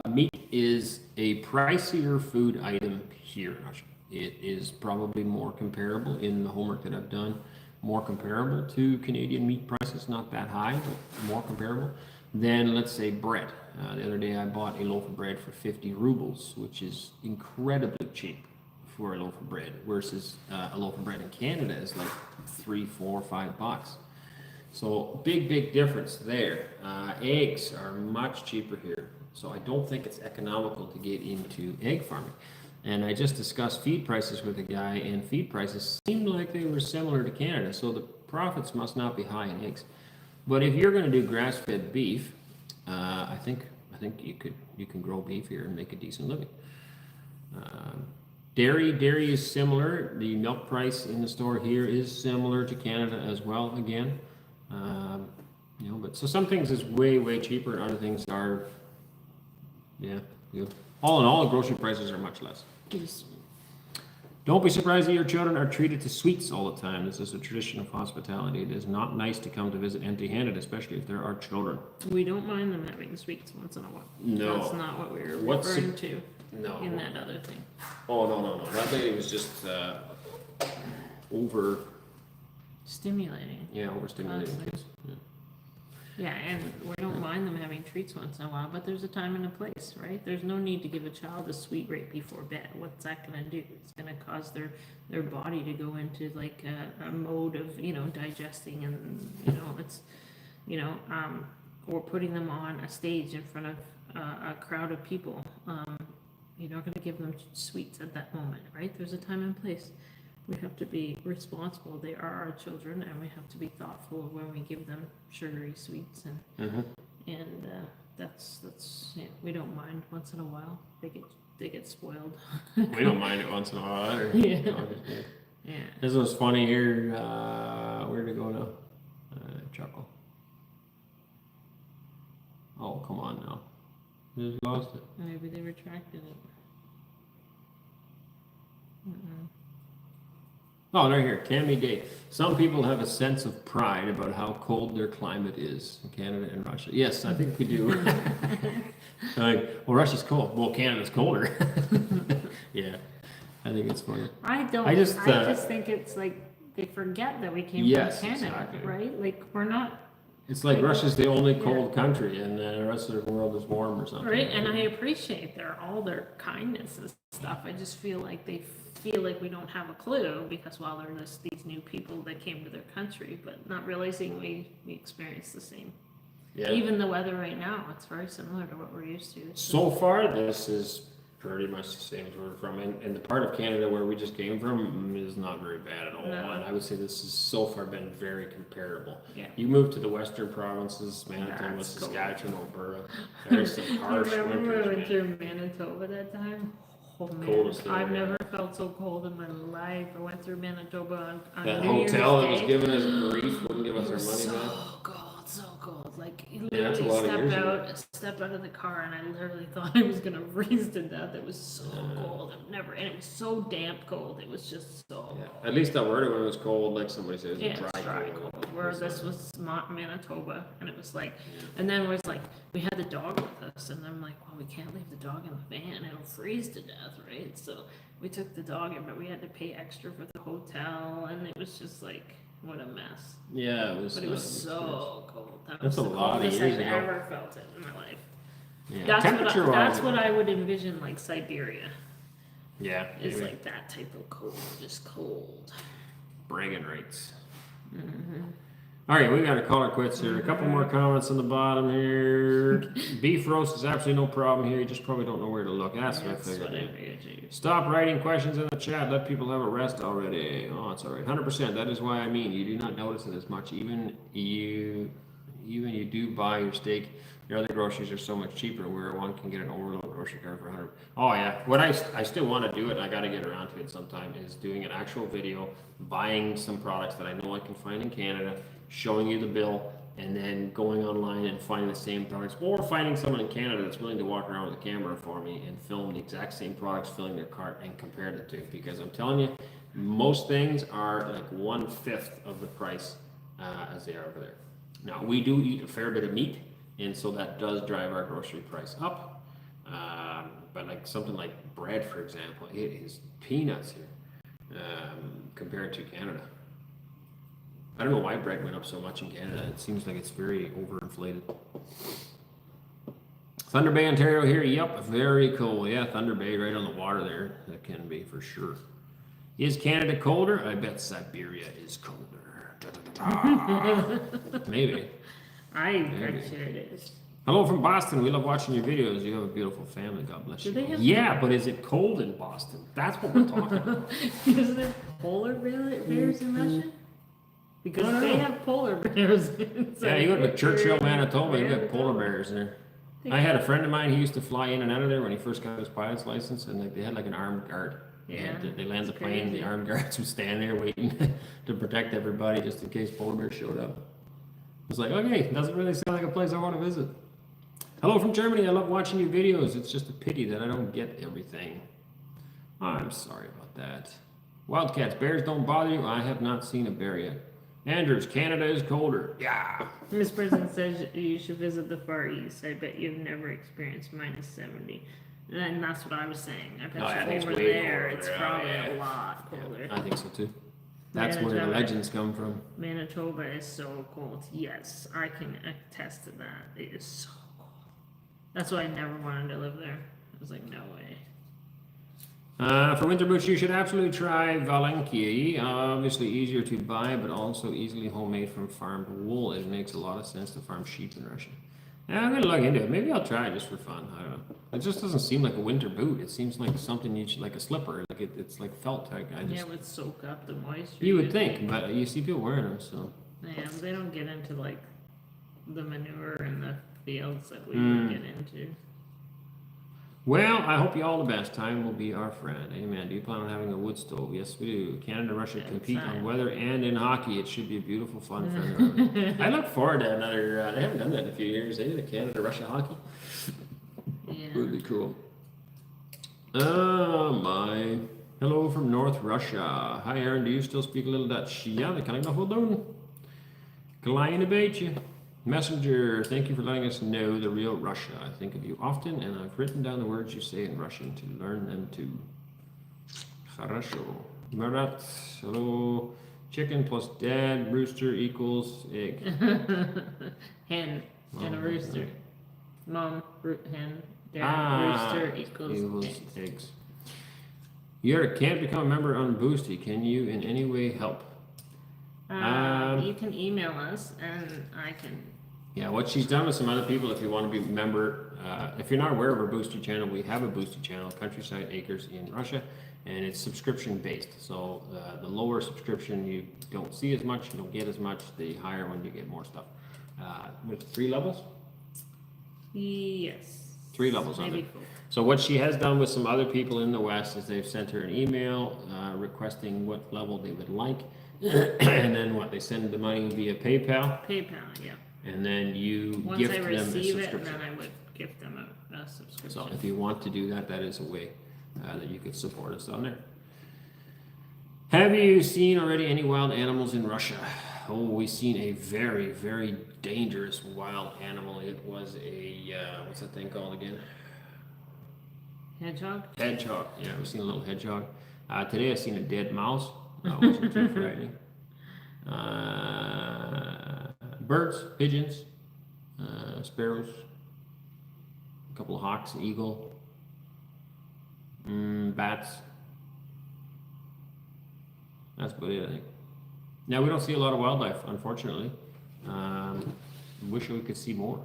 meat is a pricier food item here in Russia. It is probably more comparable in the homework that I've done, more comparable to Canadian meat prices, not that high, but more comparable than, let's say, bread. The other day I bought a loaf of bread for 50 rubles, which is incredibly cheap for a loaf of bread, versus a loaf of bread in Canada is like $3, $4, $5. So big difference there. Eggs are much cheaper here, so I don't think it's economical to get into egg farming. And I just discussed feed prices with a guy, and feed prices seemed like they were similar to Canada, so the profits must not be high in eggs. But if you're going to do grass-fed beef, I think you can grow beef here and make a decent living. Dairy is similar. The milk price in the store here is similar to Canada as well. Again, but so some things is way cheaper, and other things are, all in all, the grocery prices are much less. Yes. Don't be surprised that your children are treated to sweets all the time. This is a tradition of hospitality. It is not nice to come to visit empty-handed, especially if there are children. We don't mind them having sweets once in a while. No. That's not what we were referring to No. in that other thing. Oh, no. That lady was just over... Stimulating. Yeah, overstimulating kids. Yeah, and we don't mind them having treats once in a while, but there's a time and a place, right? There's no need to give a child a sweet right before bed. What's that going to do? It's going to cause their body to go into like a mode of, digesting, and, it's, or putting them on a stage in front of a crowd of people. You're not going to give them sweets at that moment, right? There's a time and place. We have to be responsible. They are our children, and we have to be thoughtful of when we give them sugary sweets, and that's we don't mind once in a while. They get spoiled. We don't mind it once in a while either. Yeah. This was funny here. Where did it go now? Chuckle. Oh, come on now. You just lost it. Maybe they retracted it. Oh, they're here. Cami Day. Some people have a sense of pride about how cold their climate is in Canada and Russia. Yes, I think we do. Well, Russia's cold. Well, Canada's colder. Yeah, I think it's funny. I just think it's like they forget that we came from Canada, exactly. right? Like we're not. It's like Russia's the only cold country, and the rest of the world is warm or something. Right, and I appreciate all their kindness and stuff. I just feel like they feel like we don't have a clue because, well, they're these new people that came to their country, but not realizing we experience the same. Yeah. Even the weather right now, it's very similar to what we're used to. So far, this is pretty much the same as where we're from. And the part of Canada where we just came from is not very bad at all. No. And I would say this has so far been very comparable. Yeah. You move to the western provinces, Manitoba, Saskatchewan, Alberta. There's some harsh winters. Remember we went through Manitoba that time? Oh, man. I've never felt so cold in my life. I went through Manitoba on that New hotel that Year's was Day. giving us grief wouldn't give us our money back. So cold. Like, you that's a lot literally step out of the car, and I literally thought I was gonna freeze to death. It was so cold. And it was so damp cold. It was just so. Yeah. At least Alberta, when it was cold, like somebody says, it was dry cold. Whereas this was Manitoba, and it was like, and then it was like we had the dog with us, and I'm like, well, we can't leave the dog in the van; it'll freeze to death, right? So we took the dog in, but we had to pay extra for the hotel, and it was just like. What a mess. Yeah, it was. But it was so cold. That's a lot of years I've ago. ever felt it in my life. Yeah. That's what I would envision, like Siberia. Yeah. It's like that type of cold, just cold. Bragging rights. All right, we got to call it quits here. A couple more comments on the bottom here. Beef roast is absolutely no problem here. You just probably don't know where to look. That's what I figured. Stop writing questions in the chat. Let people have a rest already. Oh, it's all right. 100%. That is why I mean you do not notice it as much. Even you do buy your steak. Your other groceries are so much cheaper. Where one can get an overload grocery cart for 100. Oh yeah. What I still want to do it. I got to get around to it sometime. Is doing an actual video, buying some products that I know I can find in Canada. Showing you the bill, and then going online and finding the same products, or finding someone in Canada that's willing to walk around with a camera for me and film the exact same products, filling their cart, and compare the two. Because I'm telling you, most things are like 1/5 of the price as they are over there. Now, we do eat a fair bit of meat, and so that does drive our grocery price up. But like something like bread, for example, it is peanuts here compared to Canada. I don't know why bread went up so much in Canada. It seems like it's very overinflated. Thunder Bay, Ontario here. Yep, very cool. Yeah, Thunder Bay right on the water there. That can be for sure. Is Canada colder? I bet Siberia is colder. Maybe. I bet you it is. Hello from Boston. We love watching your videos. You have a beautiful family. God bless you. Yeah, but is it cold in Boston? That's what we're talking about. Is there polar bears in Russia? Because they have polar bears. Yeah, you go to Churchill, Manitoba, you got polar bears there. I had a friend of mine, he used to fly in and out of there when he first got his pilot's license, and they had like an armed guard. Yeah. They land the plane, the armed guards would stand there waiting to protect everybody just in case polar bears showed up. It's like, okay, doesn't really sound like a place I want to visit. Hello from Germany. I love watching your videos. It's just a pity that I don't get everything. I'm sorry about that. Wildcats, bears don't bother you? I have not seen a bear yet. Andrews, Canada is colder. Yeah. This person says you should visit the Far East. I bet you've never experienced -70. And that's what I was saying. I bet over there it's probably a lot colder. Yeah, I think so too. That's where the legends come from. Manitoba is so cold. Yes, I can attest to that. It is so cold. That's why I never wanted to live there. I was like, no way. For winter boots, you should absolutely try Valenki. Obviously easier to buy, but also easily homemade from farmed wool. It makes a lot of sense to farm sheep in Russia. Yeah, I'm gonna look into it. Maybe I'll try it just for fun. I don't know. It just doesn't seem like a winter boot. It seems like something you should, like a slipper. Like it's like felt. Yeah, it would soak up the moisture. You would think, but you see people wearing them, so. Yeah, but they don't get into like the manure in the fields that we would get into. Well, I hope you all the best. Time will be our friend. Amen. Do you plan on having a wood stove? Yes, we do. Canada and Russia compete on weather and in hockey. It should be a beautiful, fun friend. I look forward to another. They haven't done that in a few years. The Canada-Russia hockey. Yeah. Would be cool. Oh my. Hello from North Russia. Hi, Aaron. Do you still speak a little Dutch? Ja, dat kan ik nog wel doen. Kleine beetje. Messenger, thank you for letting us know the real Russia. I think of you often, and I've written down the words you say in Russian to learn them too. Хорошо. Marat, hello. Chicken plus dad, rooster equals egg. Hen and a rooster. Mom, hen, dad, rooster equals eggs. You can't become a member on Boosty. Can you in any way help? You can email us, and I can. Yeah, what she's done with some other people, if you want to be a member, if you're not aware of our Boosty channel, we have a Boosty channel, Countryside Acres in Russia, and it's subscription based. So the lower subscription, you don't see as much, you don't get as much. The higher one, you get more stuff. With 3 levels? Yes. 3 levels on it. Cool. So what she has done with some other people in the West is they've sent her an email requesting what level they would like. And then what, they send the money via PayPal? PayPal, yeah. And then you Once gift I them a receive it, subscription. then I would gift them a subscription. So if you want to do that, that is a way that you could support us on there. Have you seen already any wild animals in Russia? Oh, we've seen a very, very dangerous wild animal. It was a, what's that thing called again? Hedgehog? Hedgehog, yeah, we've seen a little hedgehog. Today I've seen a dead mouse. That wasn't too frightening. Birds, pigeons, sparrows, a couple of hawks, eagle, bats. That's about it, I think. Now, we don't see a lot of wildlife, unfortunately. Wish we could see more.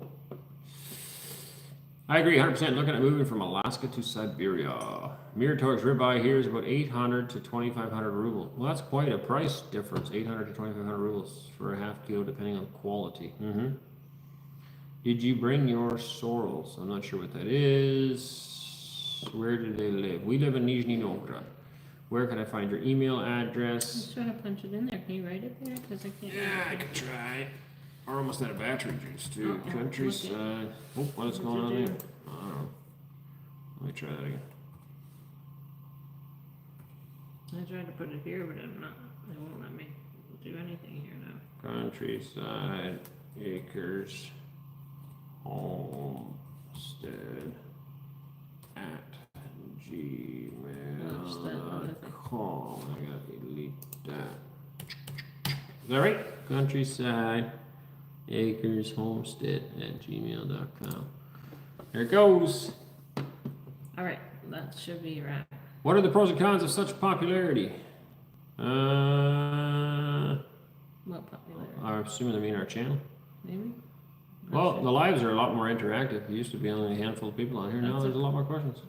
I agree 100%. Looking at moving from Alaska to Siberia. Mirator's ribeye here is about 800 to 2,500 rubles. Well, that's quite a price difference. 800 to 2,500 rubles for a half kilo, depending on quality. Did you bring your sorrels? I'm not sure what that is. Where do they live? We live in Nizhny Novgorod. Where can I find your email address? Just try to punch it in there. Can you write it there? Because I can't. Yeah, I could try. We're almost out of battery juice too. Countryside. Oh, what is going on there? I don't know. Let me try that again. I tried to put it here, but I'm not. It won't let me do anything here now. Countryside Acres Homestead at gmail.com. I gotta delete that. Is that right? Countryside Acres Homestead at gmail.com. There it goes. All right, that should be a wrap. What are the pros and cons of such popularity? What popularity? I'm assuming they mean our channel. Maybe? Well, the lives are a lot more interactive. There used to be only a handful of people on here. Now there's a lot more questions.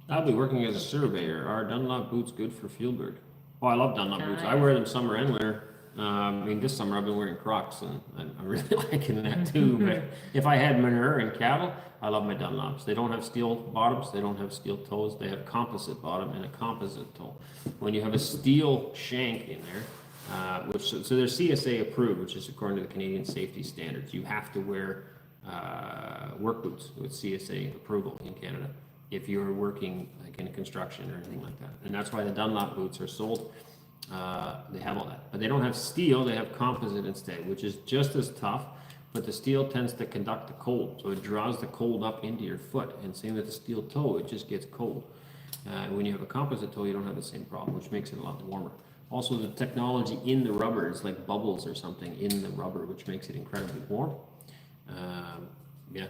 I'll be working as a surveyor. Are Dunlop boots good for field work? Oh, I love Dunlop boots. I wear them summer and winter. I mean, this summer I've been wearing Crocs, and I'm really liking that too. But if I had manure and cattle, I love my Dunlops. They don't have steel bottoms. They don't have steel toes. They have composite bottom and a composite toe. When you have a steel shank in there, so they're CSA approved, which is according to the Canadian safety standards. You have to wear work boots with CSA approval in Canada if you're working like in construction or anything like that. And that's why the Dunlop boots are sold. They have all that, but they don't have steel. They have composite instead, which is just as tough, but the steel tends to conduct the cold, so it draws the cold up into your foot. And same with the steel toe, it just gets cold. When you have a composite toe, you don't have the same problem, which makes it a lot warmer. Also, the technology in the rubber is like bubbles or something in the rubber, which makes it incredibly warm. Yeah,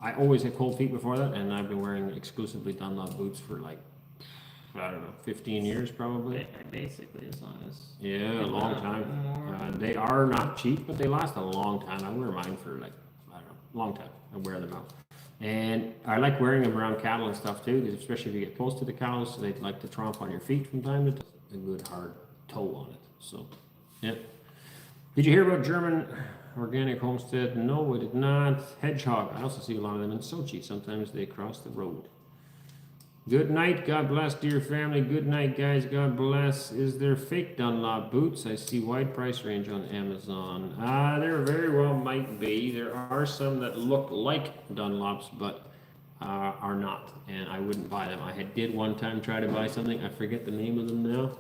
I always had cold feet before that, and I've been wearing exclusively Dunlop boots for like, I don't know, 15 years probably. Basically, as long as. Yeah, a long time. They are not cheap, but they last a long time. I wear mine for like, I don't know, a long time. I wear them out. And I like wearing them around cattle and stuff too, because especially if you get close to the cows, they like to tromp on your feet from time to time. A good hard toe on it. So, yeah. Did you hear about German organic homestead? No, I did not. Hedgehog. I also see a lot of them in Sochi. Sometimes they cross the road. Good night. God bless, dear family. Good night, guys. God bless. Is there fake Dunlop boots? I see wide price range on Amazon. There very well might be. There are some that look like Dunlops, but are not, and I wouldn't buy them. I did one time try to buy something. I forget the name of them now.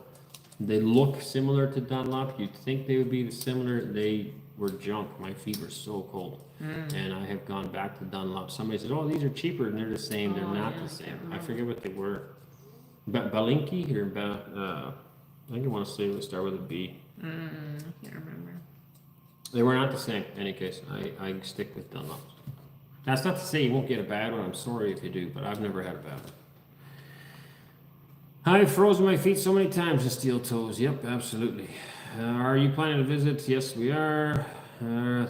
They look similar to Dunlop. You'd think they would be similar. They were junk. My feet were so cold. And I have gone back to Dunlop. Somebody said, oh, these are cheaper, and they're the same. They're not the same. I forget what they were. Balinki or I think I want to say they start with a B. I can't remember. They were not the same. In any case, I stick with Dunlops. That's not to say you won't get a bad one. I'm sorry if you do, but I've never had a bad one. I've frozen my feet so many times with steel toes. Yep, absolutely. Are you planning to visit? Yes, we are.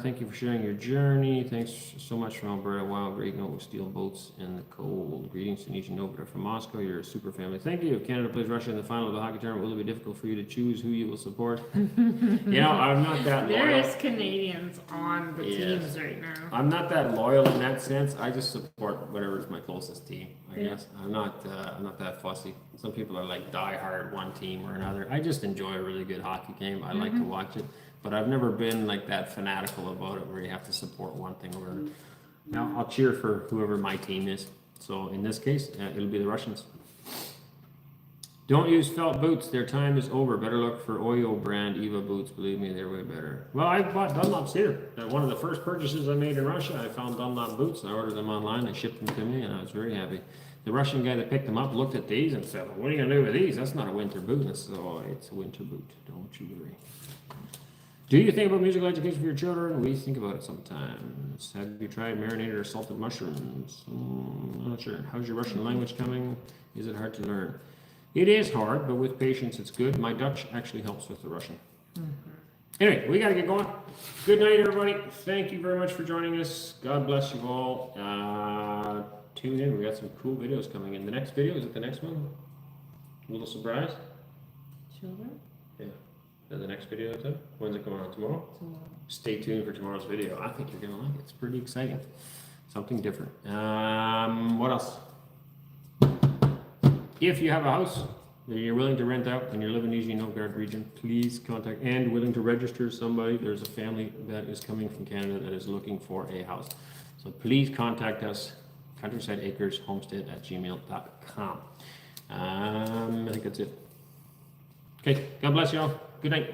Thank you for sharing your journey. Thanks so much from Alberta. Wow, great note with steel boats in the cold. Greetings to Anneesa and Novita from Moscow. You're a super family. Thank you. If Canada plays Russia in the final of the hockey tournament, will it be difficult for you to choose who you will support? You know, I'm not that loyal. There is Canadians on the teams right now. I'm not that loyal in that sense. I just support whatever is my closest team, I guess. I'm not that fussy. Some people are like die-hard one team or another. I just enjoy a really good hockey game. I like to watch it. But I've never been like that fanatical about it where you have to support one thing or another. Now, I'll cheer for whoever my team is. So in this case, it'll be the Russians. Don't use felt boots. Their time is over. Better look for Oyo brand Eva boots. Believe me, they're way better. Well, I bought Dunlops here. One of the first purchases I made in Russia, I found Dunlop boots. I ordered them online. They shipped them to me, and I was very happy. The Russian guy that picked them up looked at these and said, well, what are you going to do with these? That's not a winter boot. And I said, oh, it's a winter boot. Don't you worry. Do you think about musical education for your children? We think about it sometimes. Have you tried marinated or salted mushrooms? I'm not sure. How's your Russian language coming? Is it hard to learn? It is hard, but with patience it's good. My Dutch actually helps with the Russian. Anyway, we got to get going. Good night, everybody. Thank you very much for joining us. God bless you all. Tune in. We got some cool videos coming in. The next video, is it the next one? A little surprise? Children? Yeah. The next video, is it? When's it going on? Tomorrow? Tomorrow. Stay tuned for tomorrow's video. I think you're going to like it. It's pretty exciting. Something different. What else? If you have a house that you're willing to rent out and you live in Nizhny Novgorod region, please contact and willing to register somebody. There's a family that is coming from Canada that is looking for a house. So please contact us, countrysideacreshomestead@gmail.com. I think that's it. Okay, God bless you all. Good night.